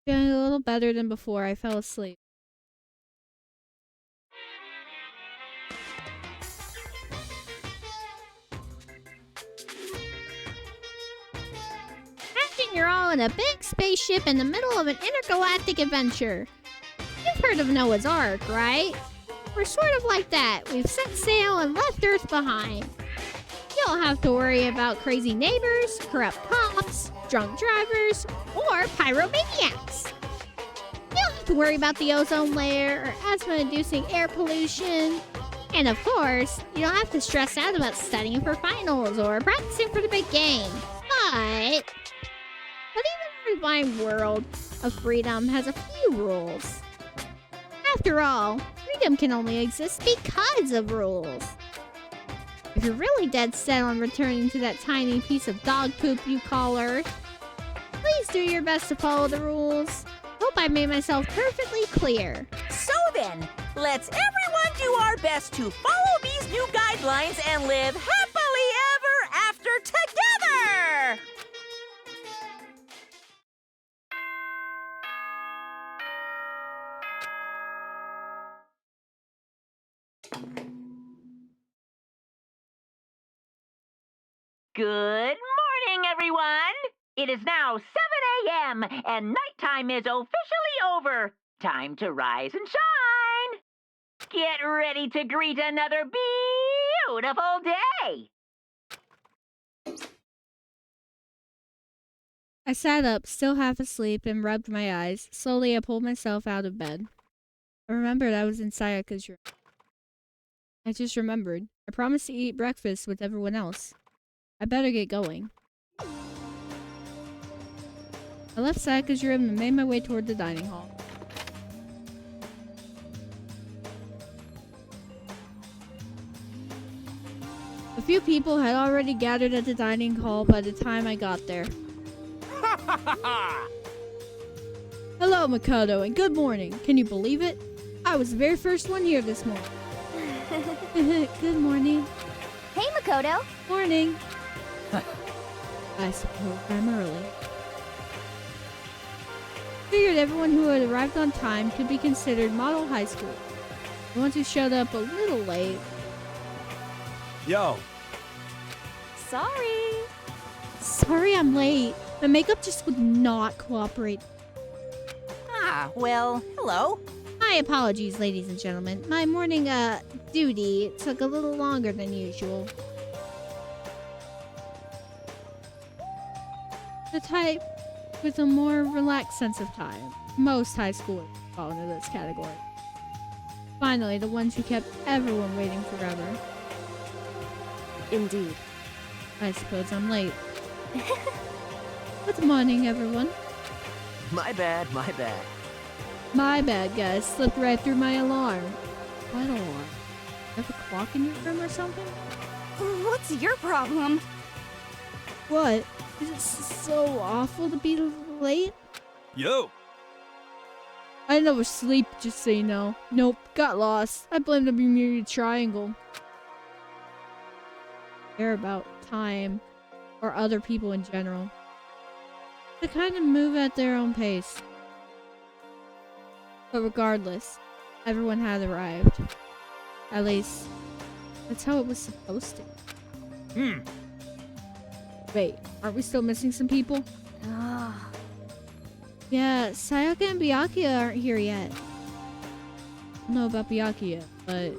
Speaker 12: Feeling a little better than before, I fell asleep. Imagine you're all in a big spaceship in the middle of an intergalactic adventure. You've heard of Noah's Ark, right? We're sort of like that. We've set sail and left Earth behind. You don't have to worry about crazy neighbors, corrupt cops, drunk drivers, or pyromaniacs. You don't have to worry about the ozone layer or asthma-inducing air pollution. And of course, you don't have to stress out about studying for finals or practicing for the big game. But even our divine world of freedom has a few rules. After all, freedom can only exist because of rules. If you're really dead set on returning to that tiny piece of dog poop you call Earth, please do your best to follow the rules. Hope I made myself perfectly clear.
Speaker 10: So then, let's everyone do our best to follow these new guidelines and live happily ever after together! Good morning, everyone! It is now 7 a.m. and nighttime is officially over. Time to rise and shine! Get ready to greet another beautiful day!
Speaker 1: I sat up, still half asleep, and rubbed my eyes. Slowly, I pulled myself out of bed. I remembered I was in Sayaka's room. I just remembered. I promised to eat breakfast with everyone else. I better get going. I left Sayaka's room and made my way toward the dining hall. A few people had already gathered at the dining hall by the time I got there. Hello, Makoto, and good morning. Can you believe it? I was the very first one here this morning. Good morning.
Speaker 6: Hey, Makoto.
Speaker 1: Morning. I suppose I'm early. Figured everyone who had arrived on time could be considered model high school. The ones who showed up a little late.
Speaker 11: Yo.
Speaker 4: Sorry.
Speaker 1: Sorry I'm late. My makeup just would not cooperate.
Speaker 5: Ah, well, hello.
Speaker 1: My apologies, ladies and gentlemen. My morning, duty took a little longer than usual. The type with a more relaxed sense of time. Most high schoolers fall into this category. Finally, the ones who kept everyone waiting forever.
Speaker 14: Indeed.
Speaker 1: I suppose I'm late. Good morning, everyone.
Speaker 7: My bad, my bad.
Speaker 1: My bad, guys. Slipped right through my alarm. What alarm? You have a clock in your room or something?
Speaker 4: What's your problem?
Speaker 1: What? Is it so awful to be late?
Speaker 9: Yo!
Speaker 1: I never sleep, just so you know. Nope, got lost. I blame the Bermuda Triangle. Care about time, or other people in general. They kind of move at their own pace. But regardless, everyone had arrived. At least, that's how it was supposed to. Wait, aren't we still missing some people? Yeah, Sayaka and Byakuya aren't here yet. I don't know about Byakuya, but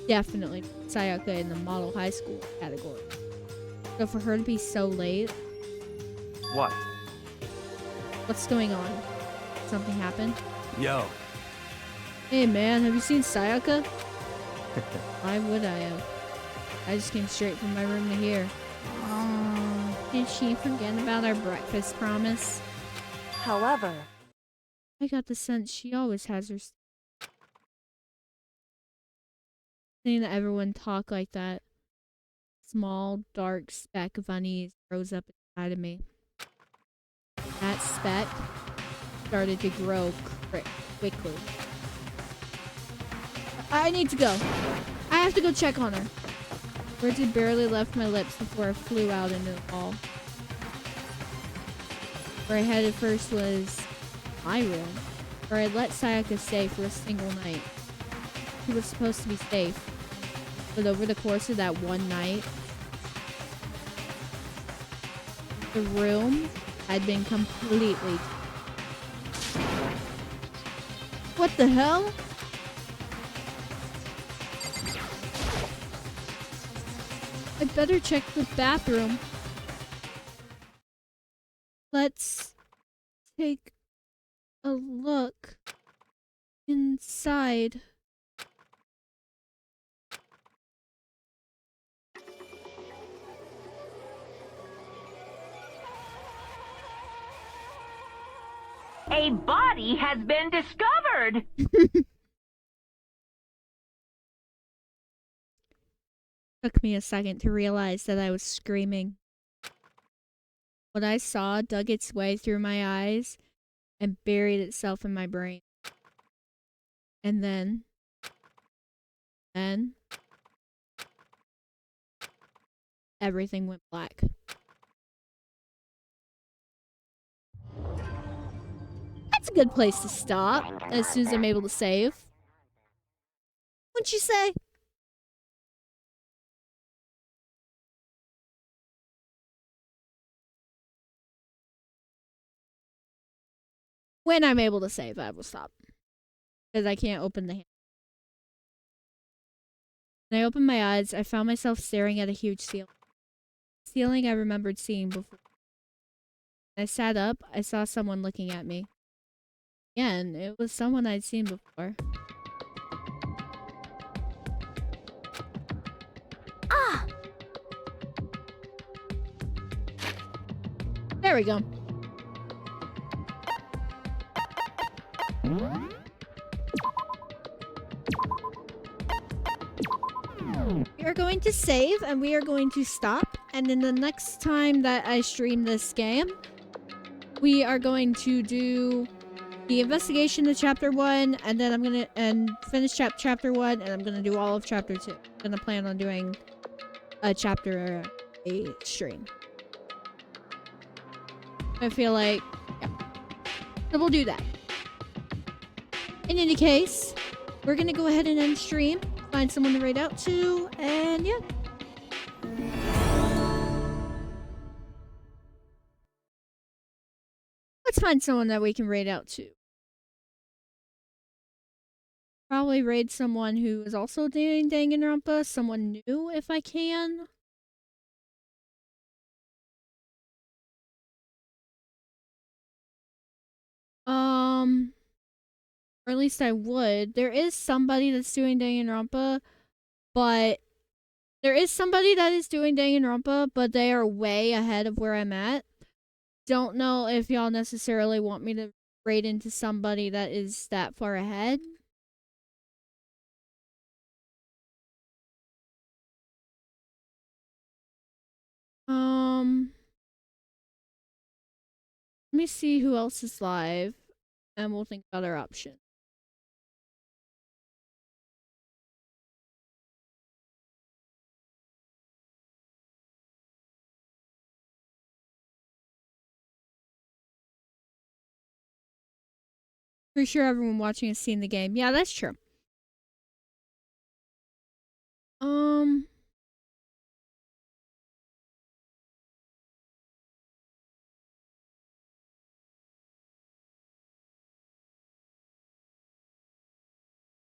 Speaker 1: definitely Sayaka in the model high school category. So for her to be so late...
Speaker 13: What?
Speaker 1: What's going on? Something happened?
Speaker 11: Yo.
Speaker 1: Hey man, have you seen Sayaka? Why would I have? I just came straight from my room to here. Did she forget about our breakfast promise?
Speaker 14: However,
Speaker 1: I got the sense she always has her... Seeing everyone talk like that, small, dark speck of unease rose up inside of me. That speck started to grow quickly. I need to go. I have to go check on her. Words had barely left my lips before I flew out into the hall. Where I headed first was my room, where I let Sayaka stay for a single night. She was supposed to be safe, but over the course of that one night, the room had been completely... What the hell? I'd better check the bathroom. Let's take a look inside.
Speaker 10: A body has been discovered!
Speaker 1: Took me a second to realize that I was screaming. What I saw dug its way through my eyes and buried itself in my brain. And then everything went black. That's a good place to stop, as soon as I'm able to save. Wouldn't you say? When I'm able to save, I will stop. Because I can't open the hand. When I opened my eyes, I found myself staring at a huge ceiling. Ceiling I remembered seeing before. I sat up, I saw someone looking at me. Again, it was someone I'd seen before.
Speaker 6: Ah!
Speaker 1: There we go. We are going to save and we are going to stop. And then the next time that I stream this game, we are going to do the investigation of chapter 1, and then I'm gonna finish chapter 1, and I'm gonna do all of chapter 2. I'm gonna plan on doing a chapter a stream. I feel like, yeah. So we'll do that. In any case, we're gonna go ahead and end stream, find someone to raid out to, and yeah. Let's find someone that we can raid out to. Probably raid someone who is also doing Danganronpa, someone new if I can. Or at least I would. There is somebody that's doing Danganronpa, but they are way ahead of where I'm at. Don't know if y'all necessarily want me to raid into somebody that is that far ahead. Let me see who else is live, and we'll think about our options. Pretty sure everyone watching has seen the game. Yeah, that's true.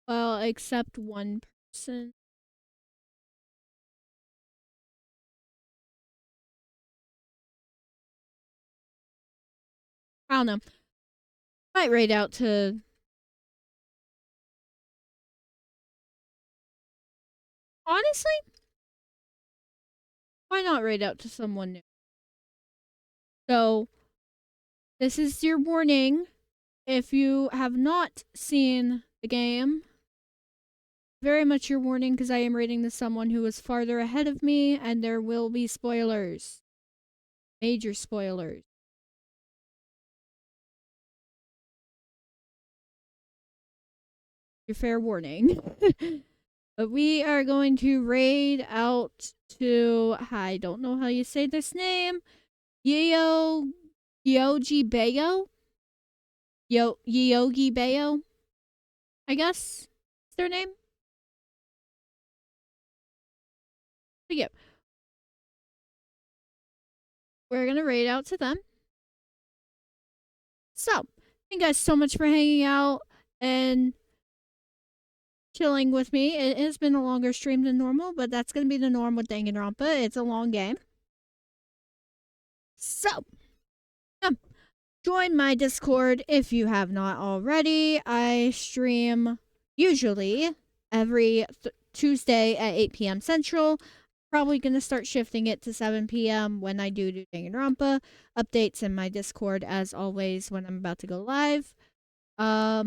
Speaker 1: Well, except one person. I don't know. Might raid out to... Honestly? Why not raid out to someone new? So, this is your warning. If you have not seen the game, very much your warning because I am raiding to someone who is farther ahead of me and there will be spoilers. Major spoilers. Your fair warning. But we are going to raid out to, I don't know how you say this name, Yogi Bayo? Yogi Bayo? I guess is their name? But yeah. We're gonna raid out to them. So, thank you guys so much for hanging out and chilling with me. It has been a longer stream than normal, but that's gonna be the norm with Danganronpa. It's a long game. So, join my Discord if you have not already. I stream usually every Tuesday at 8 p.m. Central. Probably going to start shifting it to 7 p.m. when I do Danganronpa. Updates in my Discord as always when I'm about to go live. Yeah.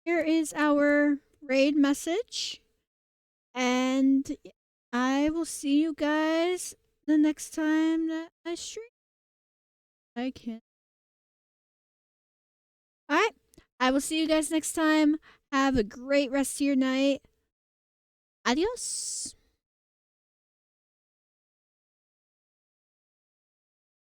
Speaker 1: Here is our raid message. And I will see you guys the next time that I stream. I can. Alright. I will see you guys next time. Have a great rest of your night. Adios.